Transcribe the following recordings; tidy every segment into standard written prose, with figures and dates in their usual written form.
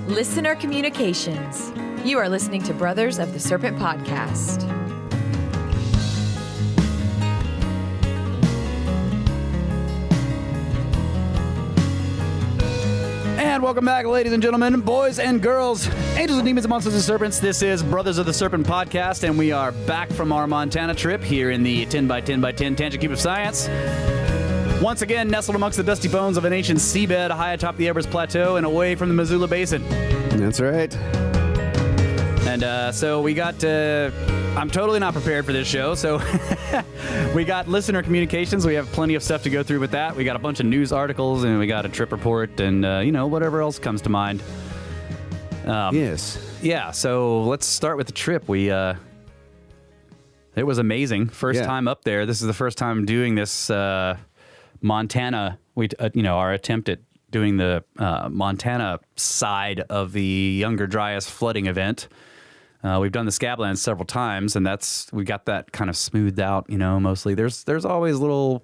Listener Communications. You are listening to Brothers of the Serpent podcast. And welcome back, ladies and gentlemen, boys and girls, angels and demons and monsters and serpents. This is Brothers of the Serpent podcast, and we are back from our Montana trip here in the 10x10x10 Tangent Cube of Science. Once again, nestled amongst the dusty bones of an ancient seabed high atop the Everest Plateau and away from the Missoula Basin. That's right. And so we got, I'm totally not prepared for this show, so we got listener communications. We have plenty of stuff to go through with that. We got a bunch of news articles, and we got a trip report, and, whatever else comes to mind. Yes. Yeah, so let's start with the trip. It was amazing. First time up there. This is the first time doing this Montana, our attempt at doing the Montana side of the Younger Dryas flooding event. We've done the Scablands several times, and we got that kind of smoothed out, mostly. There's always little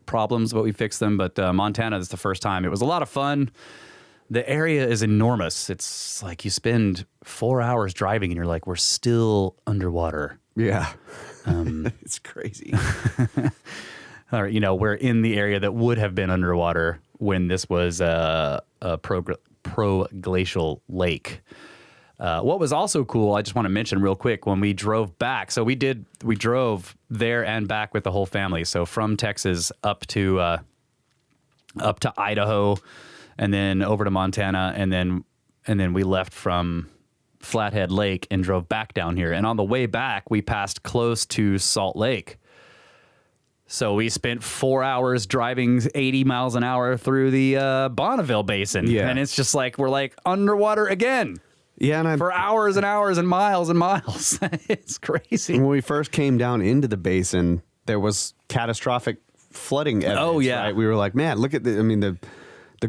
problems, but we fixed them. But Montana is the first time. It was a lot of fun. The area is enormous. It's like you spend 4 hours driving, and you're like, we're still underwater. Yeah. It's crazy. Or, we're in the area that would have been underwater when this was a pro-glacial lake. What was also cool, I just want to mention real quick, when we drove back. So we drove there and back with the whole family. So from Texas up to Idaho, and then over to Montana, and then we left from Flathead Lake and drove back down here. And on the way back, we passed close to Salt Lake. So we spent 4 hours driving 80 miles an hour through the Bonneville Basin. Yeah. And it's just like, we're like underwater again. Yeah, and for hours and hours and miles and miles. It's crazy. When we first came down into the basin, there was catastrophic flooding evidence. Oh, yeah. Right? We were like, man, look at the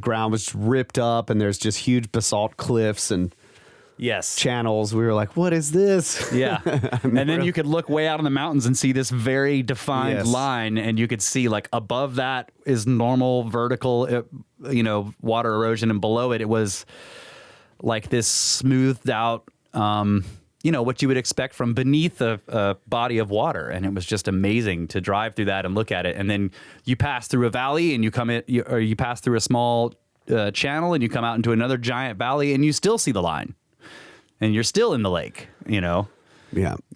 ground was ripped up, and there's just huge basalt cliffs and channels. We were like, what is this? Yeah. And then you could look way out in the mountains and see this very defined line, and you could see like above that is normal vertical, water erosion, and below it was like this smoothed out, what you would expect from beneath a body of water. And it was just amazing to drive through that and look at it. And then you pass through a valley, and you pass through a small channel, and you come out into another giant valley, and you still see the line. And you're still in the lake, Yeah.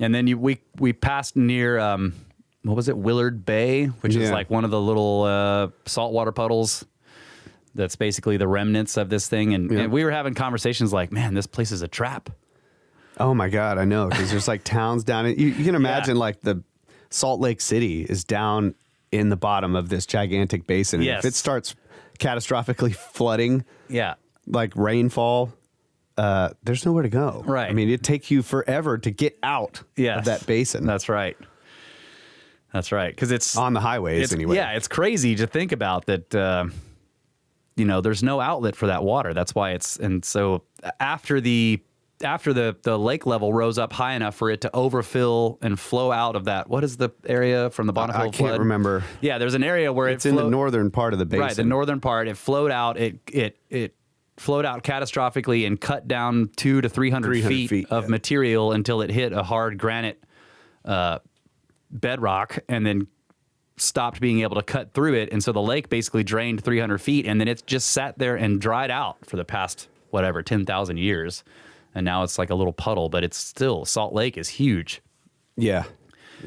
And then we passed near, what was it, Willard Bay, which is like one of the little saltwater puddles. That's basically the remnants of this thing. And we were having conversations like, man, this place is a trap. Oh, my God, I know. Because there's like towns down in, you can imagine like the Salt Lake City is down in the bottom of this gigantic basin. Yes. And if it starts catastrophically flooding, like rainfall, there's nowhere to go. Right. I mean, it'd take you forever to get out of that basin. That's right. That's right. Because it's on the highways anyway. Yeah, it's crazy to think about that. There's no outlet for that water. That's why so after the lake level rose up high enough for it to overfill and flow out of that. What is the area from the Bonneville I flood? can't remember. Yeah, there's an area where it's in the northern part of the basin. Right, the northern part. It flowed out. It flowed out catastrophically and cut down 200 to 300 feet of material until it hit a hard granite bedrock, and then stopped being able to cut through it. And so the lake basically drained 300 feet, and then it just sat there and dried out for the past, 10,000 years. And now it's like a little puddle, but it's still, Salt Lake is huge. Yeah.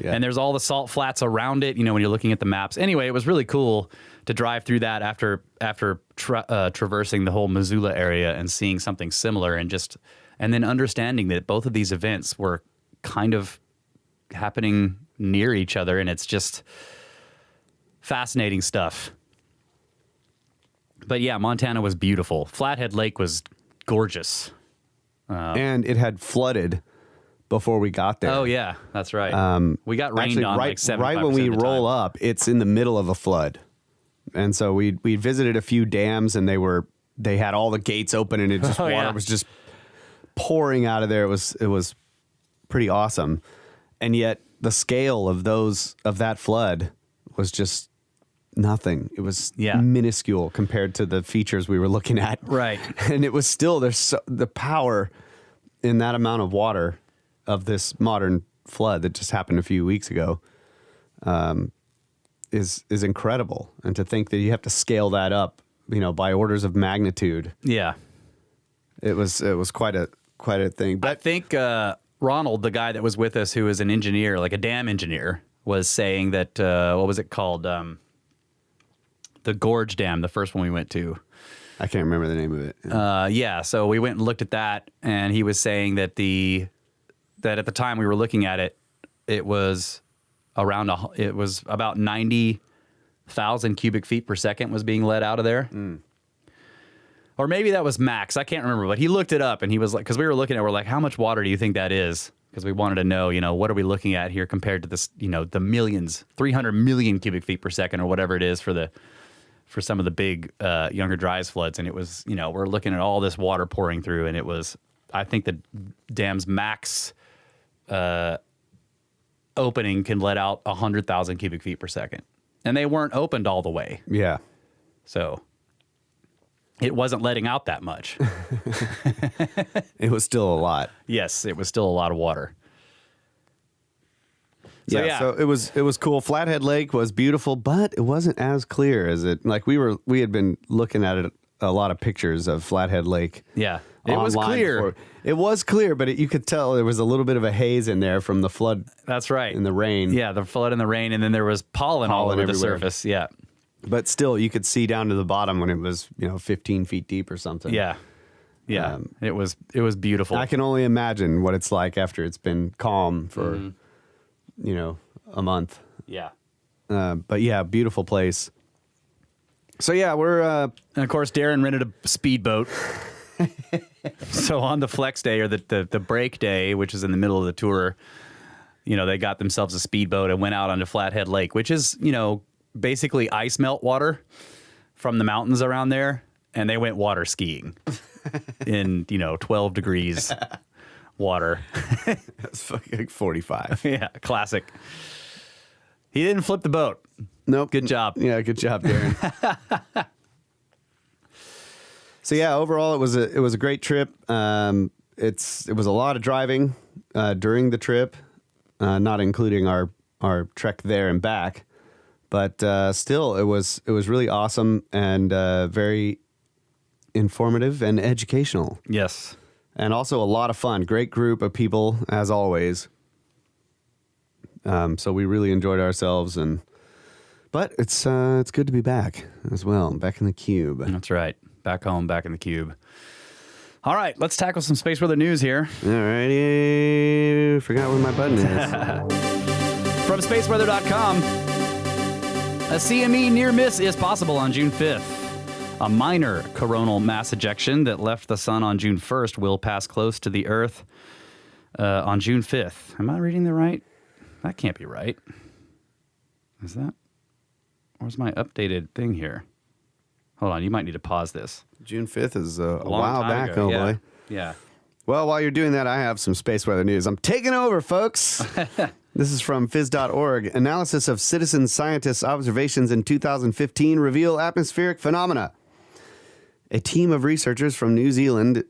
And there's all the salt flats around it, when you're looking at the maps. Anyway, it was really cool to drive through that after traversing the whole Missoula area and seeing something similar, and then understanding that both of these events were kind of happening near each other, and it's just fascinating stuff. But yeah, Montana was beautiful. Flathead Lake was gorgeous. And it had flooded before we got there. Oh, yeah, that's right. We got rained on like 75% right when we of the roll time. up, it's in the middle of a flood. And so we visited a few dams, and they had all the gates open, and it just water was just pouring out of there. It was pretty awesome. And yet the scale of that flood was just nothing. It was Yeah. minuscule compared to the features we were looking at. Right. And it was still, the power in that amount of water of this modern flood that just happened a few weeks ago is incredible. And to think that you have to scale that up, by orders of magnitude. Yeah. It was quite a thing. But I think Ronald, the guy that was with us, who is an engineer, like a dam engineer, was saying that, what was it called? The Gorge Dam, the first one we went to. I can't remember the name of it. Yeah, so we went and looked at that, and he was saying that that at the time we were looking at it, it was about 90,000 cubic feet per second was being let out of there. Or maybe that was max. I can't remember, but he looked it up, and he was like, because we were looking at, we're like, how much water do you think that is? Because we wanted to know, what are we looking at here compared to this, the millions, 300 million cubic feet per second or whatever it is for some of the big Younger Dryas floods. And it was, we're looking at all this water pouring through, and it was, I think the dam's max opening can let out 100,000 cubic feet per second. And they weren't opened all the way. Yeah. So it wasn't letting out that much. It was still a lot. Yes, it was still a lot of water. So it was cool. Flathead Lake was beautiful, but it wasn't as clear as it. Like we had been looking at it, a lot of pictures of Flathead Lake. Yeah, it was clear. Before. It was clear, but you could tell there was a little bit of a haze in there from the flood. That's right. And the rain. Yeah, the flood and the rain, and then there was pollen all over the surface. Yeah, but still, you could see down to the bottom when it was 15 feet deep or something. Yeah. Yeah, it was beautiful. I can only imagine what it's like after it's been calm for a month. Yeah. But yeah, beautiful place. So yeah, we're and of course Darren rented a speedboat. So on the flex day, or the break day, which is in the middle of the tour, they got themselves a speedboat and went out onto Flathead Lake, which is basically ice melt water from the mountains around there, and they went water skiing in 12 degrees water. That's fucking 45. Yeah, classic. He didn't flip the boat. Nope. Good job. Yeah, good job, Darren. So yeah, overall it was a great trip. It was a lot of driving during the trip, not including our trek there and back, but still it was really awesome and very informative and educational. Yes. And also a lot of fun. Great group of people, as always. So we really enjoyed ourselves, but it's good to be back as well, back in the cube. That's right. Back home, back in the cube. All right, let's tackle some space weather news here. All righty. Forgot where my button is. From spaceweather.com, a CME near miss is possible on June 5th. A minor coronal mass ejection that left the sun on June 1st will pass close to the Earth on June 5th. Am I reading that right? That can't be right. Is that? Where's my updated thing here? Hold on, you might need to pause this. June 5th is a long while time back, ago. oh Yeah. boy. Yeah. Well, while you're doing that, I have some space weather news. I'm taking over, folks. This is from phys.org. Analysis of citizen scientists' observations in 2015 reveal atmospheric phenomena. A team of researchers from New Zealand,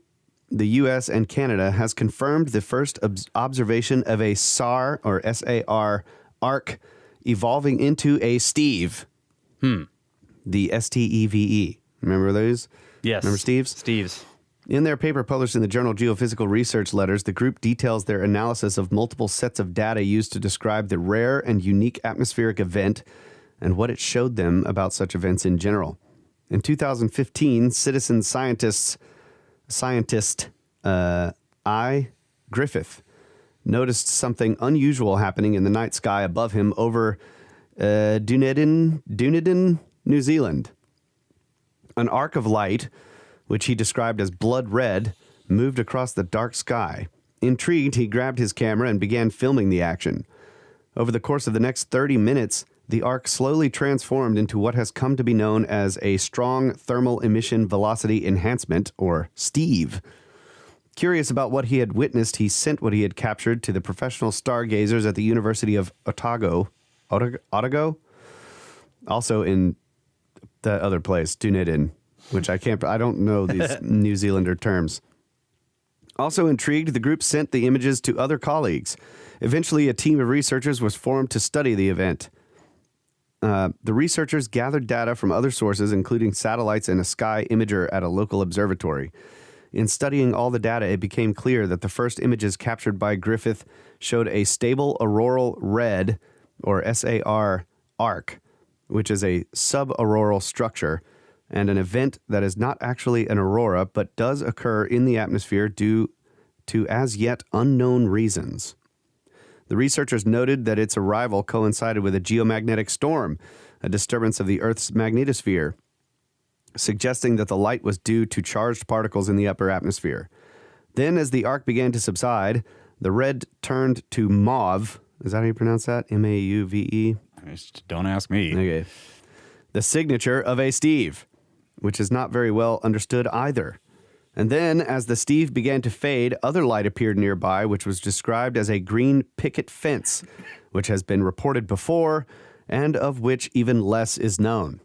the U.S., and Canada has confirmed the first observation of a SAR, or S-A-R, arc evolving into a Steve. The S-T-E-V-E. Remember those? Yes. Remember Steve's? Steve's. In their paper published in the journal Geophysical Research Letters, the group details their analysis of multiple sets of data used to describe the rare and unique atmospheric event and what it showed them about such events in general. In 2015, citizen scientist I. Griffith noticed something unusual happening in the night sky above him over Dunedin, New Zealand. An arc of light, which he described as blood red, moved across the dark sky. Intrigued, he grabbed his camera and began filming the action. Over the course of the next 30 minutes, the arc slowly transformed into what has come to be known as a strong thermal emission velocity enhancement, or STEVE. Curious about what he had witnessed, he sent what he had captured to the professional stargazers at the University of Otago. Also in the other place, Dunedin, which I don't know these New Zealander terms. Also intrigued, the group sent the images to other colleagues. Eventually, a team of researchers was formed to study the event. The researchers gathered data from other sources, including satellites and a sky imager at a local observatory. In studying all the data, it became clear that the first images captured by Griffith showed a stable auroral red, or SAR, arc, which is a subauroral structure, and an event that is not actually an aurora, but does occur in the atmosphere due to as yet unknown reasons. The researchers noted that its arrival coincided with a geomagnetic storm, a disturbance of the Earth's magnetosphere, suggesting that the light was due to charged particles in the upper atmosphere. Then, as the arc began to subside, the red turned to mauve. Is that how you pronounce that? M-A-U-V-E? Don't ask me. Okay. The signature of a Steve, which is not very well understood either. And then, as the Steve began to fade, other light appeared nearby, which was described as a green picket fence, which has been reported before, and of which even less is known.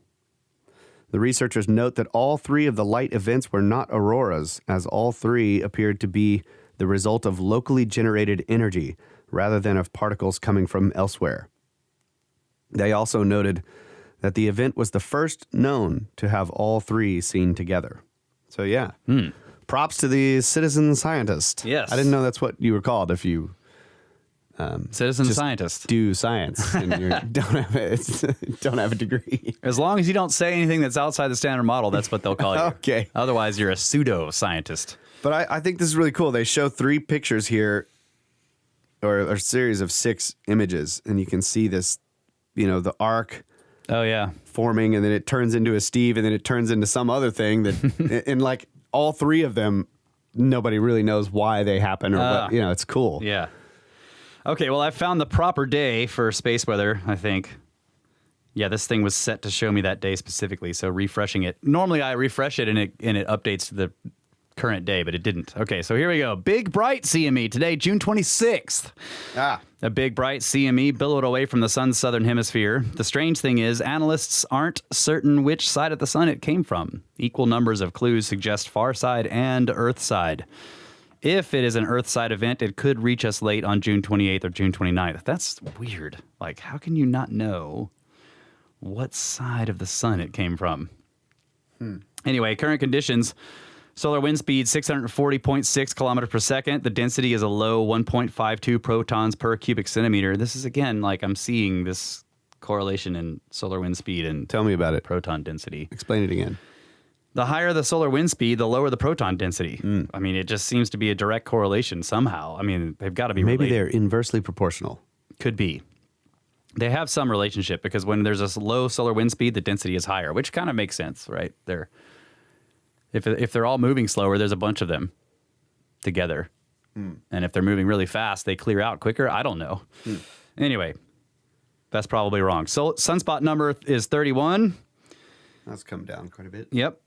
The researchers note that all three of the light events were not auroras, as all three appeared to be the result of locally generated energy, rather than of particles coming from elsewhere. They also noted that the event was the first known to have all three seen together. So, yeah. Props to the citizen scientist. Yes. I didn't know that's what you were called if you Citizen just scientist. do science and you don't have a degree. As long as you don't say anything that's outside the standard model, that's what they'll call you. Okay. Otherwise, you're a pseudo-scientist. But I think this is really cool. They show 3 pictures here, or a series of 6 images, and you can see this, the arc Oh, yeah. forming, and then it turns into a Steve, and then it turns into some other thing that, and like all 3 of them, nobody really knows why they happen or what, it's cool. Yeah. Okay, well, I found the proper day for space weather, I think. Yeah, this thing was set to show me that day specifically, so refreshing it. Normally, I refresh it and it updates to the current day, but it didn't. Okay, so here we go. Big bright CME today, June 26th. A big bright CME billowed away from the sun's southern hemisphere. The strange thing is, analysts aren't certain which side of the sun it came from. Equal numbers of clues suggest far side and Earth side. If it is an Earth side event, it could reach us late on June 28th or June 29th. That's weird. Like, how can you not know what side of the sun it came from? Anyway, current conditions. Solar wind speed 640.6 kilometers per second. The density is a low 1.52 protons per cubic centimeter. This is, again, like I'm seeing this correlation in solar wind speed and Tell me about it. proton density. Explain it again. The higher the solar wind speed, the lower the proton density. I mean, it just seems to be a direct correlation somehow. I mean, they've got to be Maybe related. they're inversely proportional. Could be. They have some relationship because when there's a low solar wind speed, the density is higher, which kind of makes sense, right? If they're all moving slower, there's a bunch of them together. And if they're moving really fast, they clear out quicker. I don't know. Anyway, that's probably wrong. So sunspot number is 31. That's come down quite a bit. Yep.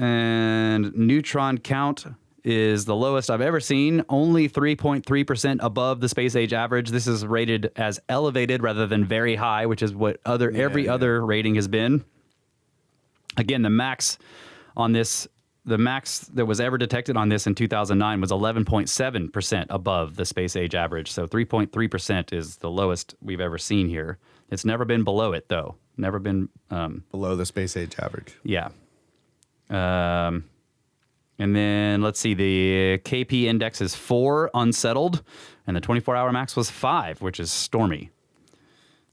And neutron count is the lowest I've ever seen, only 3.3% above the space age average. This is rated as elevated rather than very high, which is what every other rating has been. Again, the max that was ever detected on this in 2009 was 11.7% above the space age average. So 3.3% is the lowest we've ever seen here. It's never been below it, though. Never been below the space age average. Yeah. And then let's see, the KP index is 4, unsettled, and the 24-hour max was 5, which is stormy.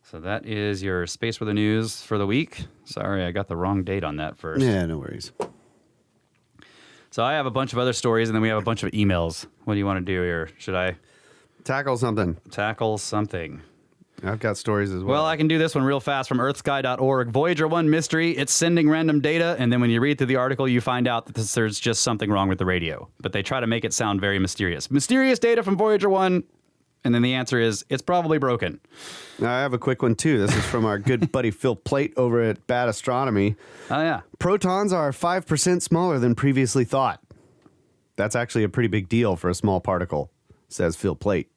So that is your space weather news for the week. Sorry, I got the wrong date on that first. Yeah, no worries. So I have a bunch of other stories, and then we have a bunch of emails. What do you want to do here? Should I Tackle something. tackle something? I've got stories as well. Well, I can do this one real fast from earthsky.org. Voyager 1 mystery. It's sending random data, and then when you read through the article, you find out that there's just something wrong with the radio. But they try to make it sound very mysterious. Mysterious data from Voyager 1, and then the answer is, it's probably broken. I have a quick one, too. This is from our good buddy Phil Plate over at Bad Astronomy. Oh, yeah. Protons are 5% smaller than previously thought. That's actually a pretty big deal for a small particle, says Phil Plate.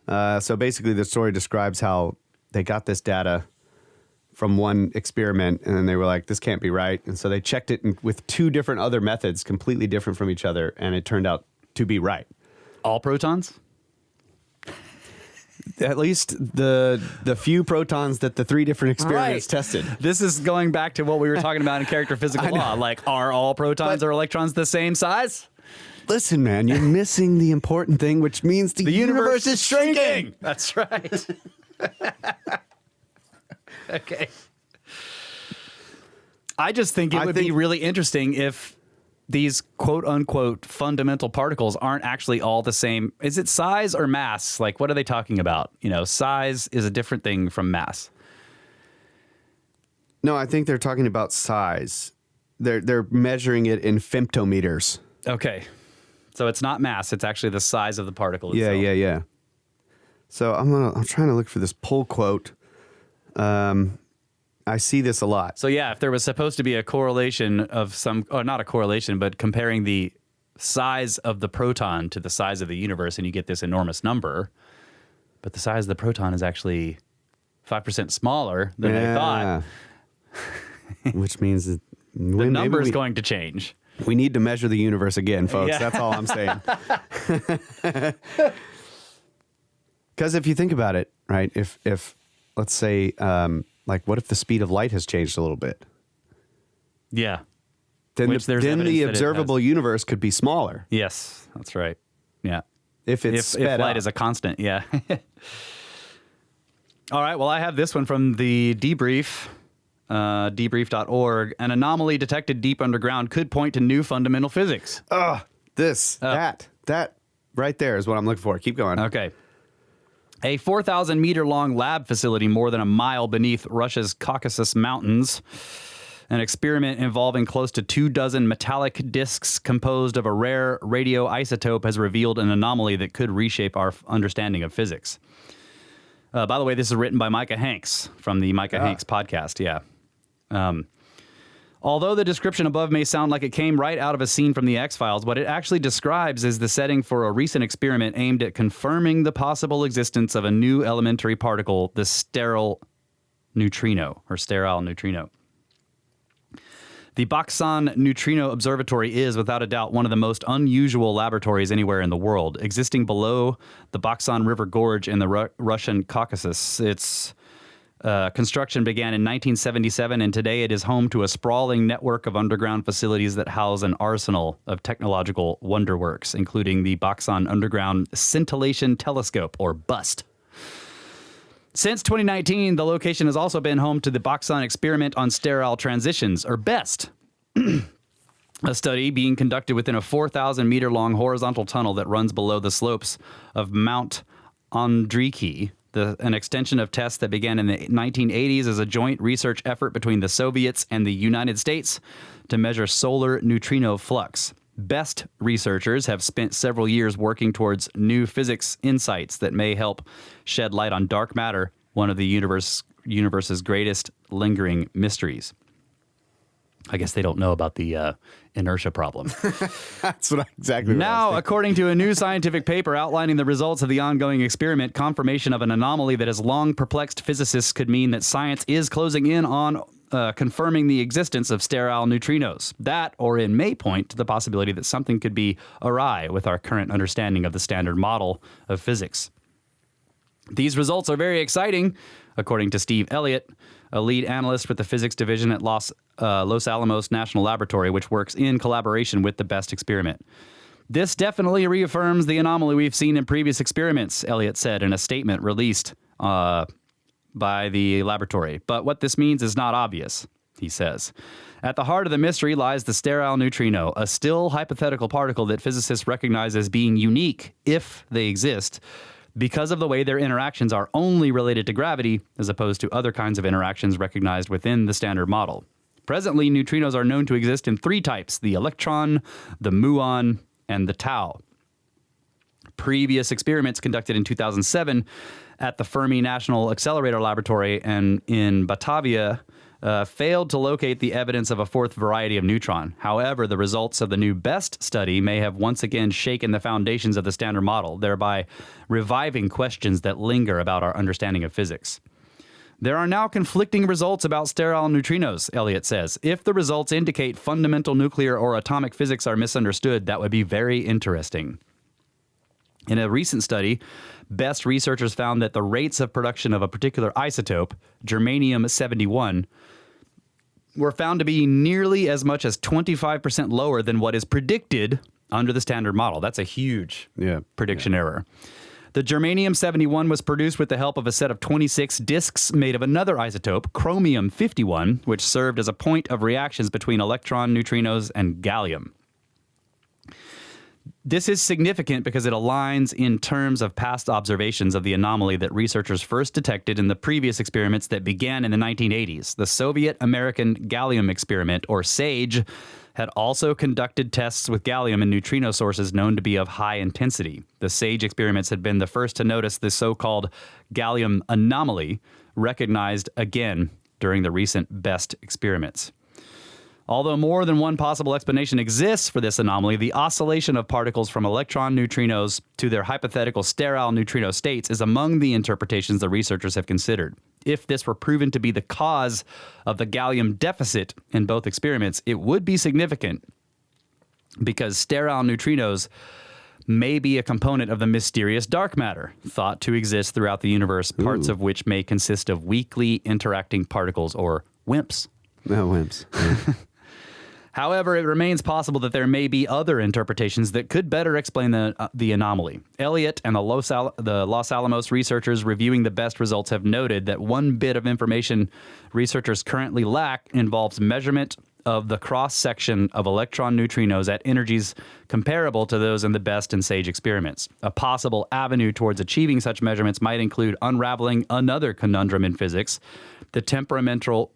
So basically, the story describes how they got this data from one experiment, and then they were like, this can't be right. And so they checked it with 2 different other methods, completely different from each other, and it turned out to be right. All protons? At least the few protons that the 3 different experiments tested. This is going back to what we were talking about in character physical law. Like, are all protons or electrons the same size? Listen, man, you're missing the important thing, which means the universe is shrinking. That's right. Okay. I just think it would be really interesting if these quote unquote fundamental particles aren't actually all the same. Is it size or mass? Like, what are they talking about? You know, size is a different thing from mass. No, I think they're talking about size. They're measuring it in femtometers. Okay. So it's not mass, it's actually the size of the particle Yeah, itself. yeah. So I'm trying to look for this pull quote. I see this a lot. So yeah, if there was supposed to be a correlation of some, or not a correlation, but comparing the size of the proton to the size of the universe, and you get this enormous number, but the size of the proton is actually 5% smaller than they thought. Which means that The number is going to change. We need to measure the universe again, folks. Yeah. That's all I'm saying. Because if you think about it, right, if let's say, like, what if the speed of light has changed a little bit? Yeah. Then the observable universe could be smaller. Yes, that's right. Yeah. If it's if light is a constant, yeah. All right, well, I have this one from the Debrief, debrief.org. An anomaly detected deep underground could point to new fundamental physics. That right there is what I'm looking for. Keep going. Okay. A 4,000-meter long lab facility more than a mile beneath Russia's Caucasus Mountains. An experiment involving close to 24 metallic disks composed of a rare radioisotope has revealed an anomaly that could reshape our understanding of physics. By the way, this is written by Micah Hanks from the Micah Hanks podcast. Yeah. Although the description above may sound like it came right out of a scene from the X-Files, what it actually describes is the setting for a recent experiment aimed at confirming the possible existence of a new elementary particle, the sterile neutrino. The Baksan Neutrino Observatory is, without a doubt, one of the most unusual laboratories anywhere in the world. Existing below the Baksan River Gorge in the Russian Caucasus, its construction began in 1977, and today it is home to a sprawling network of underground facilities that house an arsenal of technological wonderworks, including the Baksan Underground Scintillation Telescope, or BUST. Since 2019, the location has also been home to the Baksan Experiment on Sterile Transitions, or BEST, a study being conducted within a 4,000-meter-long horizontal tunnel that runs below the slopes of Mount Andriki, an extension of tests that began in the 1980s as a joint research effort between the Soviets and the United States to measure solar neutrino flux. BEST researchers have spent several years working towards new physics insights that may help shed light on dark matter, one of the universe's greatest lingering mysteries. I guess they don't know about the inertia problem. That's what exactly. Now, according to a new scientific paper outlining the results of the ongoing experiment, confirmation of an anomaly that has long perplexed physicists could mean that science is closing in on confirming the existence of sterile neutrinos. That, or it may point to the possibility that something could be awry with our current understanding of the standard model of physics. These results are very exciting, according to Steve Elliott, a lead analyst with the physics division at Los Alamos National Laboratory, which works in collaboration with the BEST experiment. This definitely reaffirms the anomaly we've seen in previous experiments, Elliott said in a statement released by the laboratory. But what this means is not obvious, he says. At the heart of the mystery lies the sterile neutrino, a still hypothetical particle that physicists recognize as being unique, if they exist, because of the way their interactions are only related to gravity, as opposed to other kinds of interactions recognized within the standard model. Presently, neutrinos are known to exist in 3 types: the electron, the muon, and the tau. Previous experiments conducted in 2007 at the Fermi National Accelerator Laboratory and in Batavia failed to locate the evidence of a 4th variety of neutron. However, the results of the new BEST study may have once again shaken the foundations of the standard model, thereby reviving questions that linger about our understanding of physics. There are now conflicting results about sterile neutrinos, Elliott says. If the results indicate fundamental nuclear or atomic physics are misunderstood, that would be very interesting. In a recent study, BEST researchers found that the rates of production of a particular isotope, germanium-71, were found to be nearly as much as 25% lower than what is predicted under the standard model. That's a huge prediction error. The germanium-71 was produced with the help of a set of 26 disks made of another isotope, chromium-51, which served as a point of reactions between electron neutrinos and gallium. This is significant because it aligns in terms of past observations of the anomaly that researchers first detected in the previous experiments that began in the 1980s. The Soviet-American Gallium Experiment, or SAGE, had also conducted tests with gallium and neutrino sources known to be of high intensity. The SAGE experiments had been the first to notice the so-called gallium anomaly, recognized again during the recent BEST experiments. Although more than one possible explanation exists for this anomaly, the oscillation of particles from electron neutrinos to their hypothetical sterile neutrino states is among the interpretations the researchers have considered. If this were proven to be the cause of the gallium deficit in both experiments, it would be significant because sterile neutrinos may be a component of the mysterious dark matter thought to exist throughout the universe, parts of which may consist of weakly interacting particles, or WIMPs. No, WIMPs. Yeah. However, it remains possible that there may be other interpretations that could better explain the anomaly. Elliott and the Los Alamos researchers reviewing the BEST results have noted that one bit of information researchers currently lack involves measurement of the cross-section of electron neutrinos at energies comparable to those in the BEST and SAGE experiments. A possible avenue towards achieving such measurements might include unraveling another conundrum in physics, the temperamental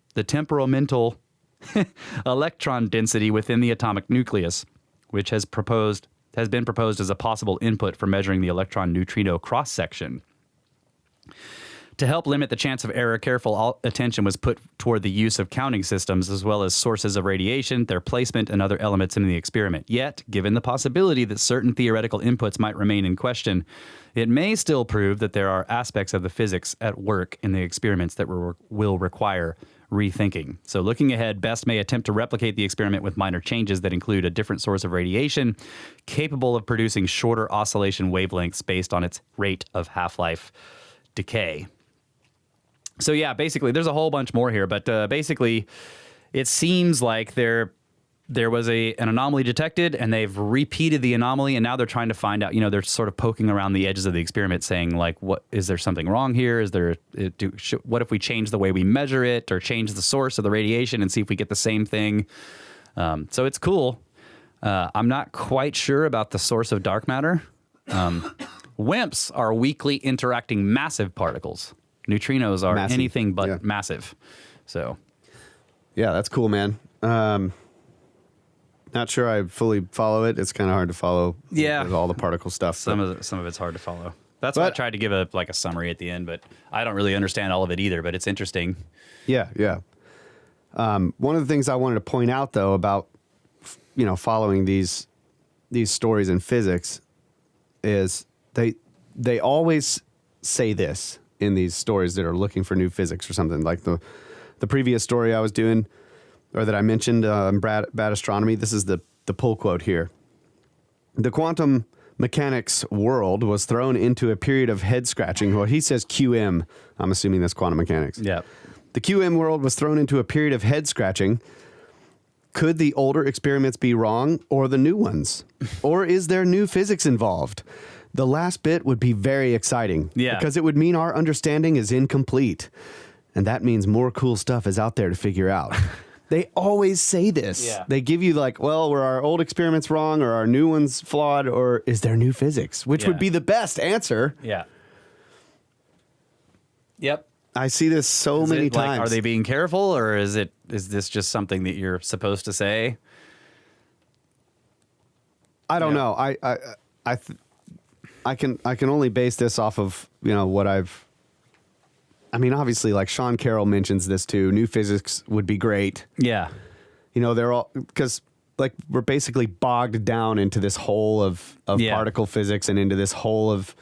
electron density within the atomic nucleus, which has been proposed as a possible input for measuring the electron neutrino cross-section. To help limit the chance of error, careful attention was put toward the use of counting systems as well as sources of radiation, their placement, and other elements in the experiment. Yet, given the possibility that certain theoretical inputs might remain in question, it may still prove that there are aspects of the physics at work in the experiments that will require rethinking. So looking ahead, BEST may attempt to replicate the experiment with minor changes that include a different source of radiation capable of producing shorter oscillation wavelengths based on its rate of half-life decay. So yeah, basically, there's a whole bunch more here, but basically, it seems like there was an anomaly detected, and they've repeated the anomaly, and now they're trying to find out. They're sort of poking around the edges of the experiment, saying like, "What is there something wrong here? What if we change the way we measure it, or change the source of the radiation, and see if we get the same thing?" So it's cool. I'm not quite sure about the source of dark matter. WIMPs are weakly interacting massive particles. Neutrinos are anything but massive. So, yeah, that's cool, man. Not sure I fully follow it. It's kind of hard to follow. With all the particle stuff. Some of it's hard to follow. That's why I tried to give a summary at the end, but I don't really understand all of it either. But it's interesting. Yeah. One of the things I wanted to point out, though, about following these stories in physics is they always say this in these stories that are looking for new physics or something. Like the previous story I was doing, or that I mentioned, Bad Astronomy, this is the pull quote here. The quantum mechanics world was thrown into a period of head scratching. Well, he says QM. I'm assuming that's quantum mechanics. Yeah. The QM world was thrown into a period of head scratching. Could the older experiments be wrong, or the new ones? Or is there new physics involved? The last bit would be very exciting. Yeah. Because it would mean our understanding is incomplete. And that means more cool stuff is out there to figure out. They always say this. Yeah. They give you like, well, were our old experiments wrong, or our new ones flawed, or is there new physics? Which would be the best answer. Yeah. Yep. I see this so many times. Are they being careful, or is this just something that you're supposed to say? I don't know. I can only base this off of what obviously, like Sean Carroll mentions this too. New physics would be great. Yeah. They're all, because like we're basically bogged down into this hole of particle physics, and into this hole of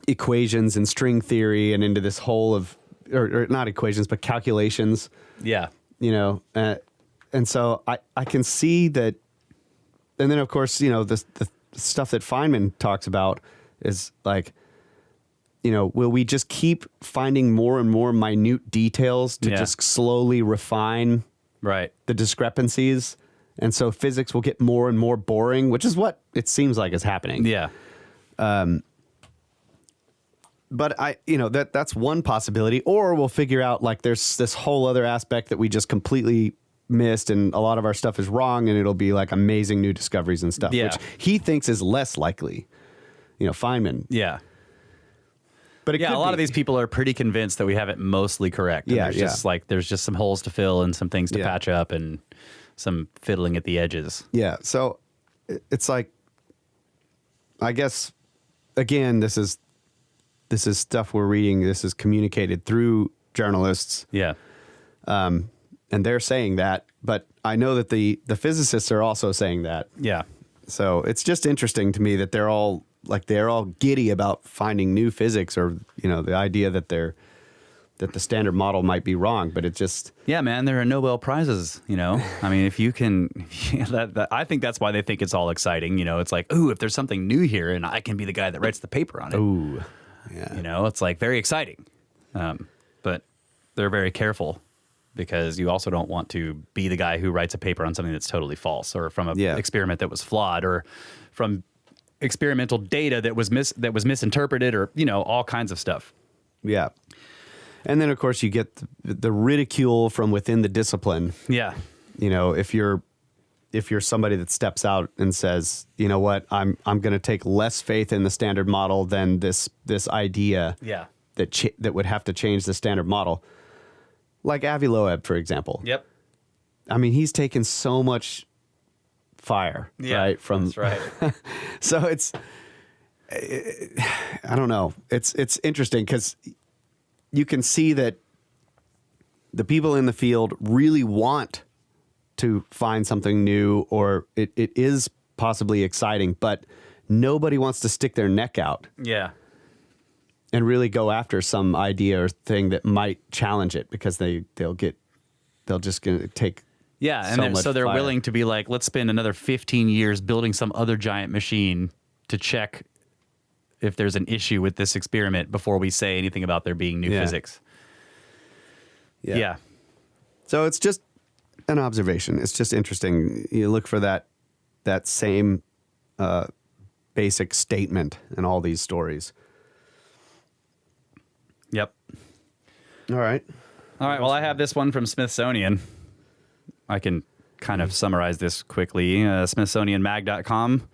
equations and string theory, and into this hole of or not equations, but calculations. Yeah. You know, and so I can see that. And then, of course, you know, the stuff that Feynman talks about is like, you know, will we just keep finding more and more minute details to just slowly refine the discrepancies? And so physics will get more and more boring, which is what it seems like is happening. Yeah. But that's one possibility. Or we'll figure out like there's this whole other aspect that we just completely missed and a lot of our stuff is wrong, and it'll be like amazing new discoveries and stuff, which he thinks is less likely. You know, Feynman. Yeah. But a lot of these people are pretty convinced that we have it mostly correct. And there's just some holes to fill and some things to patch up and some fiddling at the edges. Yeah. So it's like, I guess, again, this is stuff we're reading. This is communicated through journalists. Yeah. And they're saying that, but I know that the physicists are also saying that. Yeah. So it's just interesting to me that they're all giddy about finding new physics, or, you know, the idea that the standard model might be wrong, but it just... Yeah, man, there are Nobel Prizes, you know? I mean, if you can... I think that's why they think it's all exciting, you know? It's like, ooh, if there's something new here and I can be the guy that writes the paper on it. Ooh, yeah. You know, it's like very exciting. But they're very careful because you also don't want to be the guy who writes a paper on something that's totally false, or from an experiment that was flawed, or from experimental data that was misinterpreted, or, you know, all kinds of stuff. Yeah. And then, of course, you get the ridicule from within the discipline. Yeah. You know, if you're somebody that steps out and says, you know what, I'm going to take less faith in the standard model than this idea that would have to change the standard model. Like Avi Loeb, for example. Yep. I mean, he's taken so much fire, right? That's right. So I don't know. It's interesting because you can see that the people in the field really want to find something new, or it is possibly exciting, but nobody wants to stick their neck out. Yeah. And really go after some idea or thing that might challenge it, because they'll just gonna take so they're fire. willing to be like, let's spend another 15 years building some other giant machine to check if there's an issue with this experiment before we say anything about there being new physics. Yeah. So it's just an observation. It's just interesting. You look for that same basic statement in all these stories. Yep. All right. Well, I have this one from Smithsonian. I can kind of summarize this quickly. SmithsonianMag.com.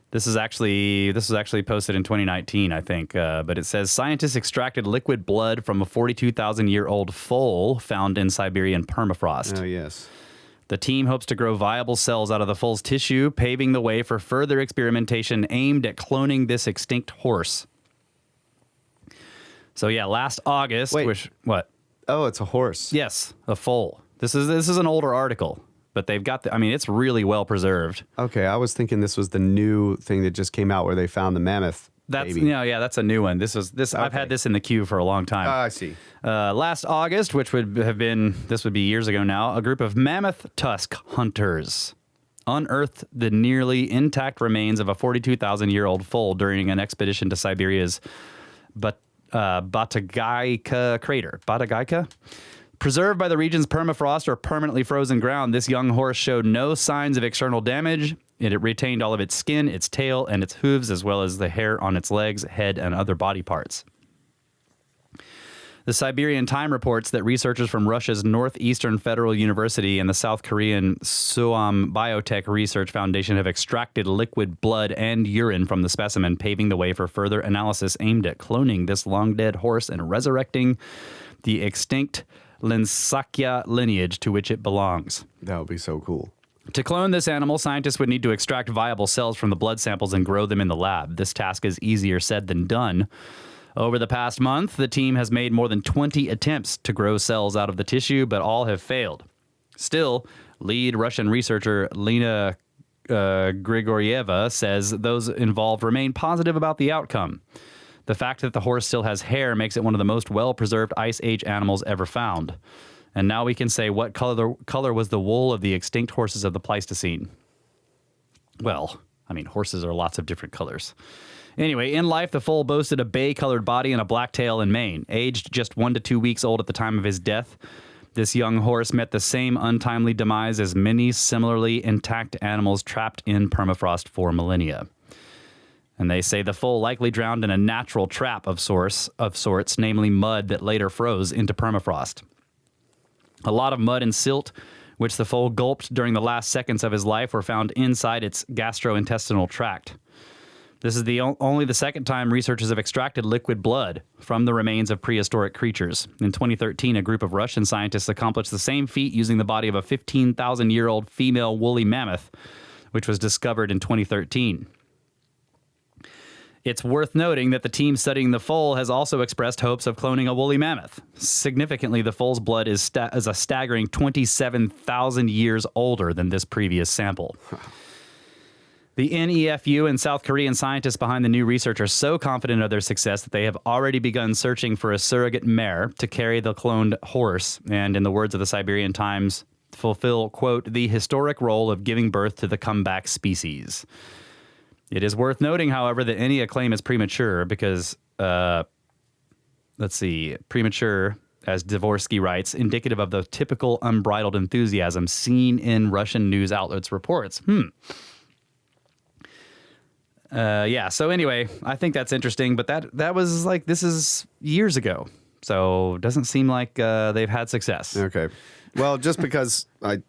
This was actually posted in 2019, I think. But it says scientists extracted liquid blood from a 42,000-year-old foal found in Siberian permafrost. Oh, yes. The team hopes to grow viable cells out of the foal's tissue, paving the way for further experimentation aimed at cloning this extinct horse. So yeah, last August. Wait. What? Oh, it's a horse. Yes, a foal. This is an older article, but they've got it's really well preserved. Okay, I was thinking this was the new thing that just came out where they found the mammoth. Baby. That's a new one. This. Okay. I've had this in the queue for a long time. I see. Last August, which would be years ago now, a group of mammoth tusk hunters unearthed the nearly intact remains of a 42,000-year-old foal during an expedition to Siberia's Batagaika crater. Batagaika? Preserved by the region's permafrost or permanently frozen ground, this young horse showed no signs of external damage. It retained all of its skin, its tail, and its hooves, as well as the hair on its legs, head, and other body parts. The Siberian Time reports that researchers from Russia's Northeastern Federal University and the South Korean Suam Biotech Research Foundation have extracted liquid blood and urine from the specimen, paving the way for further analysis aimed at cloning this long-dead horse and resurrecting the extinct Linsakya lineage to which it belongs. That would be so cool. To clone this animal, scientists would need to extract viable cells from the blood samples and grow them in the lab. This task is easier said than done. Over the past month, the team has made more than 20 attempts to grow cells out of the tissue, but all have failed. Still, lead Russian researcher Lena Grigorieva says those involved remain positive about the outcome. The fact that the horse still has hair makes it one of the most well-preserved Ice Age animals ever found. And now we can say, what color was the wool of the extinct horses of the Pleistocene? Well, I mean, horses are lots of different colors. Anyway, in life, the foal boasted a bay-colored body and a black tail and mane. Aged just 1 to 2 weeks old at the time of his death, this young horse met the same untimely demise as many similarly intact animals trapped in permafrost for millennia. And they say the foal likely drowned in a natural trap of sorts, namely mud that later froze into permafrost. A lot of mud and silt, which the foal gulped during the last seconds of his life, were found inside its gastrointestinal tract. This is only the second time researchers have extracted liquid blood from the remains of prehistoric creatures. In 2013, a group of Russian scientists accomplished the same feat using the body of a 15,000-year-old female woolly mammoth, which was discovered in 2013. It's worth noting that the team studying the foal has also expressed hopes of cloning a woolly mammoth. Significantly, the foal's blood is a staggering 27,000 years older than this previous sample. The NEFU and South Korean scientists behind the new research are so confident of their success that they have already begun searching for a surrogate mare to carry the cloned horse, and in the words of the Siberian Times, fulfill, quote, the historic role of giving birth to the comeback species. It is worth noting, however, that any claim is premature because, premature, as Dvorsky writes, indicative of the typical unbridled enthusiasm seen in Russian news outlets' reports. So anyway, I think that's interesting, but that was like, this is years ago. So it doesn't seem like they've had success. Okay. Well, just because I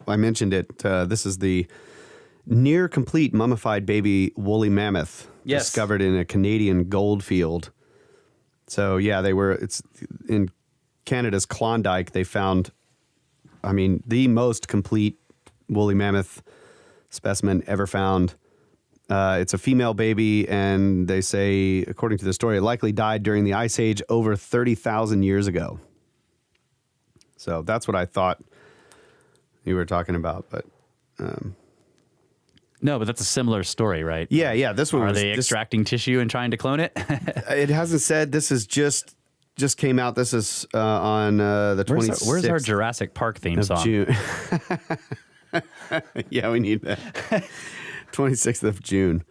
mentioned it, this is the near complete mummified baby woolly mammoth discovered in a Canadian gold field. So yeah, it's in Canada's Klondike. They found, the most complete woolly mammoth specimen ever found. It's a female baby, and they say, according to the story, it likely died during the Ice Age over 30,000 years ago. So that's what I thought you were talking about, but... No, but that's a similar story, right? Yeah. This one Are they extracting tissue and trying to clone it? It hasn't said. This is just came out. This is on the 26th. Where's our Jurassic Park theme song? June. Yeah, we need that. 26th of June.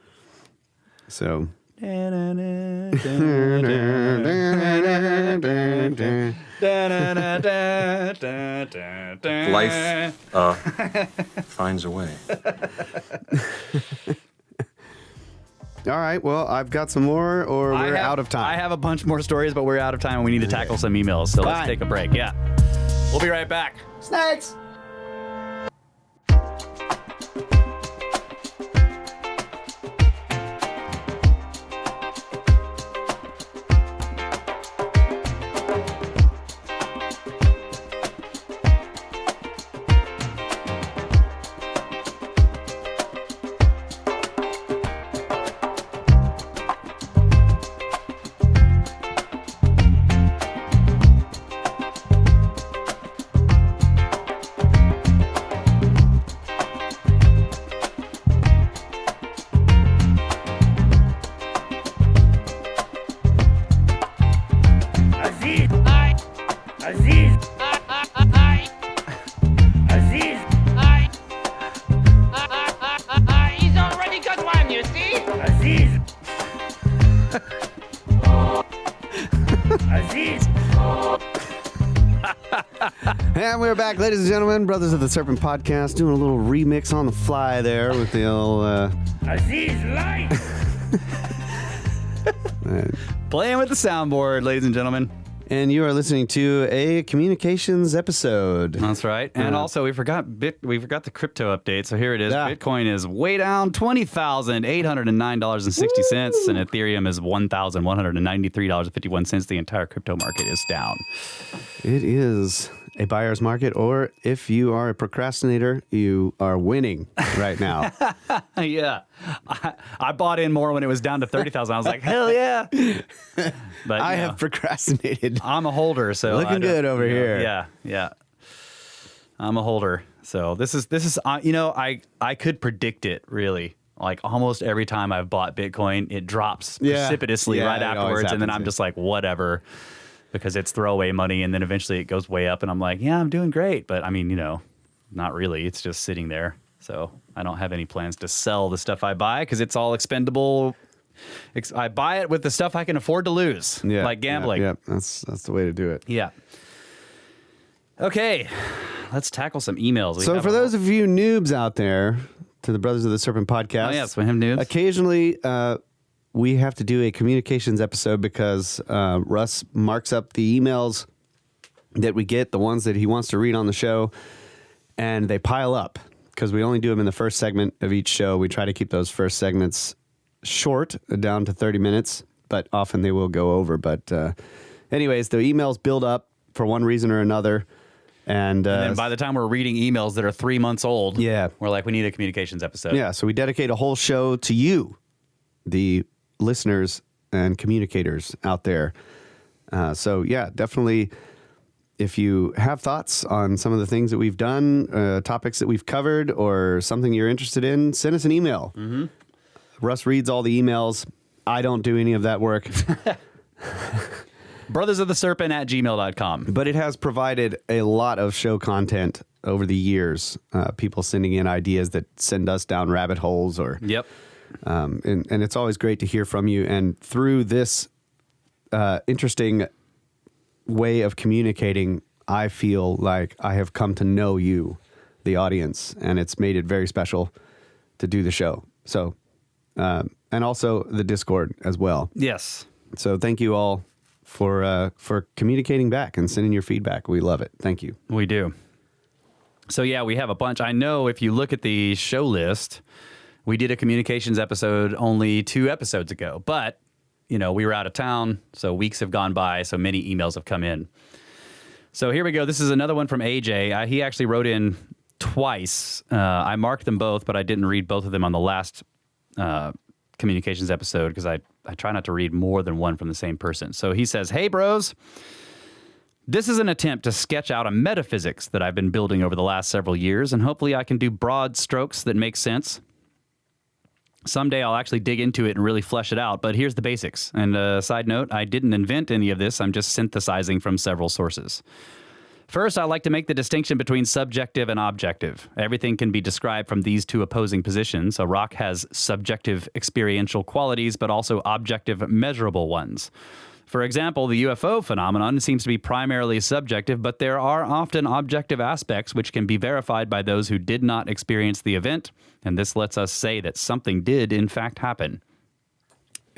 So. Life finds a way. All right. Well, I've got some more, or we're out of time. I have a bunch more stories, but we're out of time and we need to tackle some emails. So let's take a break. Yeah. We'll be right back. Snakes. And we're back, ladies and gentlemen, Brothers of the Serpent podcast, doing a little remix on the fly there with the old Aziz Light. Playing with the soundboard, ladies and gentlemen. And you are listening to a communications episode. That's right. And also, we forgot the crypto update. So here it is. Yeah. Bitcoin is way down, $20,809.60, and Ethereum is $1,193.51. The entire crypto market is down. It is a buyer's market, or if you are a procrastinator, you are winning right now. Yeah. I bought in more when it was down to 30,000. I was like, hell yeah. But I have procrastinated. I'm a holder, so looking good over here. Yeah. I'm a holder. So this is I could predict it, really. Like almost every time I've bought Bitcoin, it drops precipitously right afterwards. And then I'm just like, whatever, because it's throwaway money. And then eventually it goes way up and I'm like, yeah, I'm doing great. But I mean, not really. It's just sitting there. So I don't have any plans to sell the stuff I buy because it's all expendable. I buy it with the stuff I can afford to lose, like gambling. Yeah, that's the way to do it. Yeah. Okay, let's tackle some emails. So for those of you noobs out there, to the Brothers of the Serpent podcast. Oh, yes, we have noobs. Occasionally, we have to do a communications episode because Russ marks up the emails that we get, the ones that he wants to read on the show, and they pile up because we only do them in the first segment of each show. We try to keep those first segments short, down to 30 minutes, but often they will go over. But anyways, the emails build up for one reason or another. And then by the time we're reading emails that are 3 months old, we're like, we need a communications episode. Yeah, so we dedicate a whole show to you, the listeners and communicators out there. So yeah, definitely, if you have thoughts on some of the things that we've done, topics that we've covered, or something you're interested in, send us an email. Mm-hmm. Russ reads all the emails. I don't do any of that work. brothersoftheserpent@gmail.com. But it has provided a lot of show content over the years. People sending in ideas that send us down rabbit holes, or and it's always great to hear from you. And through this interesting way of communicating, I feel like I have come to know you, the audience, and it's made it very special to do the show. So, and also the Discord as well. Yes. So thank you all for communicating back and sending your feedback. We love it. Thank you. We do. So yeah, we have a bunch. I know if you look at the show list, we did a communications episode only 2 episodes ago, but we were out of town, so weeks have gone by, so many emails have come in. So here we go. This is another one from AJ. He actually wrote in twice. I marked them both, but I didn't read both of them on the last communications episode because I try not to read more than one from the same person. So he says, "Hey, bros. This is an attempt to sketch out a metaphysics that I've been building over the last several years, and hopefully I can do broad strokes that make sense. Someday I'll actually dig into it and really flesh it out, but here's the basics. And side note, I didn't invent any of this. I'm just synthesizing from several sources. First, I like to make the distinction between subjective and objective. Everything can be described from these 2 opposing positions. A rock has subjective experiential qualities, but also objective measurable ones. For example, the UFO phenomenon seems to be primarily subjective, but there are often objective aspects which can be verified by those who did not experience the event, and this lets us say that something did in fact happen."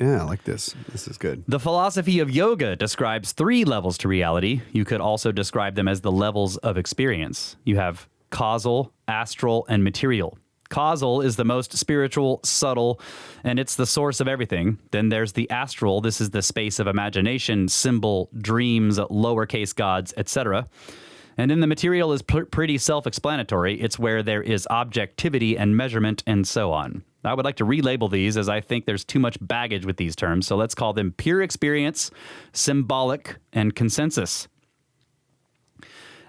Yeah, I like this. This is good. The philosophy of yoga describes 3 levels to reality. You could also describe them as the levels of experience. You have causal, astral, and material. Causal is the most spiritual, subtle, and it's the source of everything. Then there's the astral. This is the space of imagination, symbol, dreams, lowercase gods, etc. And then the material is pretty self-explanatory. It's where there is objectivity and measurement and so on. I would like to relabel these as I think there's too much baggage with these terms, so let's call them pure experience, symbolic, and consensus.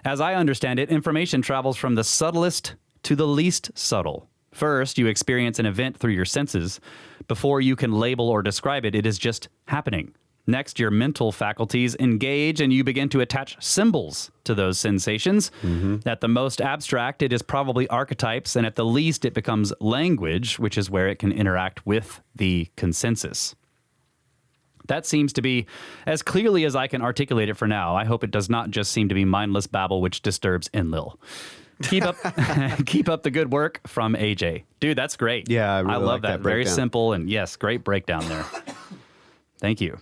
As I understand it, information travels from the subtlest to the least subtle. First, you experience an event through your senses. Before you can label or describe it, it is just happening. Next, your mental faculties engage and you begin to attach symbols to those sensations. Mm-hmm. At the most abstract, it is probably archetypes, and at the least, it becomes language, which is where it can interact with the consensus. That seems to be as clearly as I can articulate it for now. I hope it does not just seem to be mindless babble which disturbs Enlil. Keep up the good work from AJ. Dude, that's great. Yeah, I really love like that. Very simple, and yes, great breakdown there. Thank you.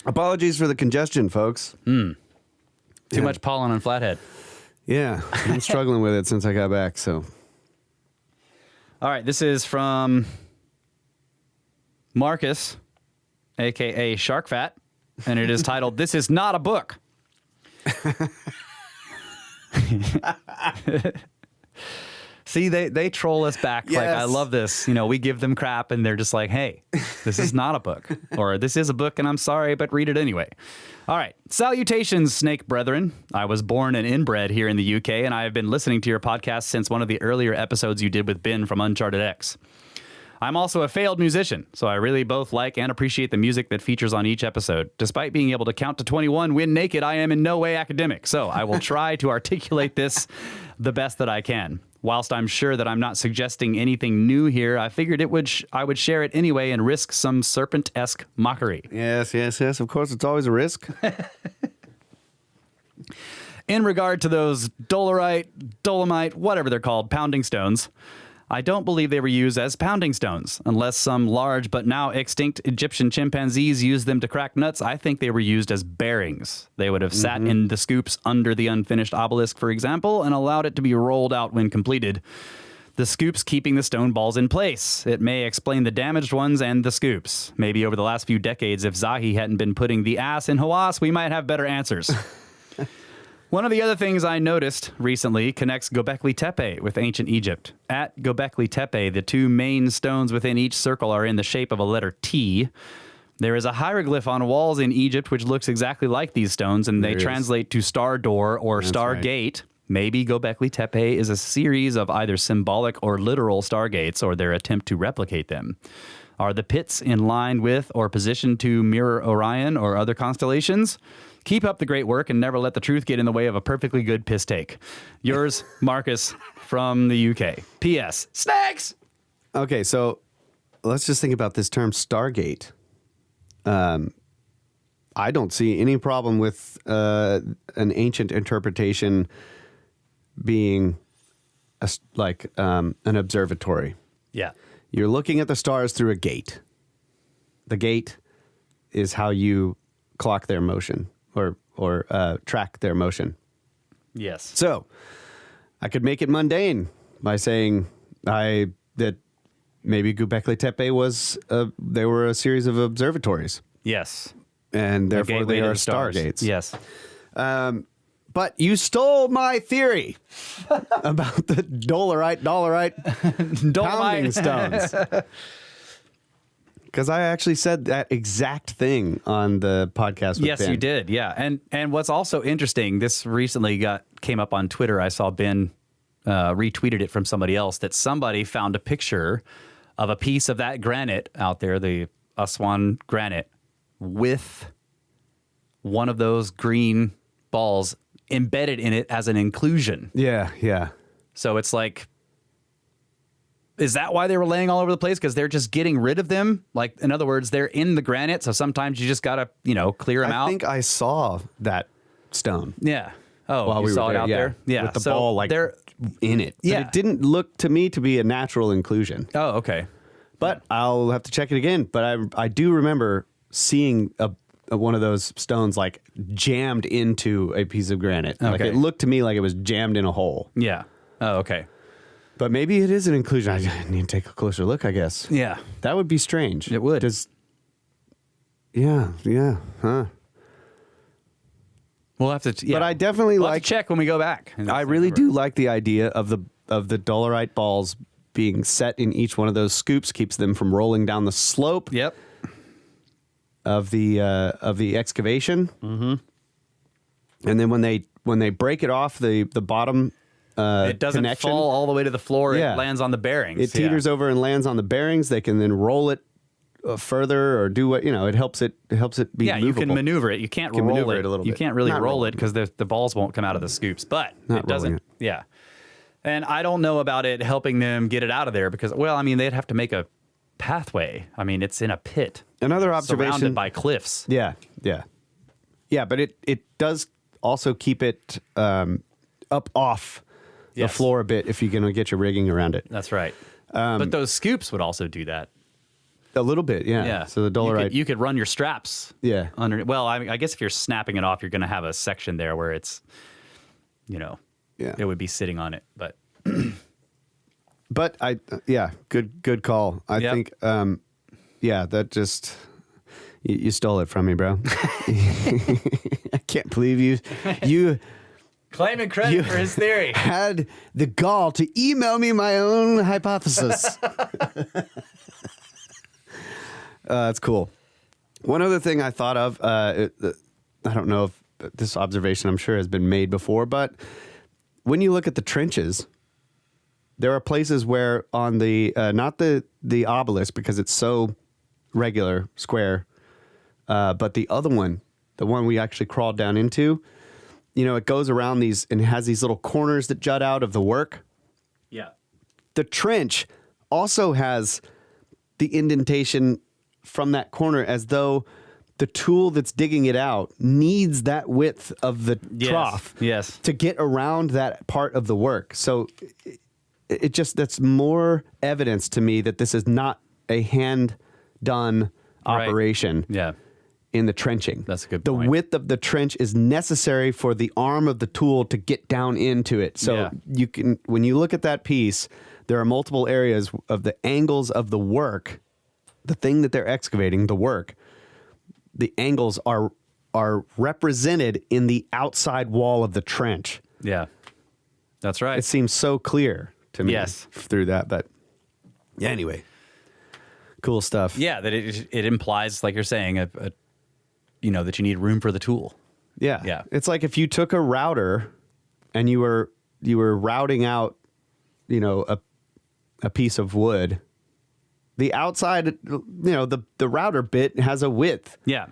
Apologies for the congestion, folks. Too much pollen on Flathead. Yeah, I'm struggling with it since I got back, so. All right, this is from Marcus, a.k.a. Shark Fat, and it is titled, "This is Not a Book." See, they troll us back. Like, I Yes. love this. You know, we give them crap and they're just like, hey, this is not a book. Or this is a book and I'm sorry, but read it anyway. All right. Salutations, snake brethren. I was born and inbred here in the UK, and I have been listening to your podcast since one of the earlier episodes you did with Ben from Uncharted X. I'm also a failed musician, so I really both like and appreciate the music that features on each episode. Despite being able to count to 21 when naked, I am in no way academic, so I will try to articulate this the best that I can. Whilst I'm sure that I'm not suggesting anything new here, I figured I would share it anyway and risk some serpent-esque mockery. Yes. Of course, it's always a risk. In regard to those dolomite, whatever they're called, pounding stones, I don't believe they were used as pounding stones. Unless some large but now extinct Egyptian chimpanzees used them to crack nuts, I think they were used as bearings. They would have sat in the scoops under the unfinished obelisk, for example, and allowed it to be rolled out when completed. The scoops keeping the stone balls in place. It may explain the damaged ones and the scoops. Maybe over the last few decades, if Zahi hadn't been putting the ass in Hawass, we might have better answers. One of the other things I noticed recently connects Göbekli Tepe with ancient Egypt. At Göbekli Tepe, the two main stones within each circle are in the shape of a letter T. There is a hieroglyph on walls in Egypt which looks exactly like these stones, and they translate to Star Door or Star Gate. Maybe Göbekli Tepe is a series of either symbolic or literal stargates, or their attempt to replicate them. Are the pits in line with or positioned to mirror Orion or other constellations? Keep up the great work and never let the truth get in the way of a perfectly good piss take. Yours, Marcus, from the UK. P.S. Snakes! Okay, so let's just think about this term Stargate. I don't see any problem with an ancient interpretation being an observatory. Yeah. You're looking at the stars through a gate. The gate is how you clock their motion or track their motion. Yes. So I could make it mundane by saying that maybe Göbekli Tepe they were a series of observatories, Yes. and therefore gateway they to are the stars. stargates. Yes. But you stole my theory about the dolomite pounding stones. Because I actually said that exact thing on the podcast with Yes, Ben. you did. Yeah. And what's also interesting, this recently came up on Twitter. I saw Ben retweeted it from somebody else, that somebody found a picture of a piece of that granite out there, the Aswan granite, with one of those green balls embedded in it as an inclusion. Yeah. So it's like, is that why they were laying all over the place? Because they're just getting rid of them? Like, in other words, they're in the granite, so sometimes you just got to, clear them out? I think I saw that stone. Yeah. Oh, While you we saw were it there, out yeah. there? Yeah. With the so ball they're in it. Yeah. But it didn't look to me to be a natural inclusion. Oh, okay. But I'll have to check it again. But I do remember seeing one of those stones like jammed into a piece of granite. Like Okay. it looked to me like it was jammed in a hole. Yeah. Oh, okay. But maybe it is an inclusion. I need to take a closer look, I guess. Yeah. That would be strange. It would. Yeah, huh. We'll have to. Yeah. But I definitely we'll have like. to check when we go back. I really do like the idea of the dolomite balls being set in each one of those scoops. Keeps them from rolling down the slope. Yep. Of the excavation. Mm-hmm. And then when they break it off the bottom. It doesn't connection, fall all the way to the floor. Yeah. It lands on the bearings. It teeters over and lands on the bearings. They can then roll it further or do what it helps it be Yeah, movable. you can maneuver it. You can't can roll maneuver it. it a little You bit. can't really Not roll roll it because the balls won't come out of the scoops. But Not it doesn't. rolling it. Yeah. And I don't know about it helping them get it out of there because, they'd have to make a pathway. I mean, it's in a pit. Another observation. Surrounded by cliffs. Yeah. But it does also keep it up off the Yes. floor a bit if you're going to get your rigging around it. That's right. But those scoops would also do that. A little bit, yeah. Yeah. So the dolomite. You could run your straps. Yeah. Under. Well, I guess if you're snapping it off, you're going to have a section there where it's, Yeah. it would be sitting on it. But But good call. I Yep. think, that just you stole it from me, bro. I can't believe you Claiming credit for his theory. Had the gall to email me my own hypothesis. That's cool. One other thing I thought of, I don't know if this observation I'm sure has been made before, but when you look at the trenches, there are places where on the, not the obelisk because it's so regular, square, but the other one, the one we actually crawled down into, you know, it goes around these and has these little corners that jut out of the work. Yeah. The trench also has the indentation from that corner as though the tool that's digging it out needs that width of the trough to get around that part of the work. So it just, that's more evidence to me that this is not a hand done operation. Yeah. In the trenching. That's a good point. The width of the trench is necessary for the arm of the tool to get down into it. So you can, when you look at that piece, there are multiple areas of the angles of the work, the thing that they're excavating, the work, the angles are represented in the outside wall of the trench. Yeah. That's right. It seems so clear to me through that, but yeah, anyway. Cool stuff. Yeah, that it implies, like you're saying, you know, that you need room for the tool. Yeah. Yeah. It's like if you took a router and you were routing out, you know, a piece of wood, the outside, you know, the router bit has a width. Yeah.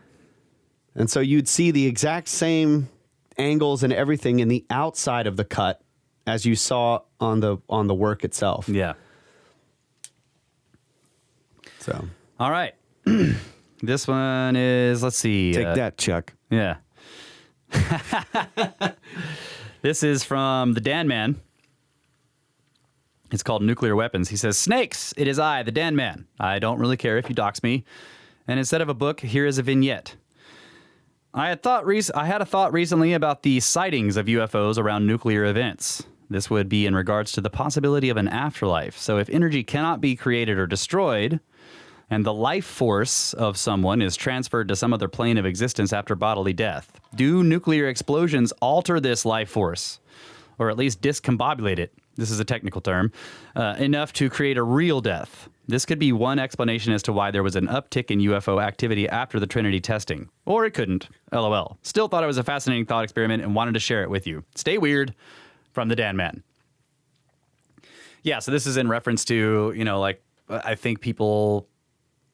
And so you'd see the exact same angles and everything in the outside of the cut as you saw on the work itself. Yeah. So. All right. This one is, let's see. Take that, Chuck. Yeah. This is from the Dan Man. It's called Nuclear Weapons. He says, "Snakes, it is I, the Dan Man. I don't really care if you dox me. And instead of a book, here is a vignette. I had a thought recently about the sightings of UFOs around nuclear events. This would be in regards to the possibility of an afterlife. So if energy cannot be created or destroyed, and the life force of someone is transferred to some other plane of existence after bodily death, do nuclear explosions alter this life force, or at least discombobulate it? This is a technical term, enough to create a real death. This could be one explanation as to why there was an uptick in UFO activity after the Trinity testing. Or it couldn't. LOL. Still thought it was a fascinating thought experiment and wanted to share it with you. Stay weird." From the Dan Man. Yeah, so this is in reference to, you know, like, I think people,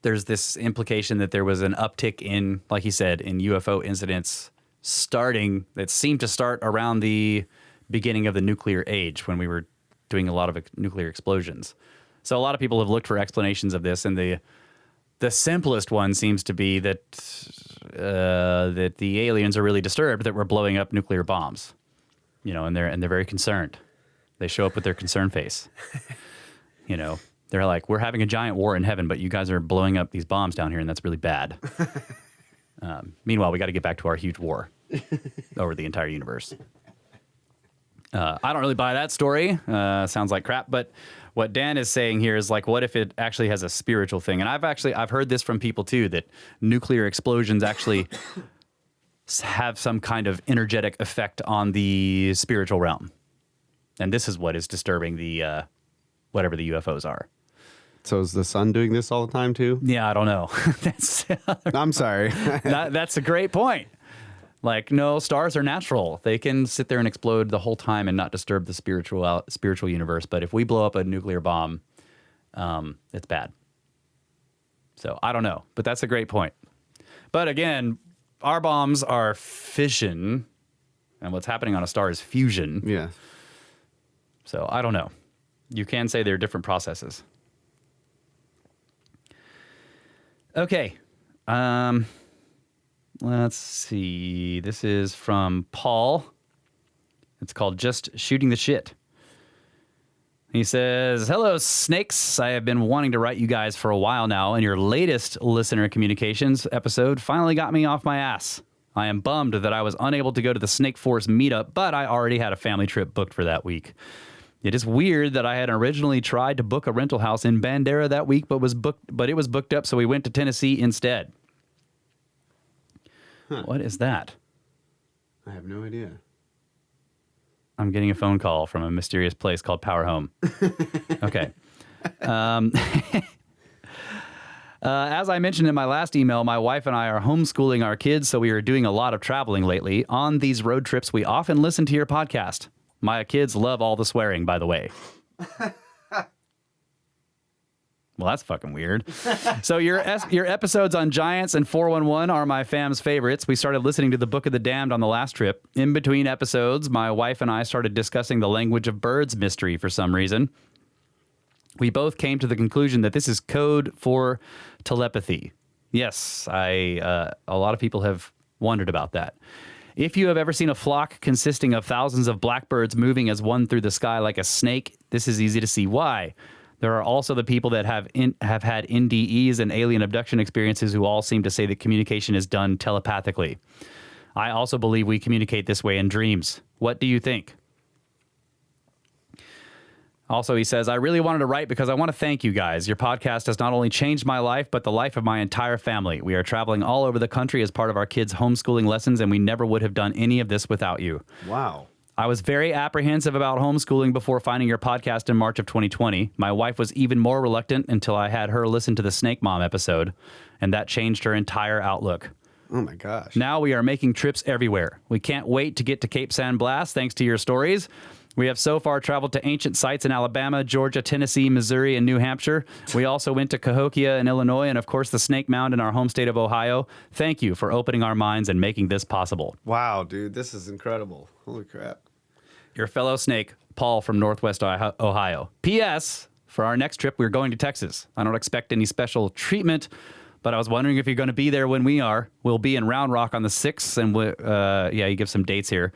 there's this implication that there was an uptick in, like he said, in UFO incidents that seemed to start around the beginning of the nuclear age when we were doing a lot of nuclear explosions. So a lot of people have looked for explanations of this, and the simplest one seems to be that that the aliens are really disturbed that we're blowing up nuclear bombs, you know, and they're very concerned. They show up with their concern face. You know, they're like, "We're having a giant war in heaven, but you guys are blowing up these bombs down here, and that's really bad." Meanwhile, we got to get back to our huge war over the entire universe. I don't really buy that story. Sounds like crap. But what Dan is saying here is like, what if it actually has a spiritual thing? And I've heard this from people too, that nuclear explosions actually have some kind of energetic effect on the spiritual realm. And this is what is disturbing the whatever the UFOs are. So is the sun doing this all the time too? Yeah, I don't know. I'm sorry. That's a great point. Like, no, stars are natural. They can sit there and explode the whole time and not disturb the spiritual universe. But if we blow up a nuclear bomb, it's bad. So I don't know, but that's a great point. But again, our bombs are fission, and what's happening on a star is fusion. Yeah. So I don't know. You can say they're different processes. Okay. Let's see. This is from Paul. It's called Just Shooting the Shit. He says, "Hello, snakes. I have been wanting to write you guys for a while now, and your latest listener communications episode finally got me off my ass. I am bummed that I was unable to go to the Snake Force meetup, but I already had a family trip booked for that week. It is weird that I had originally tried to book a rental house in Bandera that week, but it was booked up, so we went to Tennessee instead." Huh. What is that? I have no idea. I'm getting a phone call from a mysterious place called Power Home. Okay. As I mentioned in my last email, my wife and I are homeschooling our kids, so we are doing a lot of traveling lately. On these road trips, we often listen to your podcast. My kids love all the swearing, by the way. Well, that's fucking weird. So your episodes on Giants and 411 are my fam's favorites. We started listening to the Book of the Damned on the last trip. In between episodes, my wife and I started discussing the language of birds mystery for some reason. We both came to the conclusion that this is code for telepathy. Yes, a lot of people have wondered about that. If you have ever seen a flock consisting of thousands of blackbirds moving as one through the sky like a snake, this is easy to see why. There are also the people that have had NDEs and alien abduction experiences who all seem to say that communication is done telepathically. I also believe we communicate this way in dreams. What do you think? Also, he says, I really wanted to write because I want to thank you guys. Your podcast has not only changed my life, but the life of my entire family. We are traveling all over the country as part of our kids' homeschooling lessons, and we never would have done any of this without you. Wow. I was very apprehensive about homeschooling before finding your podcast in March of 2020. My wife was even more reluctant until I had her listen to the Snake Mom episode, and that changed her entire outlook. Oh, my gosh. Now we are making trips everywhere. We can't wait to get to Cape San Blas thanks to your stories. We have so far traveled to ancient sites in Alabama, Georgia, Tennessee, Missouri, and New Hampshire. We also went to Cahokia in Illinois and, of course, the Snake Mound in our home state of Ohio. Thank you for opening our minds and making this possible. Wow, dude. This is incredible. Holy crap. Your fellow snake, Paul from Northwest Ohio. P.S. For our next trip, we're going to Texas. I don't expect any special treatment, but I was wondering if you're going to be there when we are. We'll be in Round Rock on the 6th, and you give some dates here.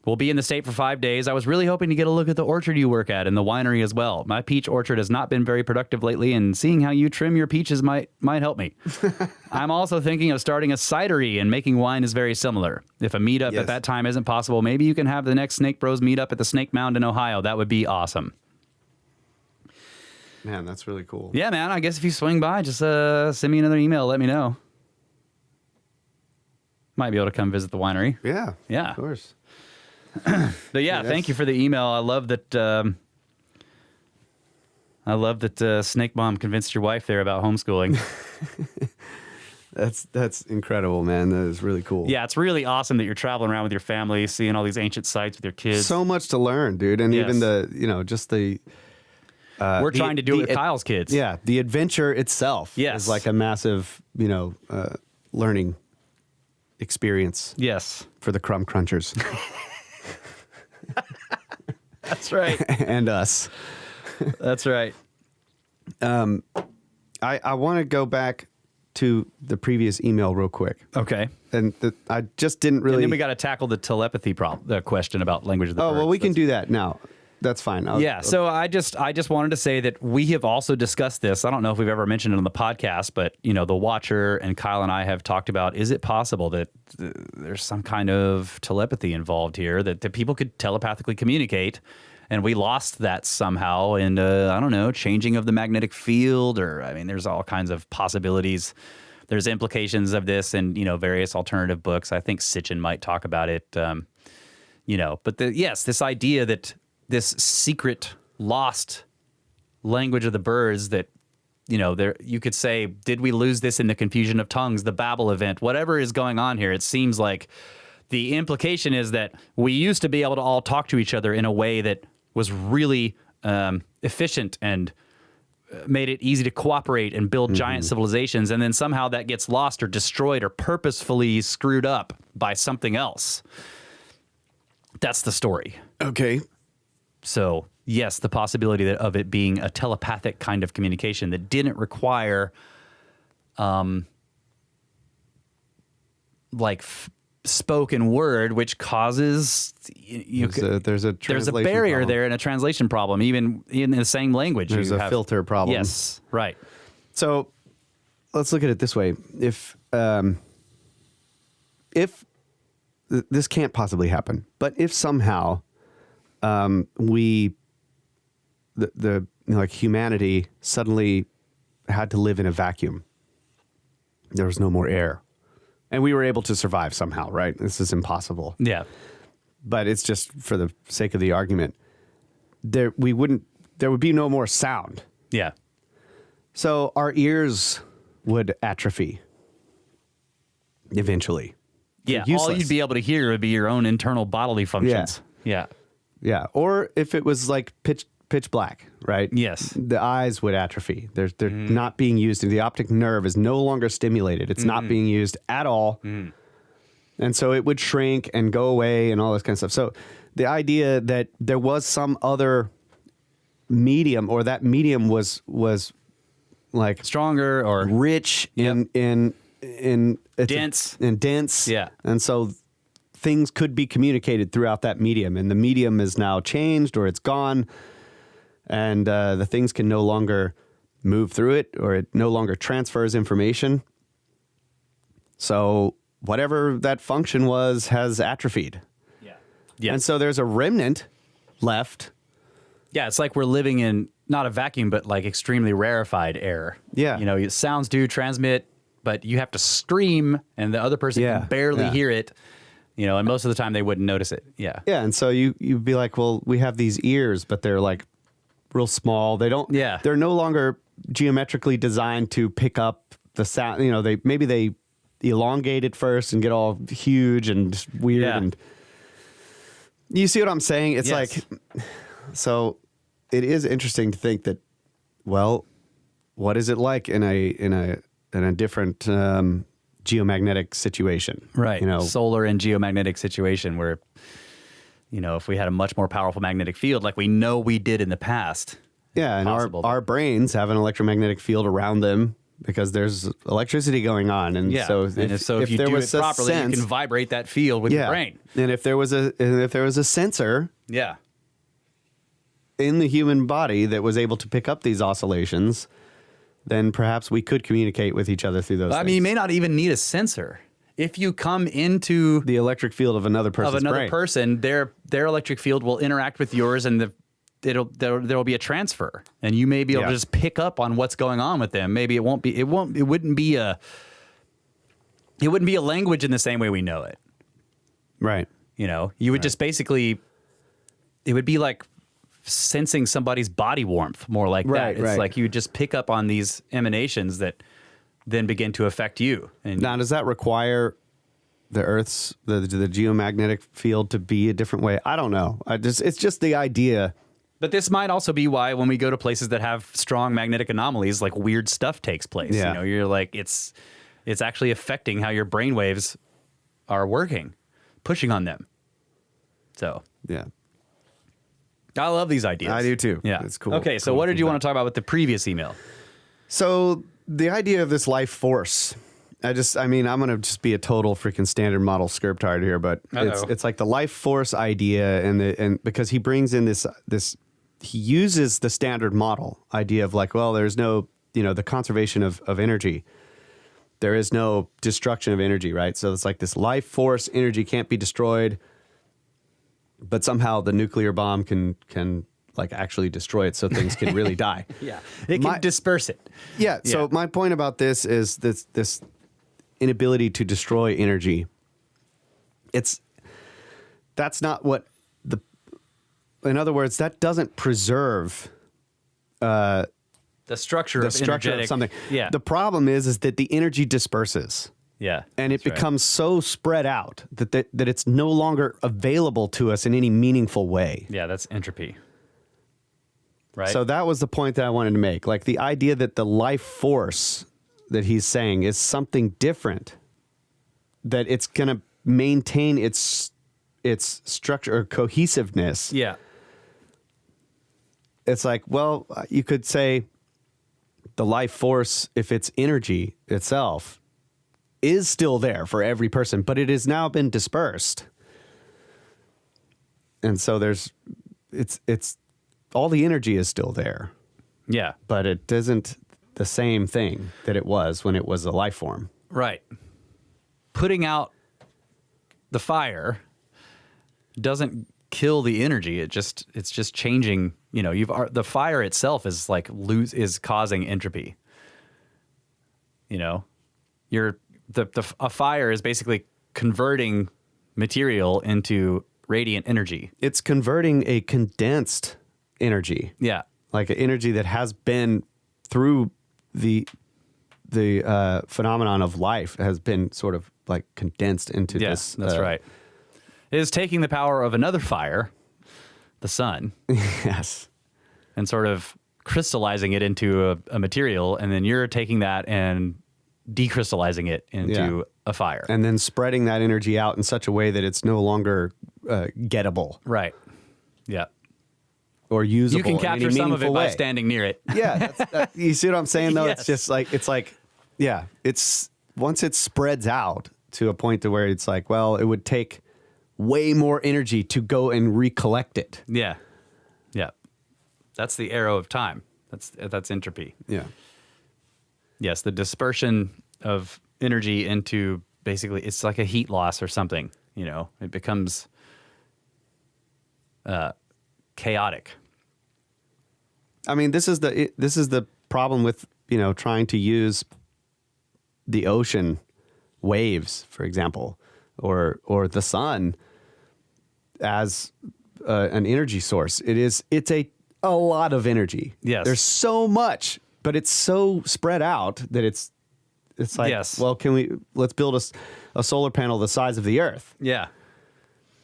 We'll be in the state for 5 days. I was really hoping to get a look at the orchard you work at and the winery as well. My peach orchard has not been very productive lately, and seeing how you trim your peaches might help me. I'm also thinking of starting a cidery, and making wine is very similar. If a meetup at that time isn't possible, maybe you can have the next Snake Bros meetup at the Snake Mound in Ohio. That would be awesome. Man, that's really cool. Yeah, man. I guess if you swing by, just send me another email. Let me know. Might be able to come visit the winery. Yeah. Yeah. Of course. But yeah, thank you for the email. I love that. Snake Mom convinced your wife there about homeschooling. That's incredible, man. That is really cool. Yeah, it's really awesome that you're traveling around with your family, seeing all these ancient sites with your kids. So much to learn, dude. And even just the. We're trying to do it with Kyle's kids. Yeah, the adventure itself is like a massive, learning experience. Yes, for the crumb crunchers. That's right. And us. That's right. I want to go back to the previous email real quick. Okay. And I just didn't really. And then we got to tackle the telepathy the question about language of the birds. Well, we can do that now. That's fine. So I just wanted to say that we have also discussed this. I don't know if we've ever mentioned it on the podcast, but the Watcher and Kyle and I have talked about, is it possible that there's some kind of telepathy involved here, that people could telepathically communicate, and we lost that somehow in, I don't know, changing of the magnetic field, or, there's all kinds of possibilities. There's implications of this in, various alternative books. I think Sitchin might talk about it, but this idea that this secret lost language of the birds that, you could say, did we lose this in the confusion of tongues, the Babel event, whatever is going on here? It seems like the implication is that we used to be able to all talk to each other in a way that was really efficient and made it easy to cooperate and build giant civilizations. And then somehow that gets lost or destroyed or purposefully screwed up by something else. That's the story. Okay. So, yes, the possibility of it being a telepathic kind of communication that didn't require, spoken word, which causes there's a barrier problem there and a translation problem, even in the same language. There's a filter problem. Yes, right. So, let's look at it this way: if this can't possibly happen, but if somehow humanity suddenly had to live in a vacuum. There was no more air. And we were able to survive somehow, right? This is impossible. Yeah. but it's just for the sake of the argument. There would be no more sound. Yeah. So our ears would atrophy eventually. Yeah. They're All useless. you'd be able to hear would be your own internal bodily functions. Yeah. Yeah. Or if it was like pitch black, right? Yes. The eyes would atrophy. They're not being used. The optic nerve is no longer stimulated. It's not being used at all. And so it would shrink and go away and all this kind of stuff. So the idea that there was some other medium, or that medium was like Stronger or rich in dense. dense. Yeah. And so things could be communicated throughout that medium, and the medium is now changed or it's gone, and the things can no longer move through it, or it no longer transfers information. So whatever that function was has atrophied. Yeah. And so there's a remnant left. Yeah, it's like we're living in not a vacuum, but like extremely rarefied air. Yeah. You know, sounds do transmit, but you have to scream and the other person Yeah, can barely yeah. hear it. You know, and most of the time they wouldn't notice it. Yeah. Yeah, and so you'd be like, well, we have these ears, but they're like real small. They don't. Yeah. They're no longer geometrically designed to pick up the sound. You know, they elongate it first and get all huge and just weird. Yeah. And you see what I'm saying? It's Yes. like, so it is interesting to think that, well, what is it like in a different geomagnetic situation? Right. You know, solar and geomagnetic situation where, you know, if we had a much more powerful magnetic field like we know we did in the past. yeah, and possible. our brains have an electromagnetic field around them because there's electricity going on, and Yeah. so and if you there do was it a properly, sense, you can vibrate that field with your brain. and if there was a sensor Yeah. in the human body that was able to pick up these oscillations, then perhaps we could communicate with each other through those. I mean, you may not even need a sensor. If you come into the electric field of another person's brain. person, their electric field will interact with yours, and there will be a transfer, and you may be able Yeah. to just pick up on what's going on with them. Maybe it wouldn't be a language in the same way we know it. Right. You know, you would just basically, it would be like sensing somebody's body warmth, more like Right, that. It's right. like you just pick up on these emanations that then begin to affect you. And Now, does that require the Earth's the geomagnetic field to be a different way? I don't know. It's just the idea. But this might also be why when we go to places that have strong magnetic anomalies, like weird stuff takes place. Yeah. You know, you're like, it's actually affecting how your brain waves are working, pushing on them. So Yeah. I love these ideas. I do too. Yeah. It's cool. Okay, so Cool what did you want feedback. to talk about with the previous email? So the idea of this life force, I'm going to just be a total freaking standard model scriptard here, but Uh-oh. it's like the life force idea, and because he brings in this he uses the standard model idea of like, well, there's no, the conservation of energy. There is no destruction of energy, right? So it's like this life force energy can't be destroyed, but somehow the nuclear bomb can like actually destroy it, so things can really die. Yeah. It can disperse it. Yeah. So Yeah. my point about this is this inability to destroy energy. That's not what in other words, that doesn't preserve The structure the of structure energetic, of something. Yeah. The problem is that the energy disperses. Yeah. And it that's right. becomes so spread out that it's no longer available to us in any meaningful way. Yeah, that's entropy. Right. So that was the point that I wanted to make. Like the idea that the life force that he's saying is something different, that it's going to maintain its structure or cohesiveness. yeah. It's like, well, you could say the life force, if it's energy itself, is still there for every person, but it has now been dispersed. And so it's all the energy is still there, Yeah. but it isn't the same thing that it was when it was a life form. Right. Putting out the fire doesn't kill the energy. It's just changing. You know, the fire itself is like is causing entropy. You know, a fire is basically converting material into radiant energy. It's converting a condensed energy. Yeah. Like an energy that has been through the phenomenon of life has been sort of like condensed into this. That's right. It is taking the power of another fire, the sun, Yes. and sort of crystallizing it into a material, and then you're taking that and decrystallizing it into a fire. And then spreading that energy out in such a way that it's no longer gettable. Right. Yeah. Or usable. You can capture some of it by standing near it. Yeah. You see what I'm saying, though? Yes. It's just like, it's once it spreads out to a point to where it's like, well, it would take way more energy to go and recollect it. Yeah. Yeah. That's the arrow of time. That's entropy. Yeah. Yes, the dispersion of energy into basically, it's like a heat loss or something, you know, it becomes chaotic. I mean, this is the problem with, you know, trying to use the ocean waves, for example, or the sun as an energy source. It's a lot of energy. Yes. There's so much, but it's so spread out that it's like, Yes. well, let's build a solar panel the size of the Earth, Yeah.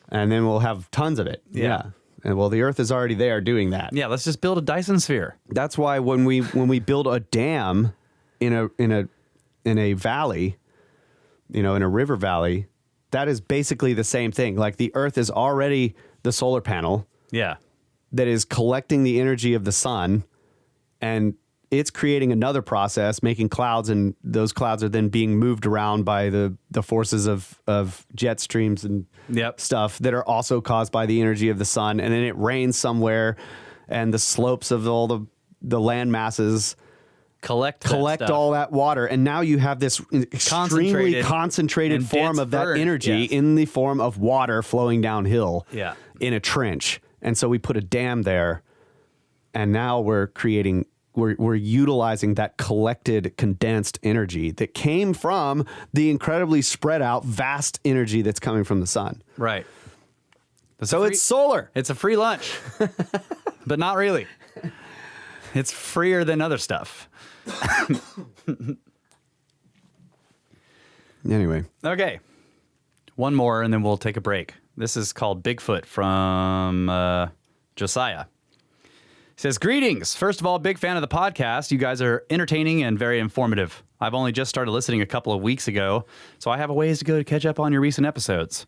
and then we'll have tons of it. Yeah. And well, the Earth is already there doing that. Yeah, let's just build a Dyson sphere. That's why when we build a dam in a valley, you know, in a river valley, that is basically the same thing. Like the Earth is already the solar panel Yeah. that is collecting the energy of the sun, and it's creating another process, making clouds, and those clouds are then being moved around by the forces of jet streams and Yep. stuff that are also caused by the energy of the sun. And then it rains somewhere, and the slopes of all the land masses Collect that stuff. all that water. And now you have this extremely concentrated and form dense of that burn. energy Yes. in the form of water flowing downhill Yeah. in a trench. And so we put a dam there, and now we're utilizing that collected condensed energy that came from the incredibly spread out vast energy that's coming from the sun. Right. So it's solar. It's a free lunch, but not really. It's freer than other stuff. Anyway. Okay. One more, and then we'll take a break. This is called Bigfoot from Josiah. He says, greetings. First of all, big fan of the podcast. You guys are entertaining and very informative. I've only just started listening a couple of weeks ago, so I have a ways to go to catch up on your recent episodes.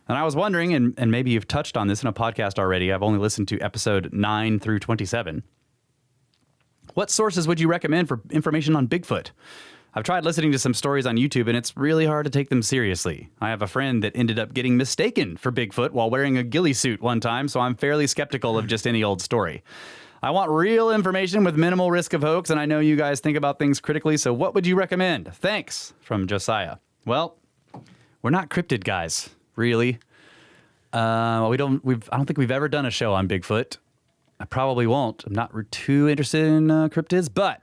And I was wondering, and maybe you've touched on this in a podcast already, I've only listened to episode 9 through 27. What sources would you recommend for information on Bigfoot? I've tried listening to some stories on YouTube, and it's really hard to take them seriously. I have a friend that ended up getting mistaken for Bigfoot while wearing a ghillie suit one time, so I'm fairly skeptical of just any old story. I want real information with minimal risk of hoax, and I know you guys think about things critically, so what would you recommend? Thanks, from Josiah. Well, we're not cryptid guys, really. I don't think we've ever done a show on Bigfoot. I probably won't. I'm not too interested in cryptids, but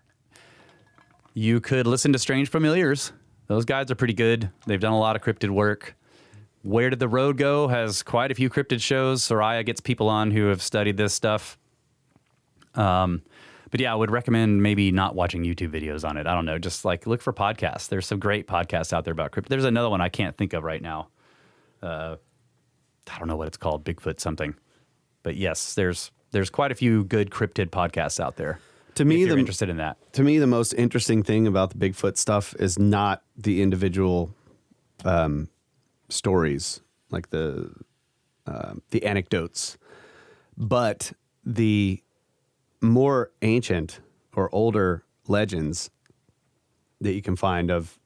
you could listen to Strange Familiars. Those guys are pretty good. They've done a lot of cryptid work. Where Did the Road Go has quite a few cryptid shows. Soraya gets people on who have studied this stuff. But yeah, I would recommend maybe not watching YouTube videos on it. I don't know. Just like look for podcasts. There's some great podcasts out there about cryptid. There's another one I can't think of right now. I don't know what it's called. Bigfoot something. But yes, there's quite a few good cryptid podcasts out there. To me, if you're interested in that. To me, the most interesting thing about the Bigfoot stuff is not the individual stories, like the anecdotes, but the more ancient or older legends that you can find of,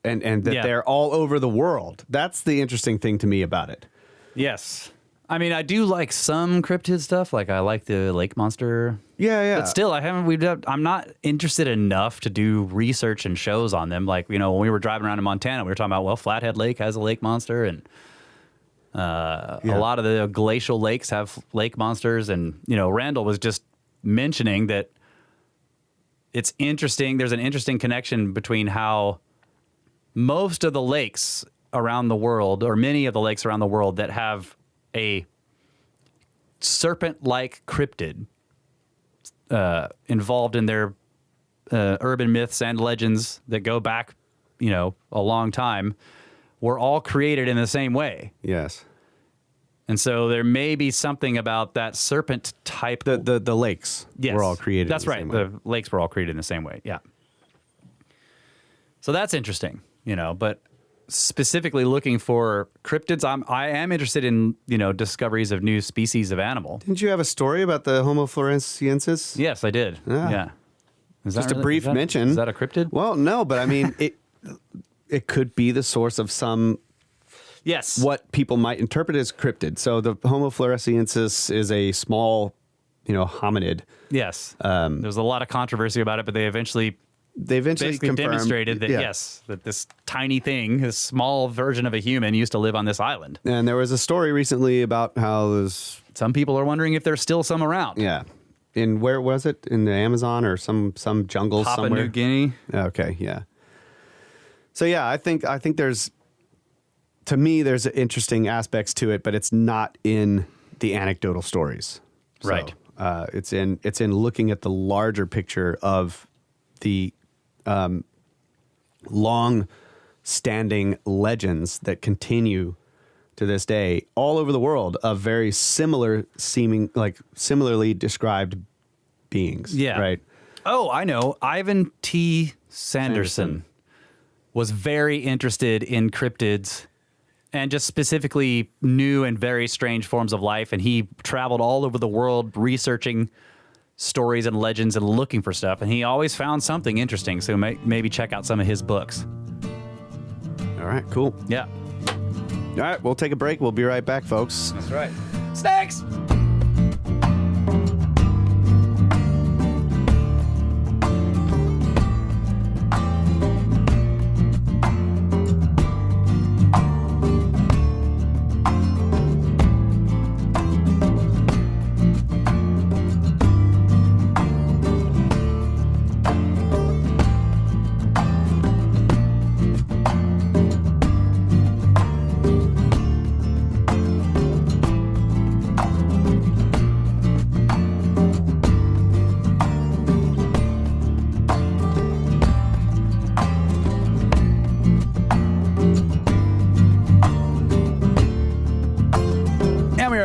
and that they're all over the world. That's the interesting thing to me about it. Yes. I mean, I do like some cryptid stuff. Like I like the lake monster. Yeah. But still, I'm not interested enough to do research and shows on them. Like, you know, when we were driving around in Montana, we were talking about, well, Flathead Lake has a lake monster, and a lot of the glacial lakes have lake monsters. And, you know, Randall was just mentioning that it's interesting. There's an interesting connection between how most of the lakes around the world, or many of the lakes around the world that have a serpent-like cryptid involved in their urban myths and legends that go back, a long time, were all created in the same way. Yes. And so there may be something about that serpent type. The lakes were all created. That's right. The lakes were all created in the same way. Yeah. So that's interesting, but specifically looking for cryptids, I am interested in, discoveries of new species of animal. Didn't you have a story about the Homo floresiensis? Yes, I did. Yeah. Is Just a brief mention. Is that a cryptid? Well, no, but I mean, it could be the source of some. Yes. What people might interpret as cryptid. So the Homo floresiensis is a small, hominid. Yes. There was a lot of controversy about it, but they eventually basically demonstrated that, that this tiny thing, this small version of a human, used to live on this island. And there was a story recently about how some people are wondering if there's still some around. Yeah. In where was it? In the Amazon or some jungle somewhere? Papua New Guinea. Okay, yeah. So yeah, I think there's, to me, there's interesting aspects to it, but it's not in the anecdotal stories. So, right. It's in looking at the larger picture of the long-standing legends that continue to this day all over the world of very similarly described beings. Yeah. Right. Oh, I know. Ivan T. Sanderson was very interested in cryptids and just specifically new and very strange forms of life. And he traveled all over the world researching stories and legends and looking for stuff. And he always found something interesting. So maybe check out some of his books. All right, cool. Yeah. All right, we'll take a break. We'll be right back, folks. That's right. Snakes!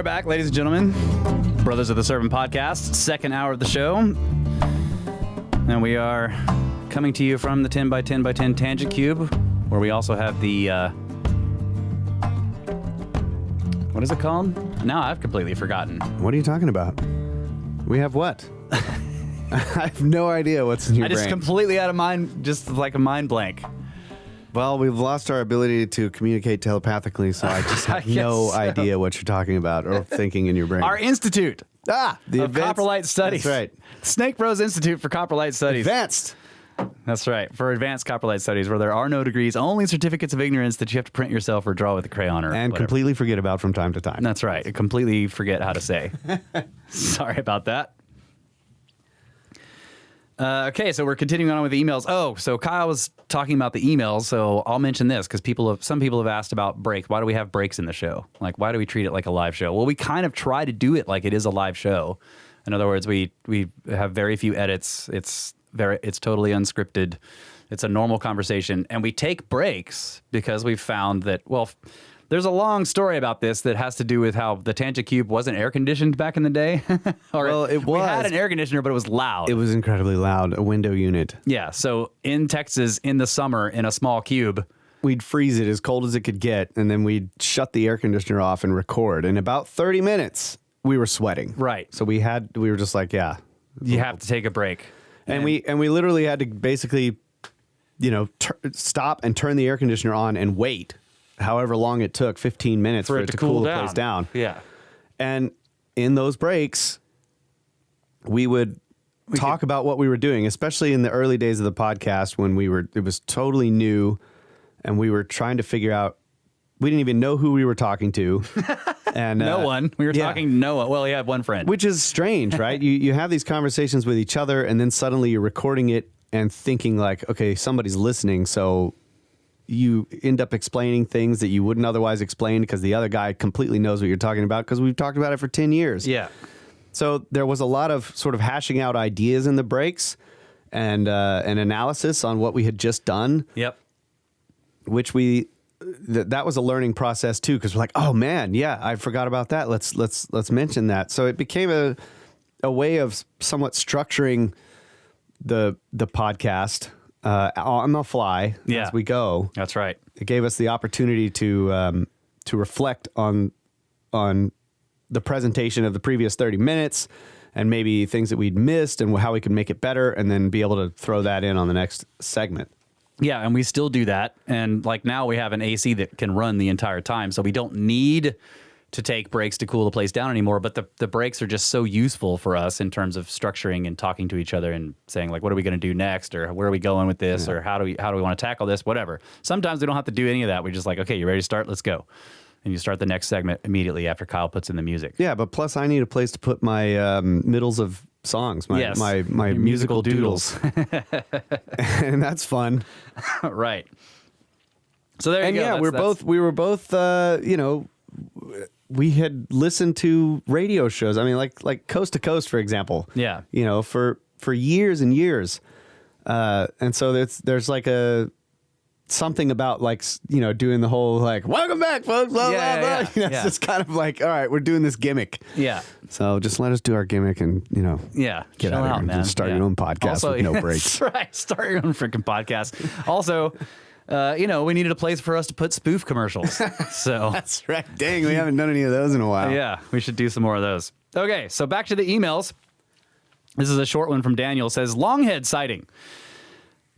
Back, ladies and gentlemen, Brothers of the Serpent podcast, second hour of the show, and we are coming to you from the 10x10x10 Tangent Cube, where we also have the what is it called? Now I've completely forgotten. What are you talking about? We have what? I have no idea what's in your brain. I just completely out of mind, just like a mind blank. Well, we've lost our ability to communicate telepathically, so I just have no idea what you're talking about or thinking in your brain. Our institute. The Coprolite Studies. That's right. Snake Bros Institute for Coprolite Studies. Advanced. That's right. For advanced coprolite studies, where there are no degrees, only certificates of ignorance that you have to print yourself or draw with a crayon or and whatever. Completely forget about from time to time. That's right. Completely forget how to say. Sorry about that. Okay, so we're continuing on with the emails. Oh, so Kyle was talking about the emails, so I'll mention this because some people have asked about breaks. Why do we have breaks in the show? Like, why do we treat it like a live show? Well, we kind of try to do it like it is a live show. In other words, we have very few edits. It's totally unscripted. It's a normal conversation, and we take breaks because we've found that, well, there's a long story about this that has to do with how the Tangent Cube wasn't air conditioned back in the day. We had an air conditioner, but it was loud. It was incredibly loud, a window unit. Yeah, so in Texas, in the summer, in a small cube, we'd freeze it as cold as it could get, and then we'd shut the air conditioner off and record. In about 30 minutes, we were sweating. Right. So we were just like, yeah. You have to take a break. And we literally had to basically, stop and turn the air conditioner on and wait. However long it took, 15 minutes for it to cool the place down. Yeah. And in those breaks, we would talk about what we were doing, especially in the early days of the podcast when it was totally new and we were trying to figure out, we didn't even know who we were talking to. And no one. We were talking to no one. Well, we had one friend. Which is strange, right? You have these conversations with each other and then suddenly you're recording it and thinking like, okay, somebody's listening, so you end up explaining things that you wouldn't otherwise explain because the other guy completely knows what you're talking about because we've talked about it for 10 years. Yeah. So there was a lot of sort of hashing out ideas in the breaks and an analysis on what we had just done. Yep. Which that was a learning process too, because we're like, oh man, yeah, I forgot about that. Let's mention that. So it became a way of somewhat structuring the podcast on the fly as we go. That's right. It gave us the opportunity to reflect on the presentation of the previous 30 minutes and maybe things that we'd missed and how we could make it better, and then be able to throw that in on the next segment. Yeah, and we still do that. And like now we have an AC that can run the entire time, so we don't need to take breaks to cool the place down anymore. But the breaks are just so useful for us in terms of structuring and talking to each other and saying, like, what are we going to do next, or where are we going with this, or how do we want to tackle this, whatever. Sometimes we don't have to do any of that. We're just like, okay, you ready to start? Let's go. And you start the next segment immediately after Kyle puts in the music. Yeah, but plus I need a place to put my middles of songs, my musical doodles. And that's fun. Right. So there you go. Yeah, we were both we had listened to radio shows. I mean, like Coast to Coast, for example. Yeah. For years and years. And so there's like something about doing the whole welcome back, folks, blah, blah, blah. It's just kind of like, all right, we're doing this gimmick. Yeah. So just let us do our gimmick and, get out of here, man. Start your own podcast with no breaks. That's right. Start your own freaking podcast. Also, we needed a place for us to put spoof commercials. So that's right. Dang, we haven't done any of those in a while. Yeah, we should do some more of those. Okay, so back to the emails. This is a short one from Daniel. It says, Longhead sighting.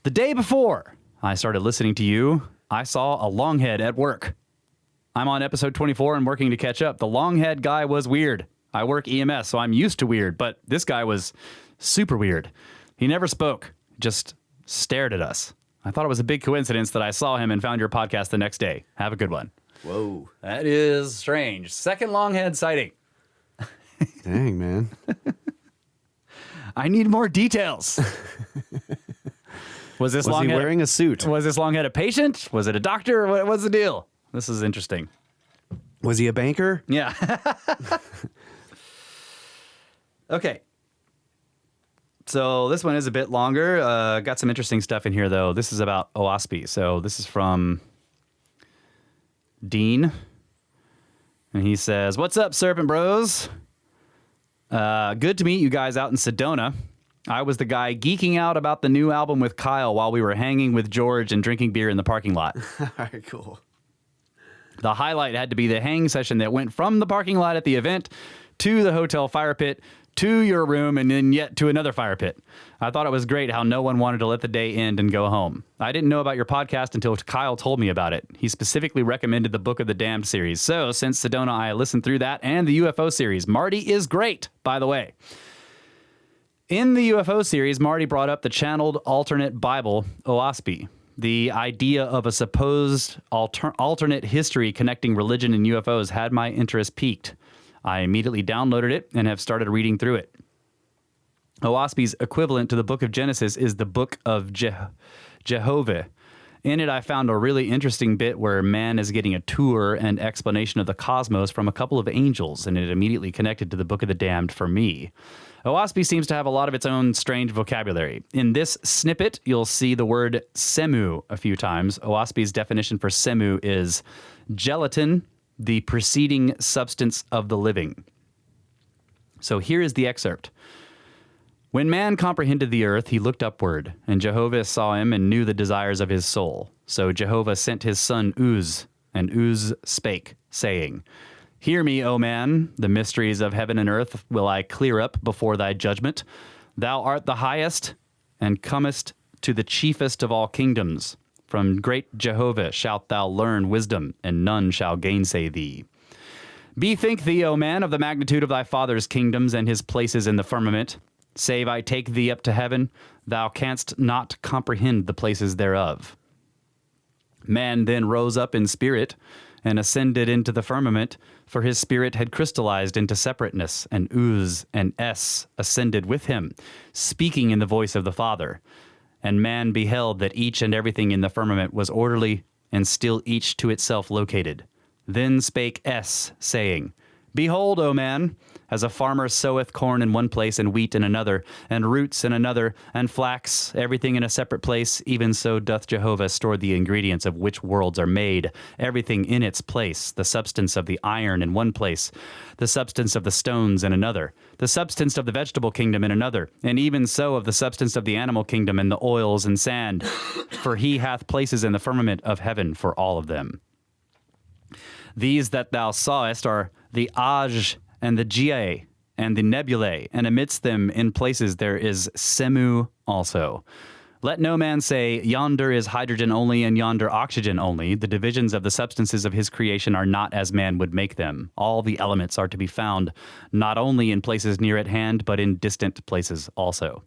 The day before I started listening to you, I saw a longhead at work. I'm on episode 24 and working to catch up. The longhead guy was weird. I work EMS, so I'm used to weird, but this guy was super weird. He never spoke, just stared at us. I thought it was a big coincidence that I saw him and found your podcast the next day. Have a good one. Whoa. That is strange. Second longhead sighting. Dang, man. I need more details. Was he wearing a suit? Was this longhead a patient? Was it a doctor? What's the deal? This is interesting. Was he a banker? Yeah. Okay. So this one is a bit longer. Got some interesting stuff in here, though. This is about OWASP. So this is from Dean. And he says, what's up, Serpent Bros? Good to meet you guys out in Sedona. I was the guy geeking out about the new album with Kyle while we were hanging with George and drinking beer in the parking lot. All right, cool. The highlight had to be the hang session that went from the parking lot at the event to the hotel fire pit to your room and then yet to another fire pit. I thought it was great how no one wanted to let the day end and go home. I didn't know about your podcast until Kyle told me about it. He specifically recommended the Book of the Damned series. So since Sedona, I listened through that and the UFO series. Marty is great, by the way. In the UFO series, Marty brought up the channeled alternate Bible, OWASP. The idea of a supposed alternate history connecting religion and UFOs had my interest piqued. I immediately downloaded it and have started reading through it. OWASP's equivalent to the Book of Genesis is the Book of Jehovah. In it, I found a really interesting bit where man is getting a tour and explanation of the cosmos from a couple of angels, and it immediately connected to the Book of the Damned for me. OWASP seems to have a lot of its own strange vocabulary. In this snippet, you'll see the word semu a few times. OWASP's definition for semu is gelatin, the preceding substance of the living. So here is the excerpt. When man comprehended the earth, he looked upward, and Jehovah saw him and knew the desires of his soul. So Jehovah sent his son Uz, and Uz spake, saying, Hear me, O man, the mysteries of heaven and earth will I clear up before thy judgment. Thou art the highest, and comest to the chiefest of all kingdoms. From great Jehovah shalt thou learn wisdom, and none shall gainsay thee. Bethink thee, O man, of the magnitude of thy father's kingdoms and his places in the firmament. Save I take thee up to heaven, thou canst not comprehend the places thereof. Man then rose up in spirit, and ascended into the firmament, for his spirit had crystallized into separateness, and Uz and Es ascended with him, speaking in the voice of the Father. And man beheld that each and everything in the firmament was orderly and still each to itself located. Then spake S, saying, Behold, O man, as a farmer soweth corn in one place and wheat in another, and roots in another, and flax, everything in a separate place, even so doth Jehovah store the ingredients of which worlds are made, everything in its place, the substance of the iron in one place, the substance of the stones in another, the substance of the vegetable kingdom in another, and even so of the substance of the animal kingdom and the oils and sand. For he hath places in the firmament of heaven for all of them. These that thou sawest are the Aj and the Gia and the nebulae, and amidst them in places there is Semu also. Let no man say, Yonder is hydrogen only and yonder oxygen only. The divisions of the substances of his creation are not as man would make them. All the elements are to be found, not only in places near at hand, but in distant places also.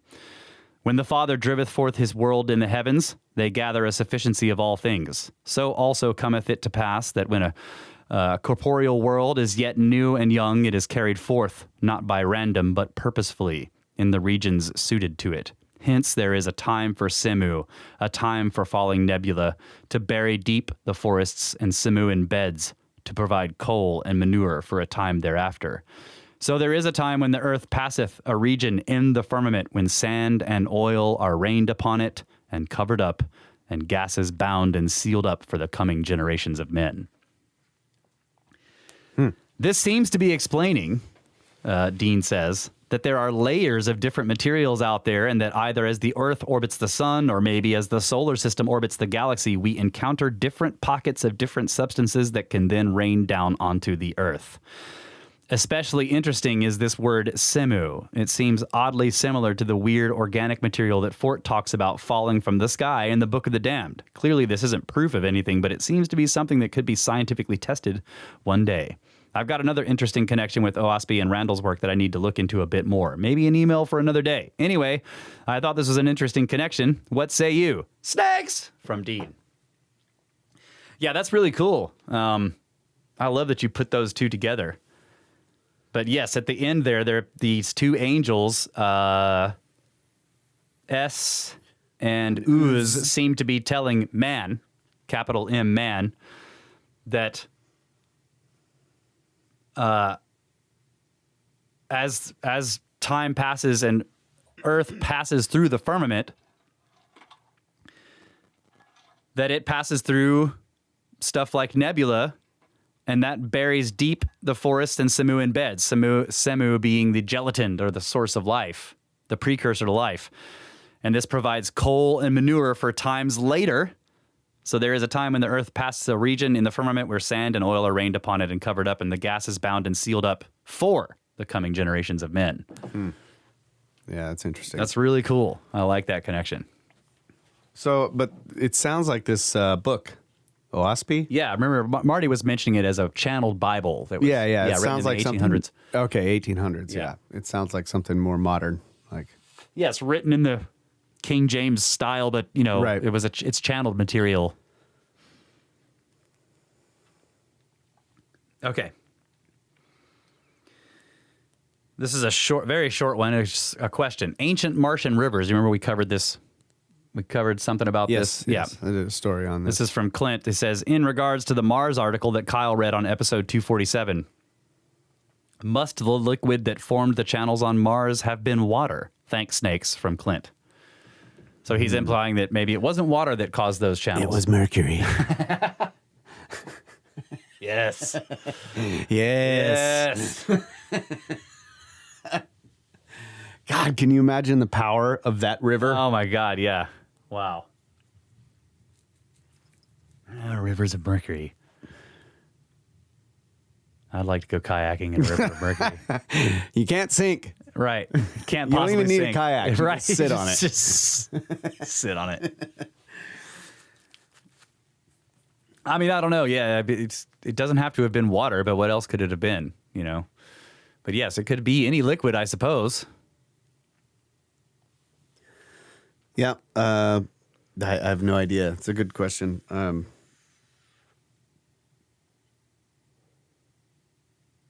When the Father driveth forth his world in the heavens, they gather a sufficiency of all things. So also cometh it to pass that when a corporeal world is yet new and young, it is carried forth, not by random, but purposefully, in the regions suited to it. Hence there is a time for Semu, a time for falling nebula, to bury deep the forests and Semu in beds, to provide coal and manure for a time thereafter. So there is a time when the earth passeth, a region in the firmament, when sand and oil are rained upon it and covered up, and gases bound and sealed up for the coming generations of men. This seems to be explaining, Dean says, that there are layers of different materials out there, and that either as the Earth orbits the sun or maybe as the solar system orbits the galaxy, we encounter different pockets of different substances that can then rain down onto the Earth. Especially interesting is this word Semu. It seems oddly similar to the weird organic material that Fort talks about falling from the sky in the Book of the Damned. Clearly this isn't proof of anything, but it seems to be something that could be scientifically tested one day. I've got another interesting connection with OSPI and Randall's work that I need to look into a bit more. Maybe an email for another day. Anyway, I thought this was an interesting connection. What say you? Snakes! From Dean. Yeah, that's really cool. I love that you put those two together. But yes, at the end there are these two angels, S and Uz, seem to be telling man, capital M, man, that as time passes and Earth passes through the firmament, that it passes through stuff like nebula, and that buries deep the forest and Semu in beds. Semu being the gelatin, or the source of life, the precursor to life. And this provides coal and manure for times later. So there is a time when the earth passes a region in the firmament where sand and oil are rained upon it and covered up, and the gas is bound and sealed up for the coming generations of men. Yeah, that's interesting. That's really cool. I like that connection. So, but it sounds like this book, OSPI? Yeah, I remember Marty was mentioning it as a channeled Bible. That was, Yeah. It written sounds in like the something. 1800s. Okay, 1800s. Yeah. Yeah. It sounds like something more modern. Like, Yeah, it's written in the King James style, but Right. it's channeled material. Okay. This is a very short one. It's a question. Ancient Martian rivers. You remember we covered this? We covered something about yes, this. yes. I did a story on this. This is from Clint. It says, in regards to the Mars article that Kyle read on episode 247, must the liquid that formed the channels on Mars have been water? Thanks, snakes, from Clint. So he's implying that maybe it wasn't water that caused those channels. It was mercury. Yes. Yes. Yes. God, can you imagine the power of that river? Oh, my God, yeah. Wow. Rivers of mercury. I'd like to go kayaking in a river of mercury. You can't sink. Right. Can't You don't possibly even need sink. a kayak. You Right. just sit on it. Just sit on it. I mean, I don't know. Yeah, it doesn't have to have been water, but what else could it have been, But yes, it could be any liquid, I suppose. Yeah. I have no idea. It's a good question.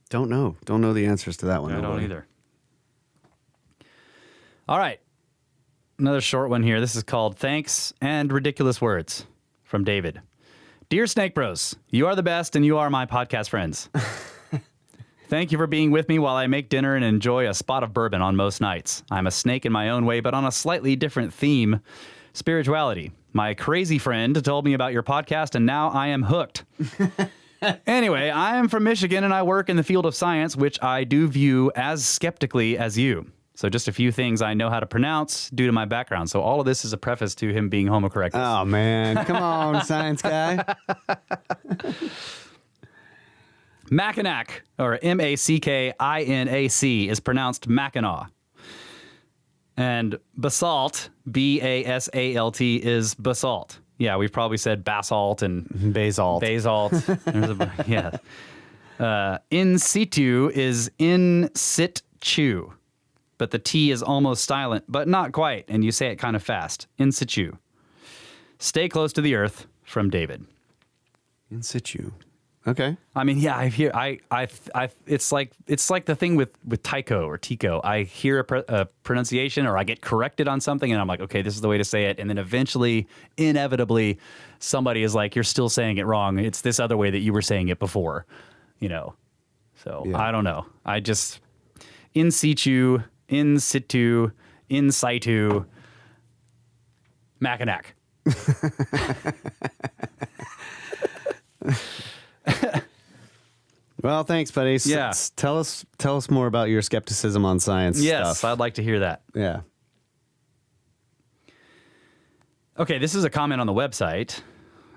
Don't know. Don't know the answers to that one. I don't either. All right. Another short one here. This is called Thanks and Ridiculous Words from David. Dear Snake Bros, you are the best and you are my podcast friends. Thank you for being with me while I make dinner and enjoy a spot of bourbon on most nights. I'm a snake in my own way, but on a slightly different theme, spirituality. My crazy friend told me about your podcast, and now I am hooked. Anyway, I am from Michigan, and I work in the field of science, which I do view as skeptically as you. So just a few things I know how to pronounce due to my background. So all of this is a preface to him being homocorrect. Oh, man. Come on, science guy. Mackinac, or Mackinac, is pronounced Mackinac. And basalt, Basalt, is basalt. Yeah, we've probably said basalt and Basalt. Yeah. In situ is in situ, but the T is almost silent, but not quite, and you say it kind of fast. In situ. Stay close to the earth, from David. In situ. Okay. I mean, yeah, it's like the thing with Tycho or Tico. I hear a pronunciation or I get corrected on something and I'm like, okay, this is the way to say it. And then eventually, inevitably, somebody is like, you're still saying it wrong. It's this other way that you were saying it before, So Yeah. I don't know. I just, in situ, in situ, in situ, Mackinac. Well, thanks, buddy. Yeah. Tell us more about your skepticism on science Yes, stuff. I'd like to hear that. Yeah. Okay, this is a comment on the website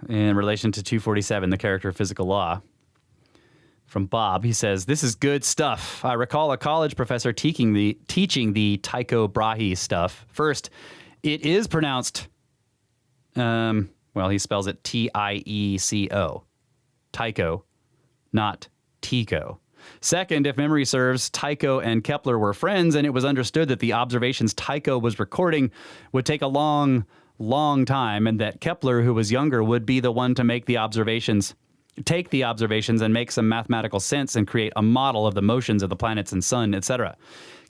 in relation to 247, the character of physical law. From Bob, he says, "This is good stuff. I recall a college professor teaching the Tycho Brahe stuff. First, it is pronounced, he spells it Tieco. Tycho, not Tico. Second, if memory serves, Tycho and Kepler were friends, and it was understood that the observations Tycho was recording would take a long time, and that Kepler, who was younger, would be the one to take the observations and make some mathematical sense and create a model of the motions of the planets and sun, etc.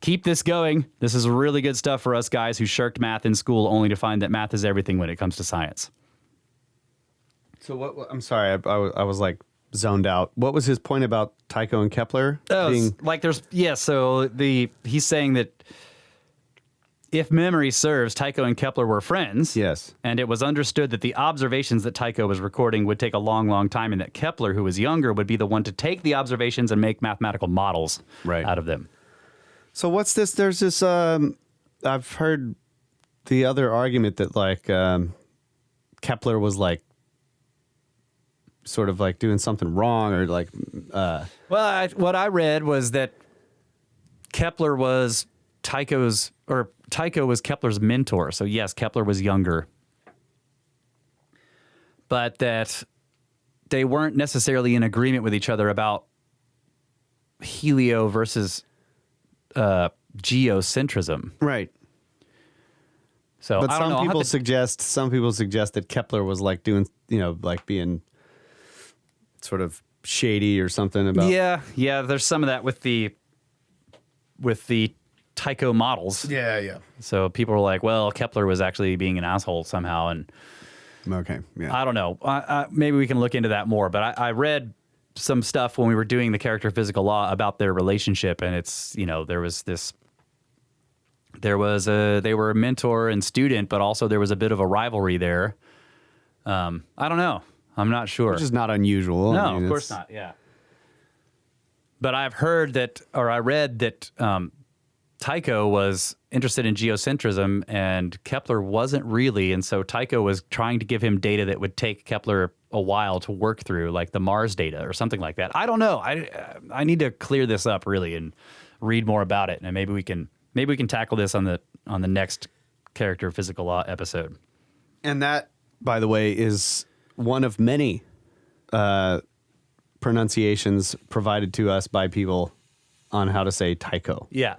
Keep this going. This is really good stuff for us guys who shirked math in school only to find that math is everything when it comes to science." So what? I'm sorry, I was like zoned out. What was his point about Tycho and Kepler? He's saying that if memory serves, Tycho and Kepler were friends. Yes. And it was understood that the observations that Tycho was recording would take a long time, and that Kepler, who was younger, would be the one to take the observations and make mathematical models out of them. So what's this? There's this. I've heard the other argument that Kepler was sort of doing something wrong or What I read was that Kepler was Tycho was Kepler's mentor. So yes, Kepler was younger, but that they weren't necessarily in agreement with each other about helio versus geocentrism. right. So But I don't know. some people suggest that Kepler was doing being sort of shady or something about. Yeah. There's some of that with the Tycho models. Yeah. So people were like, well, Kepler was actually being an asshole somehow, and Okay. Yeah. I don't know. Maybe we can look into that more. But I read some stuff when we were doing the character of physical law about their relationship, and it's they were a mentor and student, but also there was a bit of a rivalry there. I don't know. I'm not sure. Which is not unusual. No, of course not. Yeah. But I've heard that, or I read that Tycho was interested in geocentrism and Kepler wasn't really. And so Tycho was trying to give him data that would take Kepler a while to work through, like the Mars data or something like that. I don't know. I need to clear this up really and read more about it. And maybe we can tackle this on the next character of physical law episode. And that, by the way, is one of many pronunciations provided to us by people on how to say Tycho. Yeah.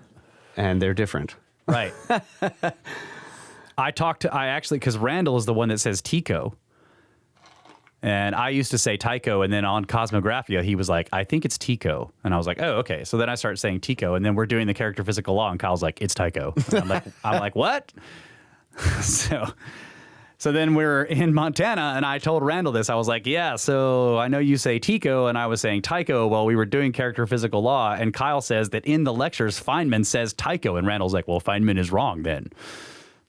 And they're different. Right. Because Randall is the one that says Tico. And I used to say Tycho, and then on Cosmographia, he was like, I think it's Tico. And I was like, oh, okay. So then I started saying Tico, and then we're doing the character physical law, and Kyle's like, it's Tycho. And I'm like, what? So So then we're in Montana, and I told Randall this. I was like, yeah, so I know you say Tico, and I was saying Tycho while we were doing character physical law, and Kyle says that in the lectures, Feynman says Tycho, and Randall's like, well, Feynman is wrong then.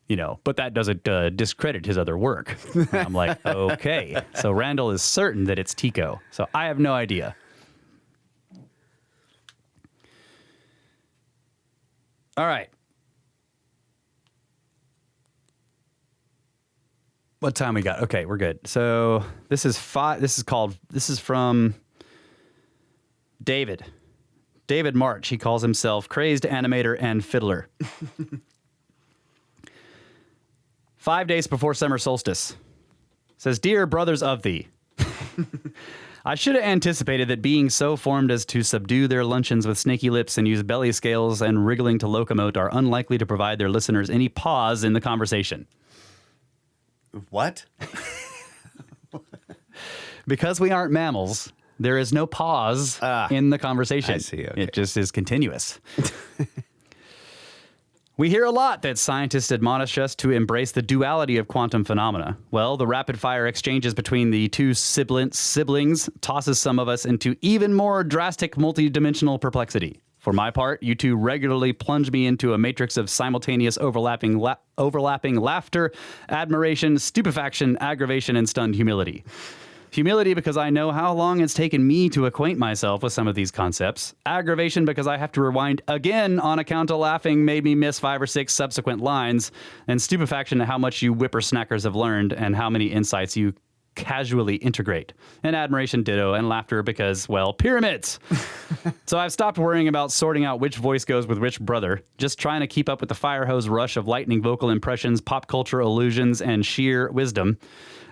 You know, but that doesn't discredit his other work. And I'm like, okay. So Randall is certain that it's Tico. So I have no idea. All right. What time we got? Okay, we're good. So this is from David. David March. He calls himself Crazed Animator and Fiddler. 5 days before summer solstice. Says, Dear brothers of thee, I should have anticipated that being so formed as to subdue their luncheons with snaky lips and use belly scales and wriggling to locomote are unlikely to provide their listeners any pause in the conversation. What? Because we aren't mammals, there is no pause in the conversation. I see. Okay. It just is continuous. We hear a lot that scientists admonish us to embrace the duality of quantum phenomena. Well, the rapid-fire exchanges between the two siblings tosses some of us into even more drastic multidimensional perplexity. For my part, you two regularly plunge me into a matrix of simultaneous overlapping laughter, admiration, stupefaction, aggravation, and stunned humility. Humility because I know how long it's taken me to acquaint myself with some of these concepts. Aggravation because I have to rewind again on account of laughing made me miss 5 or 6 subsequent lines. And stupefaction at how much you whippersnackers have learned and how many insights you casually integrate. And admiration ditto, and laughter because, well, pyramids. So I've stopped worrying about sorting out which voice goes with which brother, just trying to keep up with the fire hose rush of lightning vocal impressions, pop culture allusions, and sheer wisdom.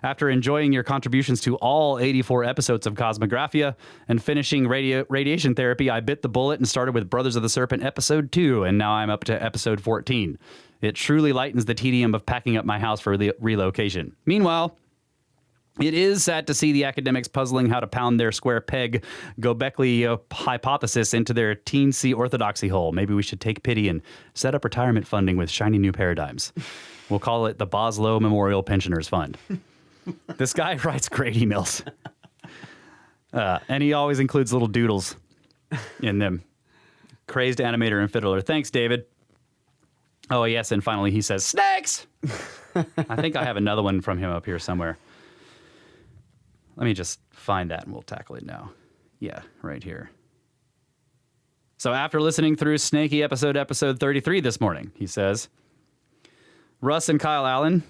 After enjoying your contributions to all 84 episodes of Cosmographia and finishing radiation therapy, I bit the bullet and started with Brothers of the Serpent episode 2, and now I'm up to episode 14. It truly lightens the tedium of packing up my house for relocation. Meanwhile, it is sad to see the academics puzzling how to pound their square peg Göbekli hypothesis into their teensy orthodoxy hole. Maybe we should take pity and set up retirement funding with shiny new paradigms. We'll call it the Boslow Memorial Pensioners Fund. This guy writes great emails. And he always includes little doodles in them. Crazed Animator and Fiddler. Thanks, David. Oh, yes, and finally he says, snakes! I think I have another one from him up here somewhere. Let me just find that and we'll tackle it now. Yeah, right here. So after listening through Snaky episode 33 this morning, he says, Russ and Kyle Allen,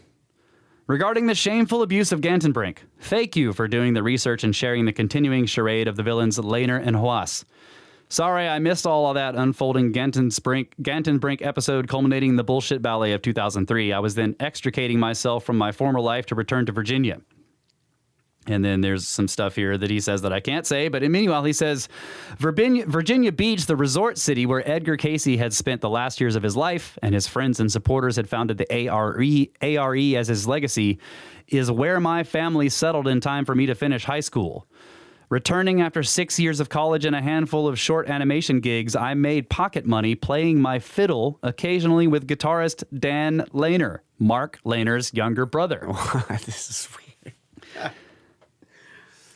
regarding the shameful abuse of Gantenbrink, thank you for doing the research and sharing the continuing charade of the villains Lehner and Haas. Sorry I missed all of that unfolding Gantenbrink episode culminating in the bullshit ballet of 2003. I was then extricating myself from my former life to return to Virginia. And then there's some stuff here that he says that I can't say. But meanwhile, he says, Virginia Beach, the resort city where Edgar Casey had spent the last years of his life and his friends and supporters had founded the ARE as his legacy, is where my family settled in time for me to finish high school. Returning after 6 years of college and a handful of short animation gigs, I made pocket money playing my fiddle occasionally with guitarist Dan Lehner, Mark Lehner's younger brother. This is weird.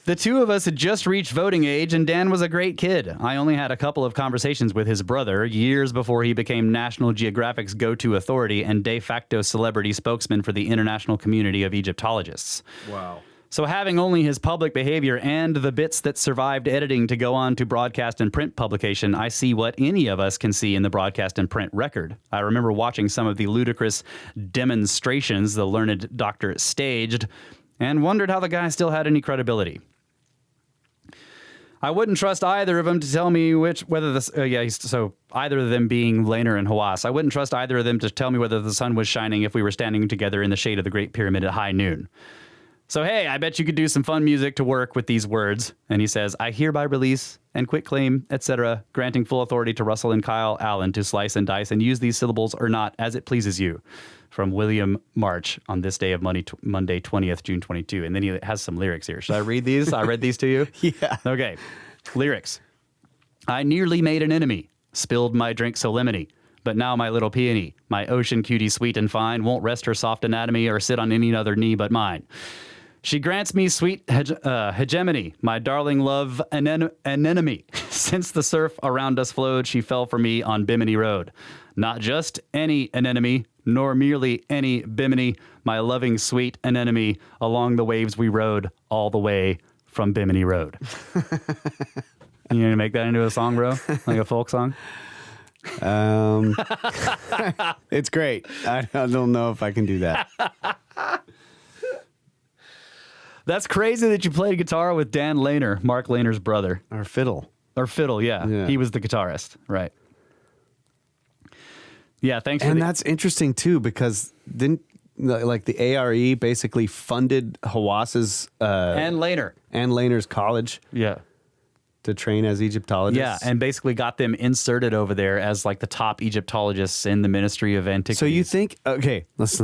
The two of us had just reached voting age, and Dan was a great kid. I only had a couple of conversations with his brother years before he became National Geographic's go-to authority and de facto celebrity spokesman for the international community of Egyptologists. Wow. So having only his public behavior and the bits that survived editing to go on to broadcast and print publication, I see what any of us can see in the broadcast and print record. I remember watching some of the ludicrous demonstrations the learned doctor staged and wondered how the guy still had any credibility. I wouldn't trust either of them to tell me so either of them being Lehner and Haas, I wouldn't trust either of them to tell me whether the sun was shining if we were standing together in the shade of the Great Pyramid at high noon. So, hey, I bet you could do some fun music to work with these words. And he says, I hereby release and quit claim, etc., granting full authority to Russell and Kyle Allen to slice and dice and use these syllables or not as it pleases you. From William March on this day of Monday 20th, June 22. And then he has some lyrics here. Should I read these? I read these to you? Yeah. Okay. Lyrics. I nearly made an enemy, spilled my drink so lemony. But now my little peony, my ocean cutie sweet and fine, won't rest her soft anatomy or sit on any other knee but mine. She grants me sweet hegemony, my darling love anemone. Since the surf around us flowed, she fell for me on Bimini Road. Not just any anemone, nor merely any Bimini, my loving sweet anemone. Along the waves we rode, all the way from Bimini Road. You gonna make that into a song, bro? Like a folk song? It's great. I don't know if I can do that. That's crazy that you played guitar with Dan Lehner, Mark Lehner's brother. Or fiddle. Or fiddle, yeah. He was the guitarist, right. Yeah, thanks for And that's interesting, too, because then, like, the ARE basically funded Hawas's... and Lehner's college. Yeah. To train as Egyptologists. Yeah, and basically got them inserted over there as like the top Egyptologists in the Ministry of Antiquities. So you think, okay, let's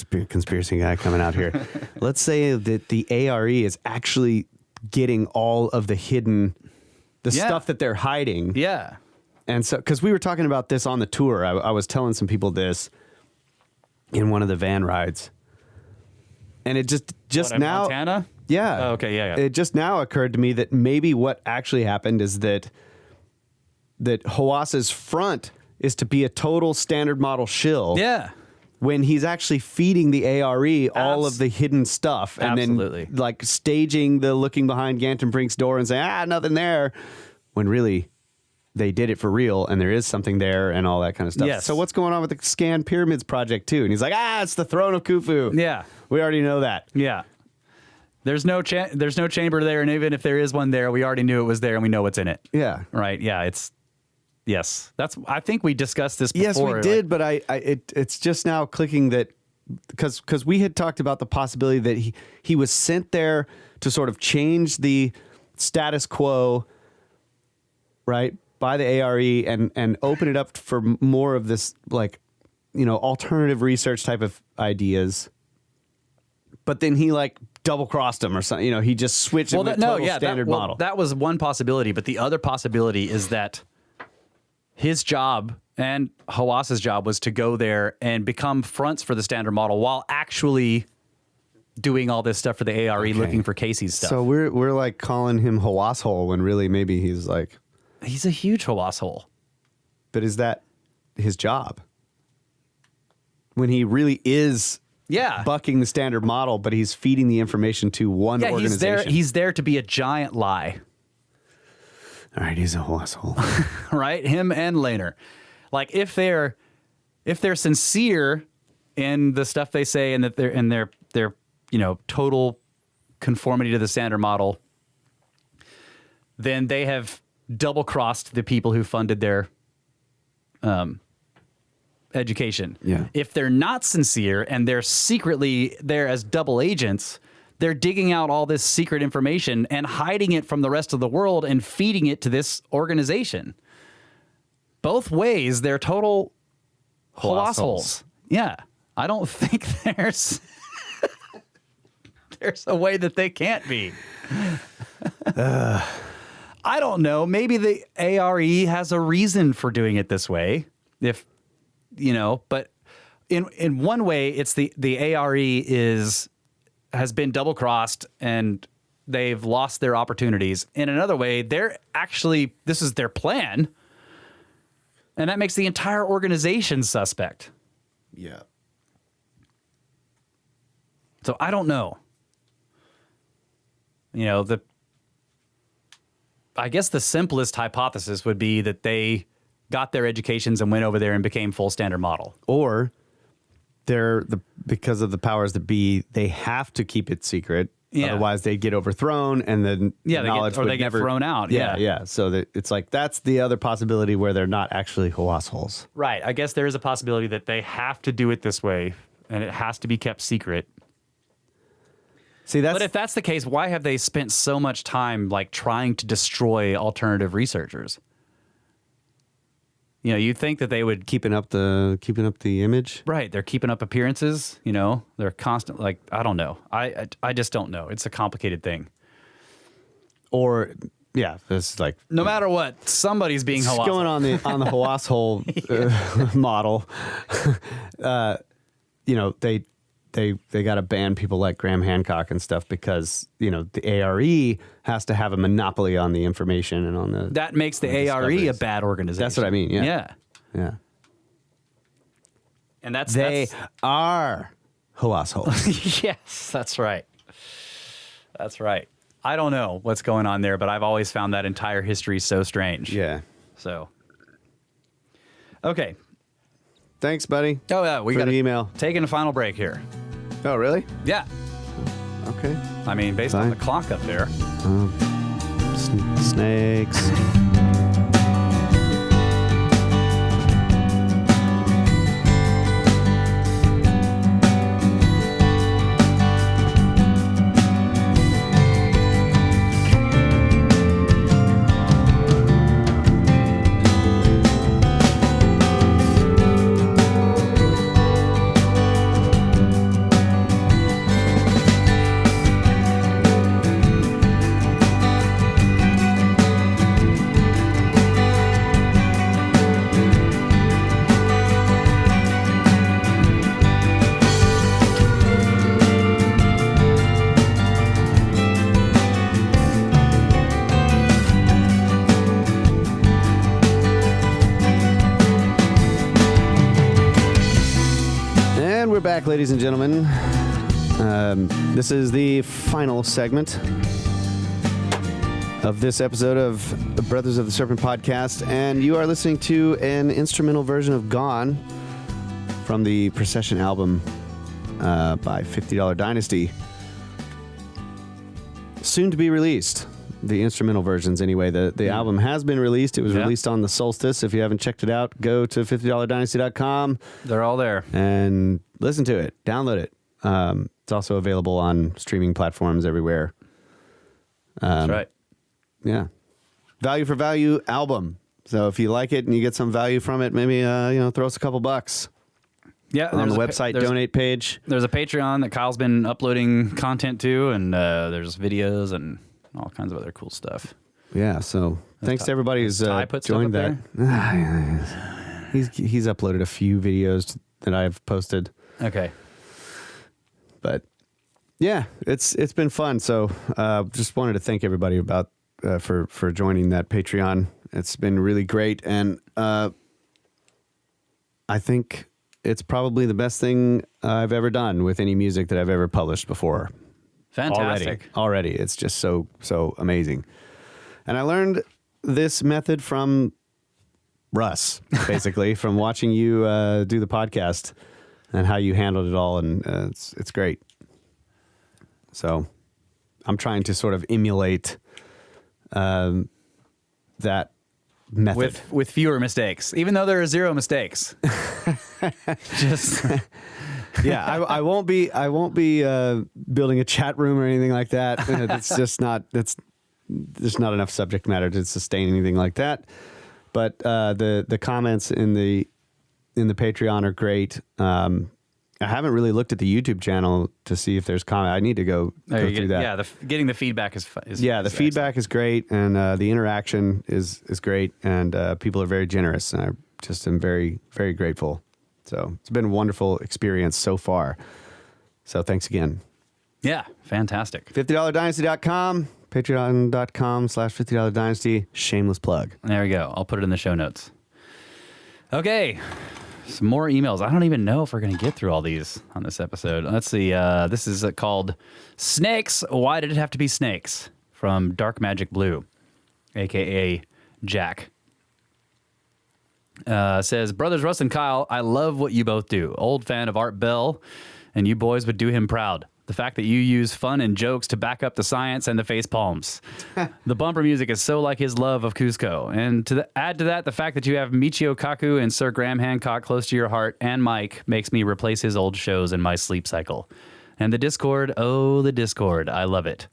be a conspiracy guy coming out here. Let's say that the ARE is actually getting all of the hidden, stuff that they're hiding. Yeah. And so, because we were talking about this on the tour, I was telling some people this in one of the van rides. And it just What, in now... Montana? Yeah. Oh, okay, yeah. It just now occurred to me that maybe what actually happened is that Hawas's front is to be a total standard model shill. Yeah. When he's actually feeding the ARE all of the hidden stuff. And Absolutely. then like staging the looking behind Gantenbrink's door and saying, nothing there. When really they did it for real and there is something there and all that kind of stuff. Yes. So what's going on with the Scan Pyramids project too? And he's like, it's the throne of Khufu. Yeah. We already know that. Yeah. There's no chamber there, and even if there is one there, we already knew it was there, and we know what's in it. Yeah. Right. Yeah. Yes. I think we discussed this before. Yes, we did, but it's just now clicking that because we had talked about the possibility that he was sent there to sort of change the status quo, right, by the ARE and open it up for more of this, like, alternative research type of ideas. But then he double crossed him or something. He just switched it with standard model. That was one possibility, but the other possibility is that his job and Hawas's job was to go there and become fronts for the standard model while actually doing all this stuff for the ARE, looking for Casey's stuff. So we're like calling him Hawas hole when really maybe he's like... He's a huge Hawas hole. But is that his job? When he really is... Yeah. bucking the standard model, but he's feeding the information to one organization. He's there to be a giant lie. All right, he's a whole asshole. Right? Him and Lehner. Like if they're sincere in the stuff they say and that they're in their total conformity to the standard model, then they have double crossed the people who funded their education. Yeah. If they're not sincere and they're secretly there as double agents, they're digging out all this secret information and hiding it from the rest of the world and feeding it to this organization. Both ways, they're total holes. Yeah. I don't think there's a way that they can't be. I don't know. Maybe the ARE has a reason for doing it this way. But in one way, it's the ARE has been double crossed and they've lost their opportunities. In another way, this is their plan, and that makes the entire organization suspect. Yeah. So I don't know. I guess the simplest hypothesis would be that they got their educations and went over there and became full standard model. Or because of the powers that be, they have to keep it secret. Yeah. Otherwise, they'd get overthrown, and then knowledge would get thrown out. Yeah. So it's like that's the other possibility where they're not actually Hawas holes. Right. I guess there is a possibility that they have to do it this way, and it has to be kept secret. See, But if that's the case, why have they spent so much time trying to destroy alternative researchers? You'd think that they would keeping up the image. Right. They're keeping up appearances. They're constant. I don't know. I just don't know. It's a complicated thing. Or Yeah, it's like No matter what, somebody's being it's Hawass. going on the Hawass hole model. They got to ban people like Graham Hancock and stuff because the ARE has to have a monopoly on the information and on the That makes the ARE a bad organization. That's what I mean. Yeah. And They are Hawass holes. Yes, that's right. That's right. I don't know what's going on there, but I've always found that entire history so strange. Yeah. So, okay. Thanks, buddy. Oh yeah, we for got the email. Taking a final break here. Oh, really? Yeah. Okay. I mean, based on the clock up there. Snakes. Back, ladies and gentlemen. This is the final segment of this episode of the Brothers of the Serpent podcast, and you are listening to an instrumental version of Gone from the Procession album by $50 Dynasty. Soon to be released. The instrumental versions, anyway. The album has been released. It was released on the solstice. If you haven't checked it out, go to $50dynasty.com. They're all there. And listen to it. Download it. It's also available on streaming platforms everywhere. That's right. Yeah. Value for value album. So if you like it and you get some value from it, maybe throw us a couple bucks. Yeah, on the website donate page. There's a Patreon that Kyle's been uploading content to, and there's videos and all kinds of other cool stuff. Yeah, so thanks to everybody who's joined that. He's uploaded a few videos that I've posted. Okay. But yeah, it's been fun. So just wanted to thank everybody about for joining that Patreon. It's been really great, and I think it's probably the best thing I've ever done with any music that I've ever published before. Fantastic. Already. It's just so amazing. And I learned this method from Russ, basically, from watching you do the podcast and how you handled it all. And it's great. So I'm trying to sort of emulate that method. With fewer mistakes, even though there are zero mistakes. Just... Yeah, I won't be building a chat room or anything like that. It's just not. There's not enough subject matter to sustain anything like that. But the comments in the Patreon are great. I haven't really looked at the YouTube channel to see if there's comment. I need to go through that. Yeah, getting the feedback is the feedback is great, and the interaction is great, and people are very generous, and I just am very, very grateful. So it's been a wonderful experience so far. So thanks again. Yeah, fantastic. $50dynasty.com, patreon.com/$50dynasty. Shameless plug. There we go. I'll put it in the show notes. Okay. Some more emails. I don't even know if we're going to get through all these on this episode. Let's see. This is called Snakes. Why did it have to be snakes? From Dark Magic Blue, a.k.a. Jack. Says, Brothers Russ and Kyle, I love what you both do. Old fan of Art Bell, and you boys would do him proud. The fact that you use fun and jokes to back up the science and the face palms. The bumper music is so like his love of Cusco. And to add to that, the fact that you have Michio Kaku and Sir Graham Hancock close to your heart and Mike makes me replace his old shows in my sleep cycle. And the Discord, oh, the Discord, I love it.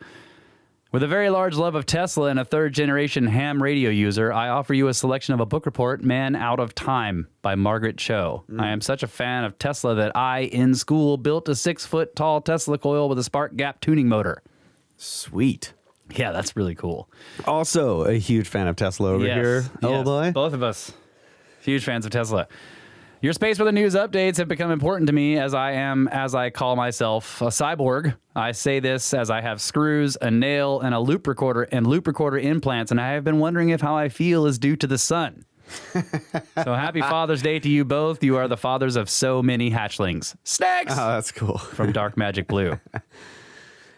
With a very large love of Tesla and a third-generation ham radio user, I offer you a selection of a book report, Man Out of Time, by Margaret Cho. I am such a fan of Tesla that I, in school, built a 6-foot-tall Tesla coil with a spark gap tuning motor. Sweet. Yeah, that's really cool. Also a huge fan of Tesla over here. Oh, Yes, boy. both of us. Huge fans of Tesla. Your space weather news updates have become important to me as I call myself a cyborg. I say this as I have screws, a nail, and a loop recorder implants, and I have been wondering if how I feel is due to the sun. So happy Father's Day to you both. You are the fathers of so many hatchlings. Snacks! Oh, that's cool. From Dark Magic Blue.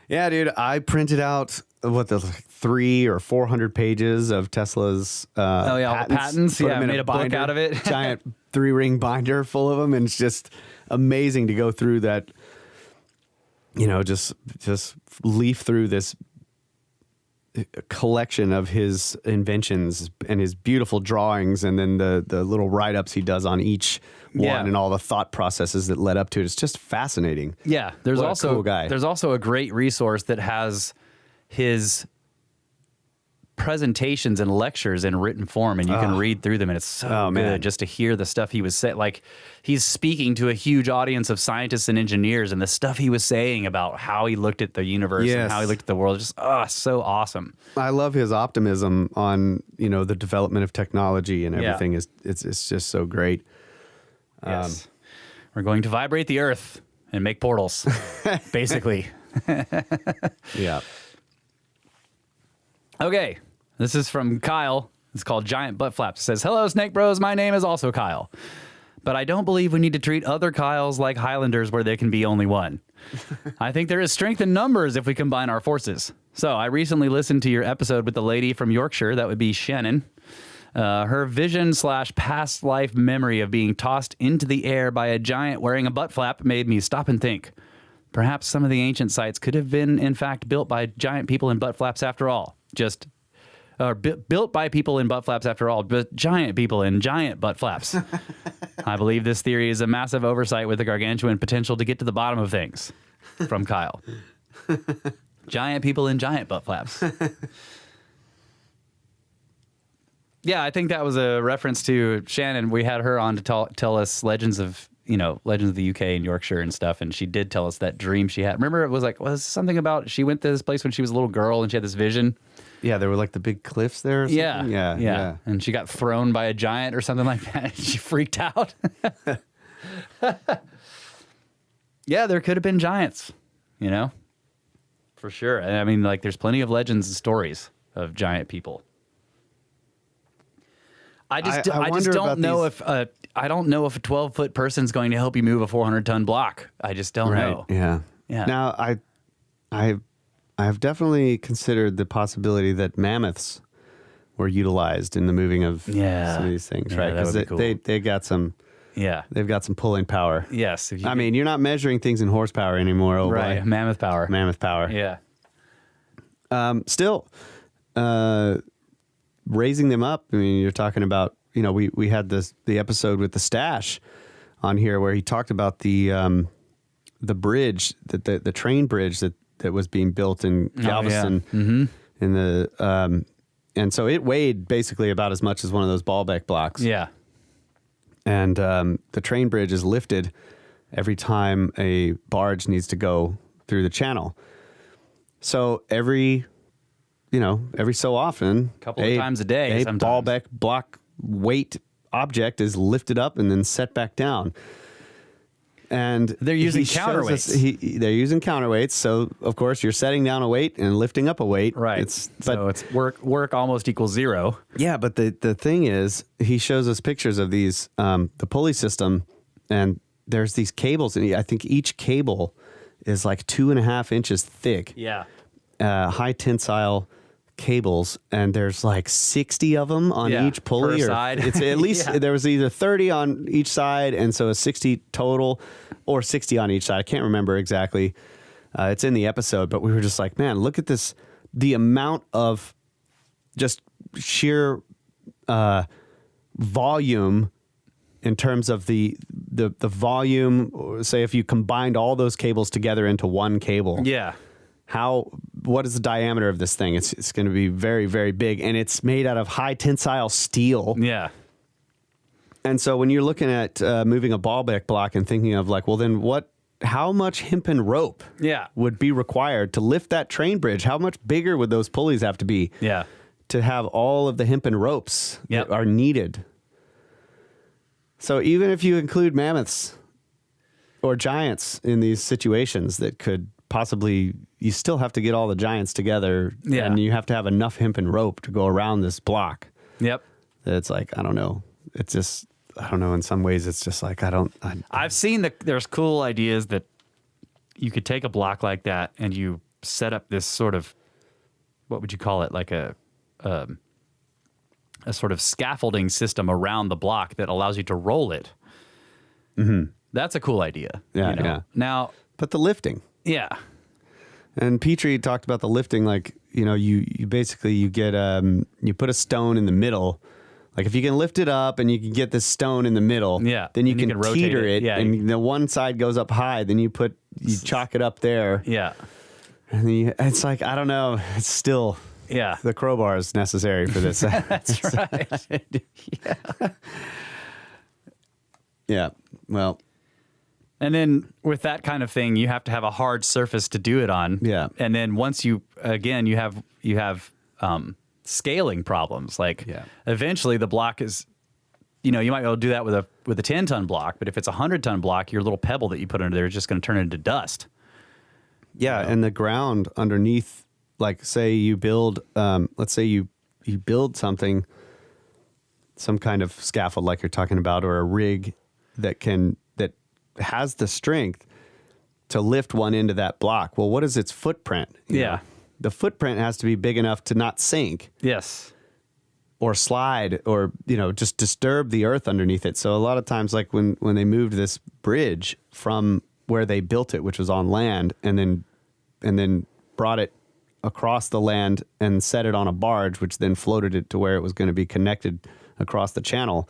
Yeah, dude, I printed out the 300 or 400 pages of Tesla's All the patents. put Yeah, them in made a book binder, out of it. Giant 3-ring binder full of them, and it's just amazing to go through that. Just leaf through this collection of his inventions and his beautiful drawings, and then the little write-ups he does on each one, and all the thought processes that led up to it. It's just fascinating. Yeah, there's What a also cool guy. There's also a great resource that has his presentations and lectures in written form, and you can read through them, and it's so good man. just to hear the stuff he was saying. Like, he's speaking to a huge audience of scientists and engineers, and the stuff he was saysaying about how he looked at the universe and how he looked at the world, just so awesome. I love his optimism on the development of technology and everything. It's just so great. Yes, we're going to vibrate the earth and make portals, basically. Yeah. Okay, this is from Kyle. It's called Giant Butt Flaps. It says, "Hello, Snake Bros. My name is also Kyle. But I don't believe we need to treat other Kyles like Highlanders where there can be only one. I think there is strength in numbers if we combine our forces. So I recently listened to your episode with the lady from Yorkshire. That would be Shannon. Her vision/past life memory of being tossed into the air by a giant wearing a butt flap made me stop and think. Perhaps some of the ancient sites could have been, in fact, built by giant people in butt flaps after all. Built by people in butt flaps after all, but giant people in giant butt flaps. I believe this theory is a massive oversight with a gargantuan potential to get to the bottom of things." From Kyle. Giant people in giant butt flaps. Yeah, I think that was a reference to Shannon. We had her on to tell us legends of the UK and Yorkshire and stuff, and she did tell us that dream she had. Remember, it was something about she went to this place when she was a little girl and she had this vision. Yeah, there were like the big cliffs there or something. Yeah. And she got thrown by a giant or something like that. She freaked out. Yeah, there could have been giants, for sure. I mean, like, there's plenty of legends and stories of giant people. I just don't know if a 12-foot person's going to help you move a 400-ton block. I just don't know. Yeah. Now, I have definitely considered the possibility that mammoths were utilized in the moving of some of these things, right? Because cool. they got some. Yeah, they've got some pulling power. Yes, you're not measuring things in horsepower anymore. Oh, right, boy. Mammoth power. Yeah. Still, raising them up. I mean, you're talking about. We had the episode with the Stash on here where he talked about the bridge, the train bridge that was being built in Galveston. In the and so it weighed basically about as much as one of those Baalbek blocks. Yeah. And the train bridge is lifted every time a barge needs to go through the channel. So every so often, a couple of times a day, a sometimes. Baalbek block weight object is lifted up and then set back down. And they're using counterweights. They're using counterweights. So of course you're setting down a weight and lifting up a weight. Right. It's work almost equals zero. Yeah. But the thing is, he shows us pictures of these, the pulley system, and there's these cables, and I think each cable is like 2.5 inches thick. Yeah. High tensile cables, and there's like 60 of them on each pulley per side. It's at least there was either 30 on each side, and so a 60 total, or 60 on each side. I can't remember exactly. It's in the episode, but we were just like, man, look at this, the amount of just sheer volume in terms of the volume. Say if you combined all those cables together into one cable. Yeah. What is the diameter of this thing? It's going to be very, very big, and it's made out of high tensile steel. Yeah. And so when you're looking at moving a Baalbek block and thinking of like, well, then what how much hempen rope would be required to lift that train bridge? How much bigger would those pulleys have to be to have all of the hempen ropes that are needed? So even if you include mammoths or giants in these situations that could possibly, you still have to get all the giants together and you have to have enough hempen rope to go around this block. Yep. It's like, I don't know. It's just, I don't know. In some ways, it's just like, I've seen there's cool ideas that you could take a block like that and you set up this sort of, what would you call it? Like a sort of scaffolding system around the block that allows you to roll it. Mm-hmm. That's a cool idea. Yeah, yeah. Now, but the lifting. Yeah. And Petrie talked about the lifting, like, you basically, you get, you put a stone in the middle. Like if you can lift it up and you can get this stone in the middle, then you can teeter it. And the one side goes up high, then you chalk it up there. Yeah. And then it's like, I don't know. It's still, the crowbar is necessary for this. That's right. Yeah. Well. And then with that kind of thing, you have to have a hard surface to do it on. Yeah. And then once you have scaling problems. Like eventually the block is, you might be able to do that with a 10-ton block, but if it's a 100-ton block, your little pebble that you put under there is just going to turn into dust. Yeah. And the ground underneath, like say you build, let's say you build something, some kind of scaffold like you're talking about, or a rig that has the strength to lift one into that block. Well, what is its footprint? You know? The footprint has to be big enough to not sink. Yes. Or slide or, just disturb the earth underneath it. So a lot of times, like when they moved this bridge from where they built it, which was on land, and then brought it across the land and set it on a barge, which then floated it to where it was going to be connected across the channel,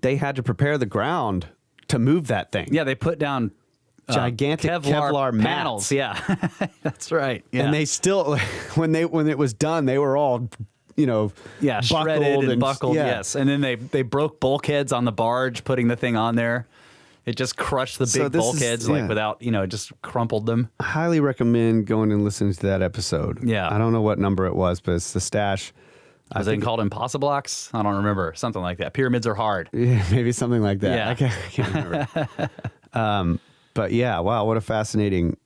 they had to prepare the ground to move that thing. Yeah, they put down gigantic Kevlar panels. mats. Yeah, that's right. Yeah. And they still, when it was done, they were all, shredded and buckled. Yeah. Yes, and then they broke bulkheads on the barge, putting the thing on there. It just crushed the big bulkheads without, just crumpled them. I highly recommend going and listening to that episode. Yeah, I don't know what number it was, but it's the Stash. Was it called Impossiblocks? I don't remember. Something like that. Pyramids are hard. Yeah, maybe something like that. Yeah. I can't remember. But yeah, wow, what a fascinating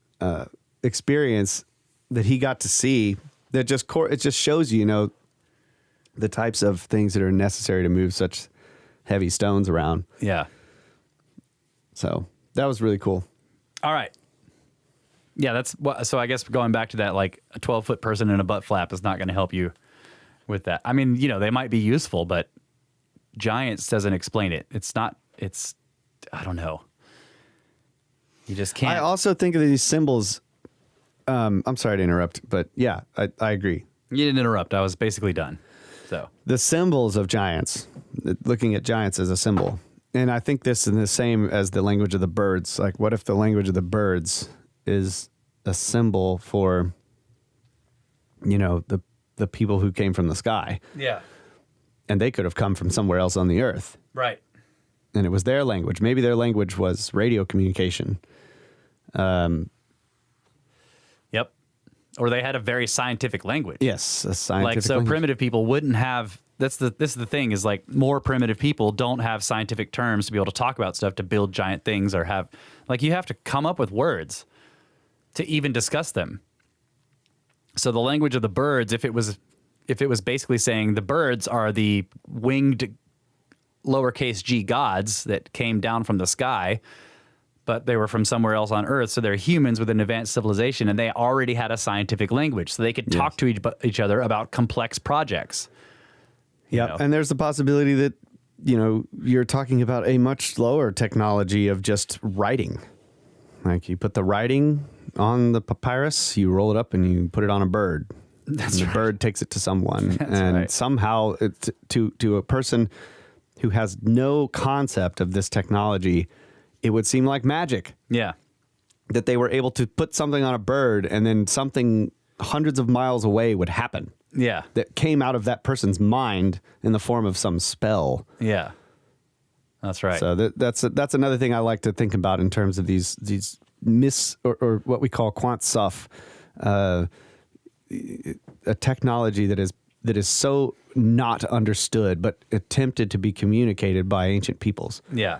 experience that he got to see. That it just shows you, the types of things that are necessary to move such heavy stones around. Yeah. So that was really cool. All right. Yeah, so I guess going back to that, like a 12-foot person in a butt flap is not going to help you with that. I mean, they might be useful, but giants doesn't explain it. I don't know. You just can't. I also think of these symbols. I'm sorry to interrupt, but yeah, I agree. You didn't interrupt. I was basically done. So the symbols of giants, looking at giants as a symbol. And I think this is the same as the language of the birds. Like, what if the language of the birds is a symbol for, the people who came from the sky? Yeah. And they could have come from somewhere else on the earth. Right. And it was their language. Maybe their language was radio communication. Yep. Or they had a very scientific language. Yes, a scientific language. Primitive people wouldn't have. This is the thing, is like more primitive people don't have scientific terms to be able to talk about stuff, to build giant things, or have, like, you have to come up with words to even discuss them. So the language of the birds, if it was basically saying the birds are the winged lowercase g gods that came down from the sky, but they were from somewhere else on Earth, so they're humans with an advanced civilization, and they already had a scientific language, so they could talk to each other about complex projects. Yeah, and there's the possibility that, you're talking about a much slower technology of just writing. Like, you put the writing on the papyrus, you roll it up, and you put it on a bird. That's and the bird takes it to someone. And somehow, to a person who has no concept of this technology, it would seem like magic. Yeah. That they were able to put something on a bird, and then something hundreds of miles away would happen. Yeah. That came out of that person's mind in the form of some spell. Yeah. That's right. So that's another thing I like to think about in terms of these or what we call quant stuff, a technology that is so not understood but attempted to be communicated by ancient peoples. Yeah.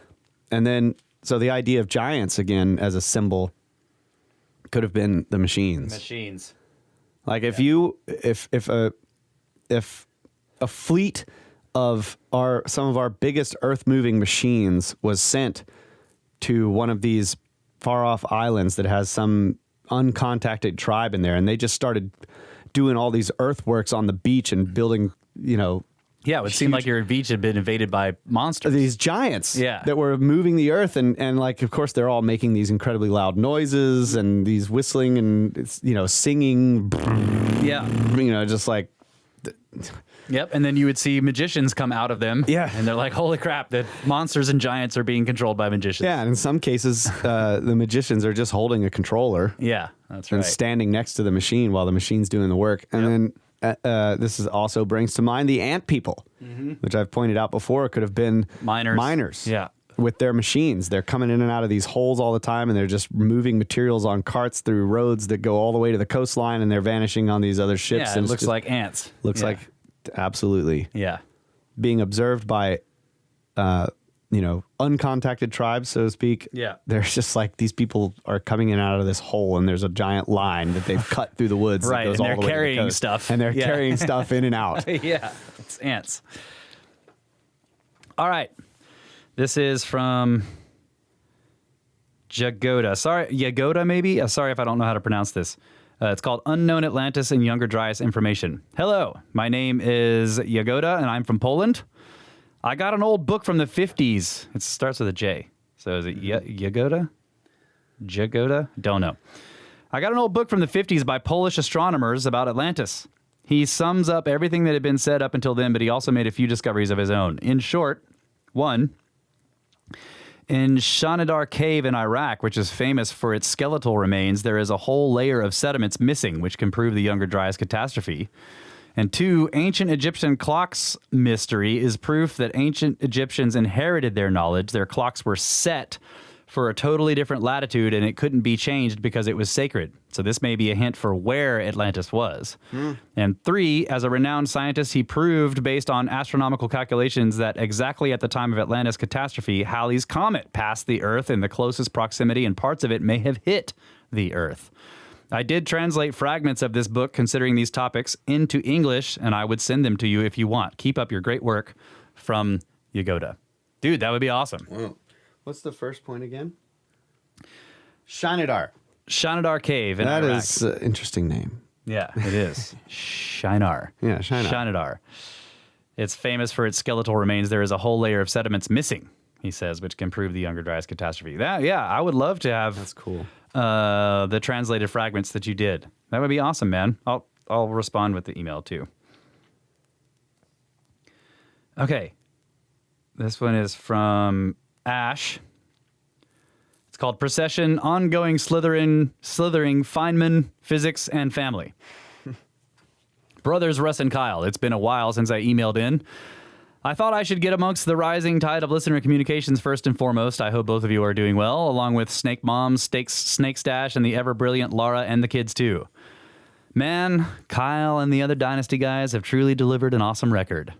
And then so the idea of giants again as a symbol could have been the machines. Machines. Like if a fleet of some of our biggest earth-moving machines was sent to one of these far-off islands that has some uncontacted tribe in there, and they just started doing all these earthworks on the beach and building, Yeah, it would seem like your beach had been invaded by monsters. these giants Yeah. that were moving the earth, and like, of course, they're all making these incredibly loud noises and these whistling and, singing, Yeah. just like... Yep, and then you would see magicians come out of them. Yeah. And they're like, holy crap, the monsters and giants are being controlled by magicians. Yeah, and in some cases, the magicians are just holding a controller. Yeah, that's And right. standing next to the machine while the machine's doing the work. And then this also brings to mind the ant people, which I've pointed out before could have been miners. Yeah. With their machines. They're coming in and out of these holes all the time, and they're just moving materials on carts through roads that go all the way to the coastline, and they're vanishing on these other ships. Yeah, and it looks like ants. Looks Yeah. like, absolutely. Yeah. Being observed by, uncontacted tribes, so to speak. Yeah. There's just like these people are coming in and out of this hole, and there's a giant line that they've cut through the woods. Right, that goes and all they're the way to the carrying coast. stuff. And they're Yeah. carrying stuff in and out. Yeah, it's ants. All right. This is from Jagoda. Sorry, Yagoda maybe? Sorry if I don't know how to pronounce this. It's called Unknown Atlantis and Younger Dryas Information. Hello, my name is Yagoda, and I'm from Poland. I got an old book from the 50s. It starts with a J. So is it Yagoda? Jagoda? Don't know. I got an old book from the 50s by Polish astronomers about Atlantis. He sums up everything that had been said up until then, but he also made a few discoveries of his own. In short, 1, in Shanidar Cave in Iraq, which is famous for its skeletal remains, there is a whole layer of sediments missing, which can prove the Younger Dryas catastrophe. And 2, ancient Egyptian clocks mystery is proof that ancient Egyptians inherited their knowledge. Their clocks were set for a totally different latitude, and it couldn't be changed because it was sacred. So this may be a hint for where Atlantis was. And 3, as a renowned scientist, he proved based on astronomical calculations that exactly at the time of Atlantis catastrophe, Halley's Comet passed the Earth in the closest proximity, and parts of it may have hit the Earth. I did translate fragments of this book considering these topics into English, and I would send them to you if you want. Keep up your great work, from Yagoda. Dude, that would be awesome. Wow. What's the first point again? Shanidar. Shanidar Cave in That Iraq. is an interesting name. Yeah, it is. Shinar. Yeah, Shinar. Shanidar. It's famous for its skeletal remains. There is a whole layer of sediments missing, he says, which can prove the Younger Dryas catastrophe. I would love to have... That's cool. The translated fragments that you did. That would be awesome, man. I'll respond with the email too. Okay. This one is from Ash. It's called Procession, Ongoing Slithering, Feynman, Physics, and Family. Brothers Russ and Kyle, it's been a while since I emailed in. I thought I should get amongst the rising tide of listener communications first and foremost. I hope both of you are doing well, along with Snake Mom, Snake Stash, and the ever-brilliant Laura and the kids, too. Man, Kyle and the other Dynasty guys have truly delivered an awesome record.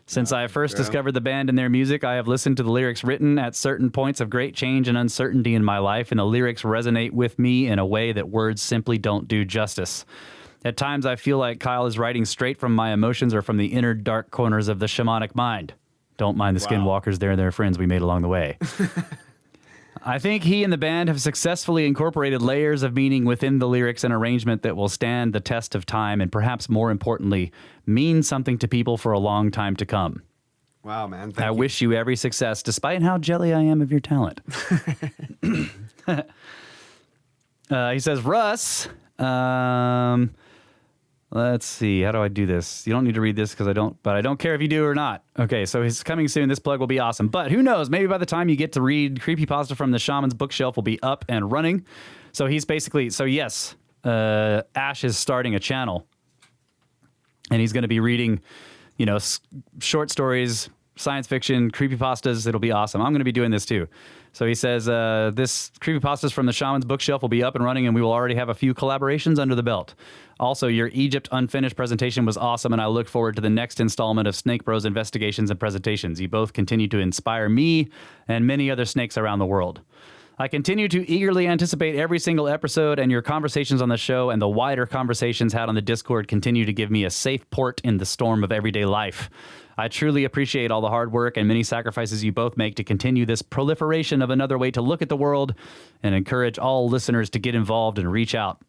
Since I first discovered the band and their music, I have listened to the lyrics written at certain points of great change and uncertainty in my life, and the lyrics resonate with me in a way that words simply don't do justice. At times, I feel like Kyle is writing straight from my emotions or from the inner dark corners of the shamanic mind. Don't mind the skinwalkers, they're their friends we made along the way. I think he and the band have successfully incorporated layers of meaning within the lyrics and arrangement that will stand the test of time and perhaps more importantly, mean something to people for a long time to come. Wow, man. I wish you every success, despite how jelly I am of your talent. He says, Russ, let's see. How do I do this? You don't need to read this but I don't care if you do or not. Okay, so he's coming soon. This plug will be awesome. But who knows? Maybe by the time you get to read Creepypasta from the Shaman's Bookshelf will be up and running. So he's basically, yes, Ash is starting a channel. And he's going to be reading, short stories, science fiction, creepypastas. It'll be awesome. I'm going to be doing this too. So he says, this creepypastas from the Shaman's Bookshelf will be up and running, and we will already have a few collaborations under the belt. Also, your Egypt Unfinished presentation was awesome, and I look forward to the next installment of Snake Bros investigations and presentations. You both continue to inspire me and many other snakes around the world. I continue to eagerly anticipate every single episode, and your conversations on the show and the wider conversations had on the Discord continue to give me a safe port in the storm of everyday life. I truly appreciate all the hard work and many sacrifices you both make to continue this proliferation of another way to look at the world, and encourage all listeners to get involved and reach out.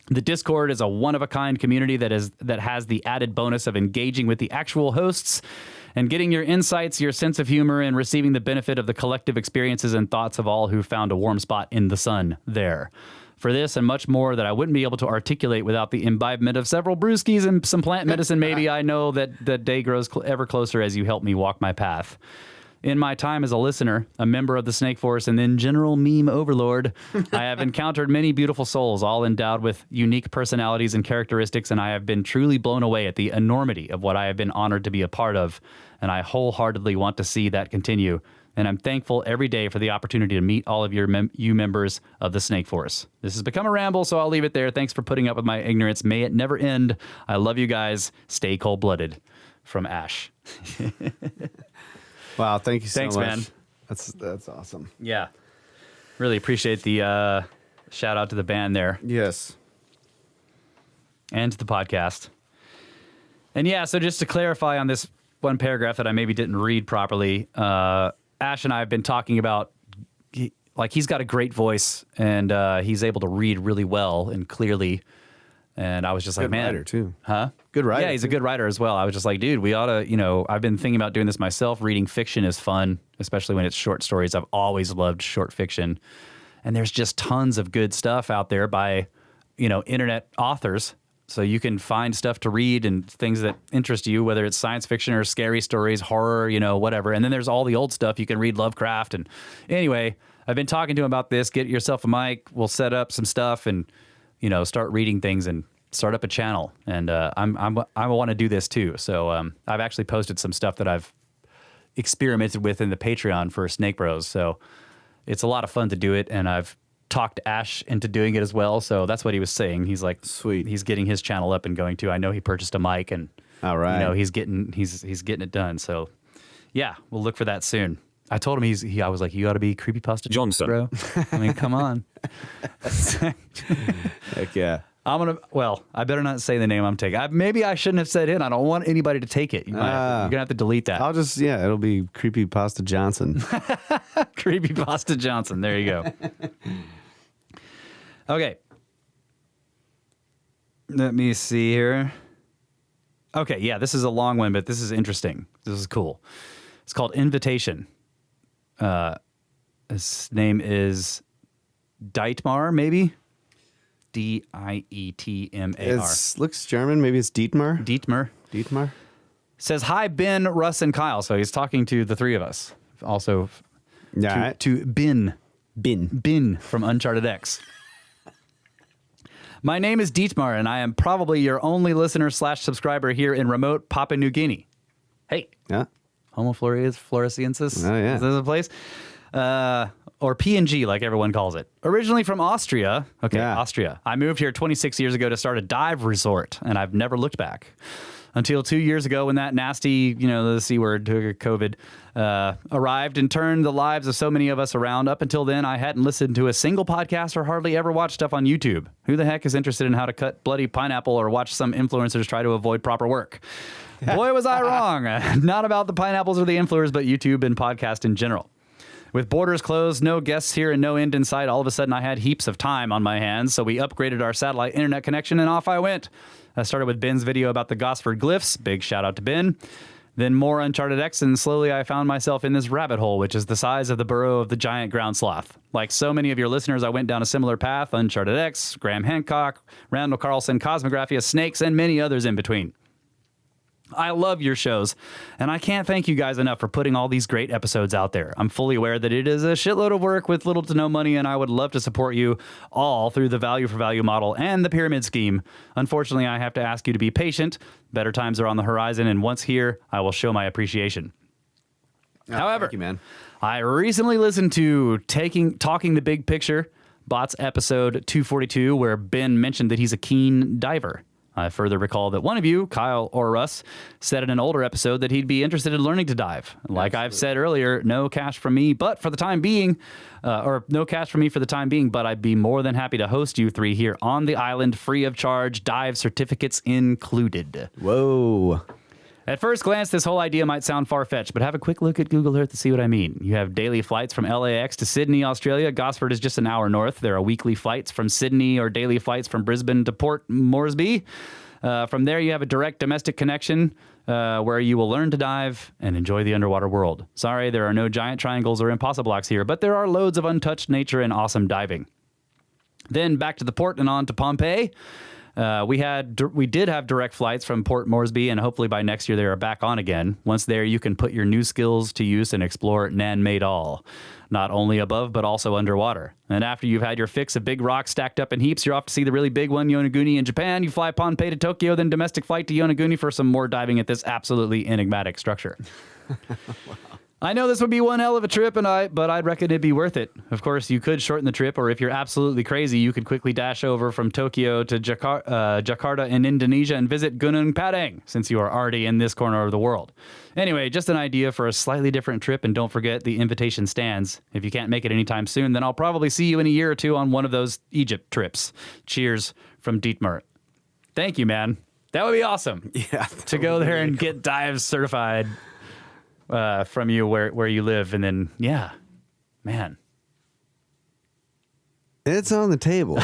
The Discord is a one-of-a-kind community that has the added bonus of engaging with the actual hosts and getting your insights, your sense of humor, and receiving the benefit of the collective experiences and thoughts of all who found a warm spot in the sun there. For this and much more that I wouldn't be able to articulate without the imbibement of several brewskis and some plant medicine, maybe, I know that the day grows ever closer as you help me walk my path. In my time as a listener, a member of the Snake Force, and then general meme overlord, I have encountered many beautiful souls, all endowed with unique personalities and characteristics, and I have been truly blown away at the enormity of what I have been honored to be a part of, and I wholeheartedly want to see that continue. And I'm thankful every day for the opportunity to meet all of you members of the Snake Force. This has become a ramble, so I'll leave it there. Thanks for putting up with my ignorance. May it never end. I love you guys. Stay cold-blooded. From Ash. Wow, thank you so Thanks, much. man. That's awesome. Yeah. Really appreciate the shout out to the band there Yes. and to the podcast. And yeah, so just to clarify on this one paragraph that I maybe didn't read properly, Ash and I have been talking about, he's got a great voice, and he's able to read really well and clearly. And I was just like, Good man. writer, too. Huh? Good writer. Yeah, he's a good writer as well. I was just like, dude, we ought to, I've been thinking about doing this myself. Reading fiction is fun, especially when it's short stories. I've always loved short fiction. And there's just tons of good stuff out there by, internet authors. So you can find stuff to read and things that interest you, whether it's science fiction or scary stories, horror, whatever. And then there's all the old stuff. You can read Lovecraft. And anyway, I've been talking to him about this. Get yourself a mic. We'll set up some stuff and, start reading things and start up a channel. And I want to do this too. So I've actually posted some stuff that I've experimented with in the Patreon for Snake Bros. So it's a lot of fun to do it. And I've talked Ash into doing it as well. So that's what he was saying. He's like, sweet. He's getting his channel up and going too. I know he purchased a mic and all right. he's getting it done. So yeah, we'll look for that soon. I told him I was like, you ought to be Creepypasta Johnson, bro. I mean, come on. Heck yeah. I better not say the name I'm taking. Maybe I shouldn't have said it. I don't want anybody to take it. You're going to have to delete that. It'll be Creepypasta Johnson. Creepypasta Johnson. There you go. Okay. Let me see here. Okay, yeah, this is a long one, but this is interesting. This is cool. It's called Invitation. His name is Dietmar, maybe? Dietmar. It looks German. Maybe it's Dietmar. Dietmar. Says, hi, Ben, Russ, and Kyle. So he's talking to the three of us. Also, to Bin from Uncharted X. My name is Dietmar, and I am probably your only listener / subscriber here in remote Papua New Guinea. Hey. Yeah. Homo floresiensis. Oh, yeah. Is this a place? Or PNG, like everyone calls it. Originally from Austria. Okay, yeah. Austria. I moved here 26 years ago to start a dive resort, and I've never looked back. Until 2 years ago when that nasty, the C word, COVID, arrived and turned the lives of so many of us around. Up until then, I hadn't listened to a single podcast or hardly ever watched stuff on YouTube. Who the heck is interested in how to cut bloody pineapple or watch some influencers try to avoid proper work? Boy, was I wrong. Not about the pineapples or the influencers, but YouTube and podcast in general. With borders closed, no guests here, and no end in sight, all of a sudden I had heaps of time on my hands, so we upgraded our satellite internet connection, and off I went. I started with Ben's video about the Gosford glyphs. Big shout out to Ben. Then more Uncharted X, and slowly I found myself in this rabbit hole, which is the size of the burrow of the giant ground sloth. Like so many of your listeners, I went down a similar path: Uncharted X, Graham Hancock, Randall Carlson, Cosmographia, snakes, and many others in between. I love your shows, and I can't thank you guys enough for putting all these great episodes out there. I'm fully aware that it is a shitload of work with little to no money, and I would love to support you all through the value for value model and the pyramid scheme. Unfortunately, I have to ask you to be patient. Better times are on the horizon, and once here, I will show my appreciation. However, thank you, man. I recently listened to Talking the Big Picture, Bots episode 242, where Ben mentioned that he's a keen diver. I further recall that one of you, Kyle or Russ, said in an older episode that he'd be interested in learning to dive. Like Absolutely. I've said earlier, no cash from me, but for the time being, no cash from me for the time being, but I'd be more than happy to host you three here on the island, free of charge, dive certificates included. Whoa. At first glance, this whole idea might sound far-fetched, but have a quick look at Google Earth to see what I mean. You have daily flights from LAX to Sydney, Australia. Gosford is just an hour north. There are weekly flights from Sydney or daily flights from Brisbane to Port Moresby. From there, you have a direct domestic connection where you will learn to dive and enjoy the underwater world. Sorry, there are no giant triangles or impossible blocks here, but there are loads of untouched nature and awesome diving. Then back to the port and on to Pompeii. We did have direct flights from Port Moresby, and hopefully by next year they are back on again. Once there, you can put your new skills to use and explore Nan-Made All, not only above but also underwater. And after you've had your fix of big rocks stacked up in heaps, you're off to see the really big one, Yonaguni in Japan. You fly Pompeii to Tokyo, then domestic flight to Yonaguni for some more diving at this absolutely enigmatic structure. Wow. I know this would be one hell of a trip, but I'd reckon it'd be worth it. Of course, you could shorten the trip, or if you're absolutely crazy, you could quickly dash over from Tokyo to Jakarta in Indonesia and visit Gunung Padang, since you are already in this corner of the world. Anyway, just an idea for a slightly different trip, and don't forget the invitation stands. If you can't make it anytime soon, then I'll probably see you in a year or two on one of those Egypt trips. Cheers from Dietmar. Thank you, man. That would be awesome. Yeah, to go there and get dive certified. From you where you live, and then man, it's on the table.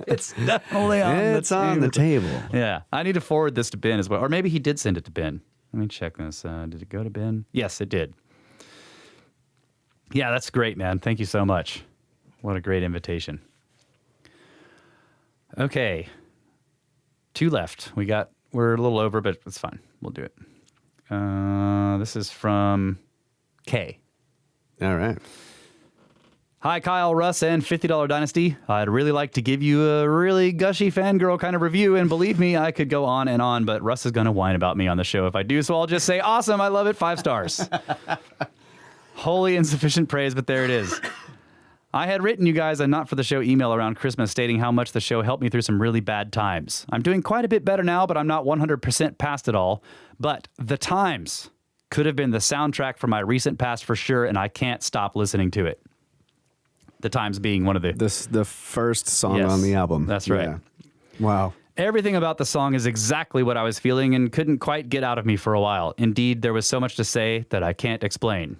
It's definitely on the table. Yeah, I need to forward this to Ben as well, or maybe he did send it to Ben. Let me check this. Did it go to Ben? Yes, it did. Yeah, that's great, man. Thank you so much. What a great invitation. Okay, 2 left. We're a little over, but it's fine. We'll do it. This is from Kay. All right. Hi, Kyle, Russ, and $50 Dynasty. I'd really like to give you a really gushy fangirl kind of review, and believe me, I could go on and on, but Russ is going to whine about me on the show if I do, so I'll just say, awesome, I love it, 5 stars. Wholly insufficient praise, but there it is. I had written you guys a Not For The Show email around Christmas stating how much the show helped me through some really bad times. I'm doing quite a bit better now, but I'm not 100% past it all. But The Times could have been the soundtrack for my recent past for sure, and I can't stop listening to it. The Times being one of the first song on the album. That's right. Yeah. Wow. Everything about the song is exactly what I was feeling and couldn't quite get out of me for a while. Indeed, there was so much to say that I can't explain.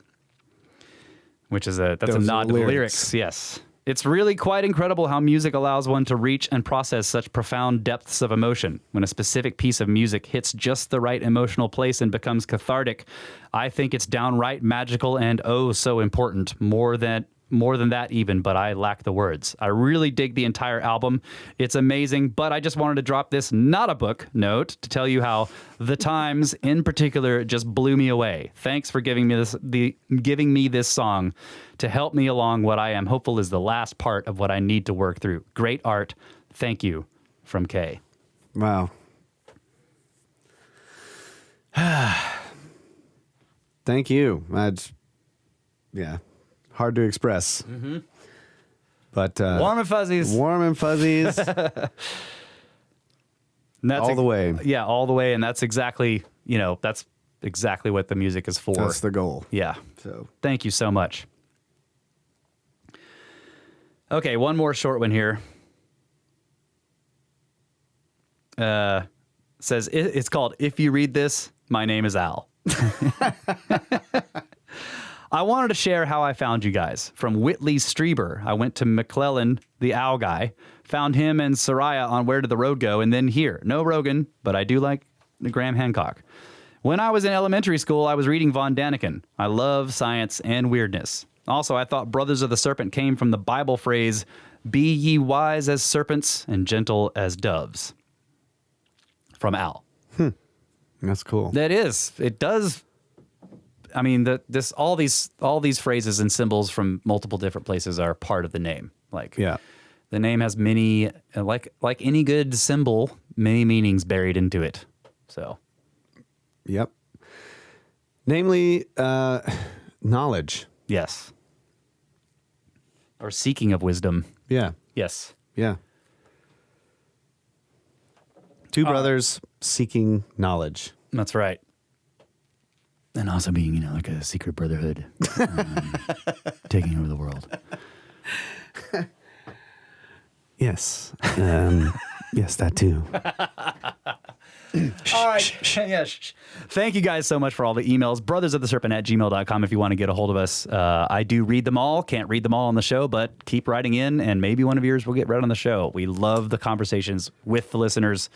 Which is that's a nod to the lyrics, yes. It's really quite incredible how music allows one to reach and process such profound depths of emotion. When a specific piece of music hits just the right emotional place and becomes cathartic, I think it's downright magical and oh so important, more than that even, but I lack the words. I really dig the entire album. It's amazing, but I just wanted to drop this not a book note to tell you how The Times in particular just blew me away. Thanks for giving me this song to help me along what I am hopeful is the last part of what I need to work through. Great art. Thank you. From Kay. Wow. Thank you. Yeah. Hard to express. Mm-hmm. But warm and fuzzies. Warm and fuzzies. All the way. Yeah, all the way. And that's exactly what the music is for. That's the goal. Yeah. So thank you so much. Okay, one more short one here. Says it's called If You Read This, My Name is Al. I wanted to share how I found you guys. From Whitley Strieber, I went to McClellan, the owl guy, found him and Soraya on Where Did the Road Go, and then here. No Rogan, but I do like Graham Hancock. When I was in elementary school, I was reading Von Daniken. I love science and weirdness. Also, I thought Brothers of the Serpent came from the Bible phrase, "Be ye wise as serpents and gentle as doves." From Al. That's cool. That is. It does. I mean, all these phrases and symbols from multiple different places are part of the name. Like, Yeah. the name has many, like any good symbol, many meanings buried into it. So, Yep. Namely, knowledge. yes. Or seeking of wisdom. Yeah. Yes. Yeah. Two brothers seeking knowledge. That's right. And also being, like a secret brotherhood, taking over the world. Yes. Yes, that too. All right. Yes. Thank you guys so much for all the emails. brothersoftheserpent@gmail.com if you want to get a hold of us. I do read them all. Can't read them all on the show, but keep writing in, and maybe one of yours will get read on the show. We love the conversations with the listeners.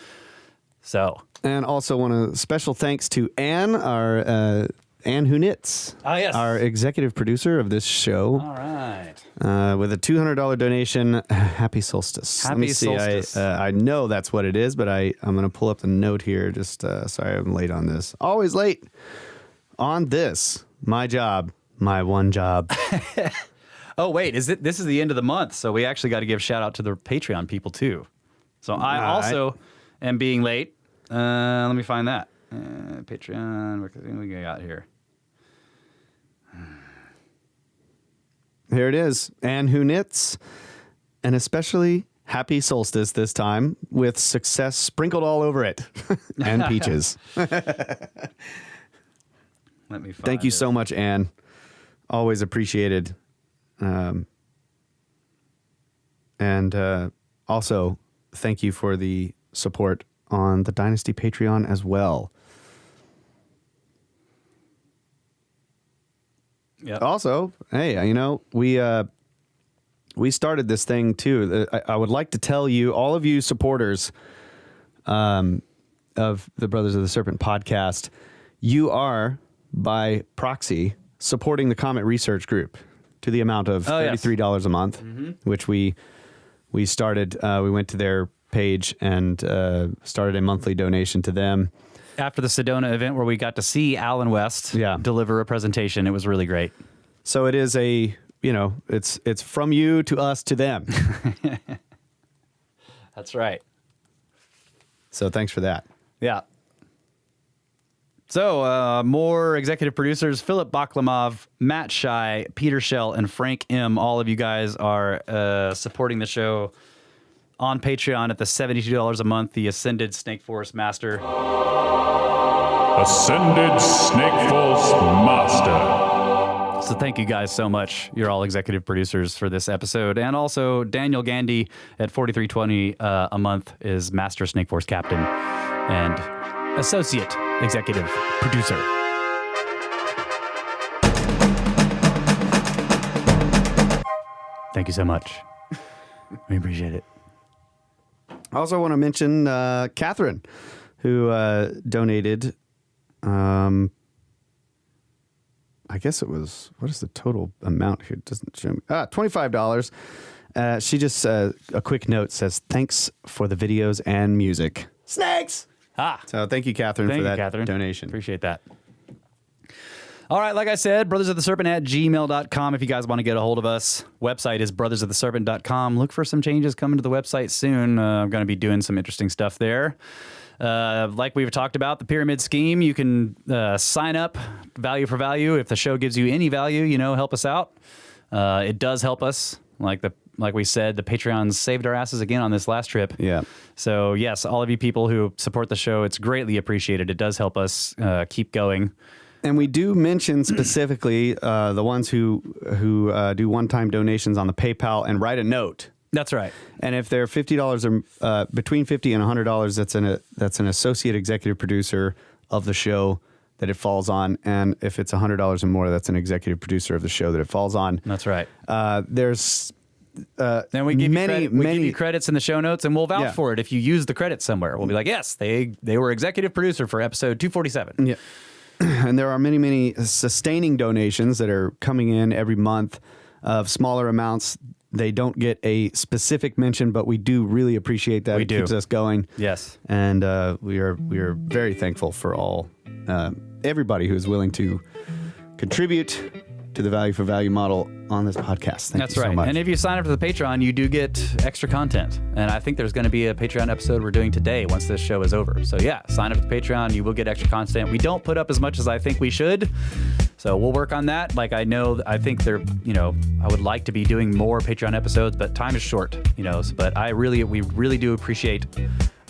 So, And also want a special thanks to Anne, our Anne Who Knits. Oh, yes. Our executive producer of this show. all right. With a $200 donation. Happy solstice. Let me Happy see. solstice. I know that's what it is, but I'm going to pull up the note here. Just sorry, I'm late on this. Always late on this. My job. My one job. Oh, wait. This is the end of the month, so we actually got to give shout out to the Patreon people, too. So I also am being late. Let me find that. Patreon. What do we got here? Here it is. Anne Who Knits. And especially happy solstice this time with success sprinkled all over it. And peaches. Let me find Thank you it. so much, Anne. Always appreciated. And also, thank you for the support on the Dynasty Patreon as well. Yep. Also, hey, we started this thing too. I would like to tell you, all of you supporters of the Brothers of the Serpent podcast, you are by proxy supporting the Comet Research Group to the amount of $33 a month, which we started. We went to their page and started a monthly donation to them. After the Sedona event where we got to see Alan West deliver a presentation, it was really great. So it is it's from you to us to them. That's right. So thanks for that. Yeah. So more executive producers, Philip Baklamov, Matt Shai, Peter Shell, and Frank M. All of you guys are supporting the show on Patreon at the $72 a month, the Ascended Snake Force Master. Ascended Snake Force Master. So thank you guys so much. You're all executive producers for this episode. And also Daniel Gandy at $43.20 a month is Master Snake Force Captain and Associate Executive Producer. Thank you so much. We appreciate it. I also want to mention Catherine, who donated, I guess it was, what is the total amount here? It doesn't show me. $25. She just, a quick note says, thanks for the videos and music. Snakes! So thank you, Catherine, for that donation. Appreciate that. All right, like I said, brothersoftheserpent@gmail.com if you guys want to get a hold of us. Website is brothersoftheserpent.com. Look for some changes coming to the website soon. I'm going to be doing some interesting stuff there. Like we've talked about, the pyramid scheme, you can sign up value for value. If the show gives you any value, help us out. It does help us. Like we said, the Patreons saved our asses again on this last trip. Yeah. So, yes, all of you people who support the show, it's greatly appreciated. It does help us keep going. And we do mention specifically the ones who do one-time donations on the PayPal and write a note. That's right. And if they're $50 or between $50 and $100, that's an associate executive producer of the show that it falls on. And if it's $100 or more, that's an executive producer of the show that it falls on. That's right. There's then we give you credits in the show notes, and we'll vouch for it if you use the credits somewhere. We'll be like, yes, they were executive producer for episode 247. Yeah. And there are many, many sustaining donations that are coming in every month. of smaller amounts. They don't get a specific mention, but we do really appreciate that. It keeps us going. Yes. And we are very thankful for everybody who is willing to contribute to the value for value model on this podcast. Thank That's you right. so much. And if you sign up for the Patreon, you do get extra content. And I think there's going to be a Patreon episode we're doing today once this show is over. So yeah, sign up for the Patreon. You will get extra content. We don't put up as much as I think we should. So we'll work on that. Like I think I would like to be doing more Patreon episodes, but time is short, but we really do appreciate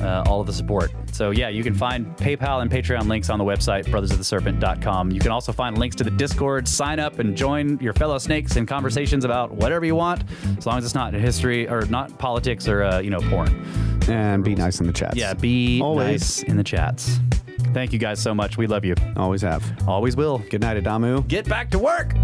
all of the support. So yeah, you can find PayPal and Patreon links on the website, brothersoftheserpent.com. You can also find links to the Discord. Sign up and join your fellow snakes in conversations about whatever you want, as long as it's not history or not politics or porn. And be nice in the chats. Yeah, be Always. nice in the chats. Thank you guys so much. We love you. Always have. Always will. Good night, Adamu. Get back to work.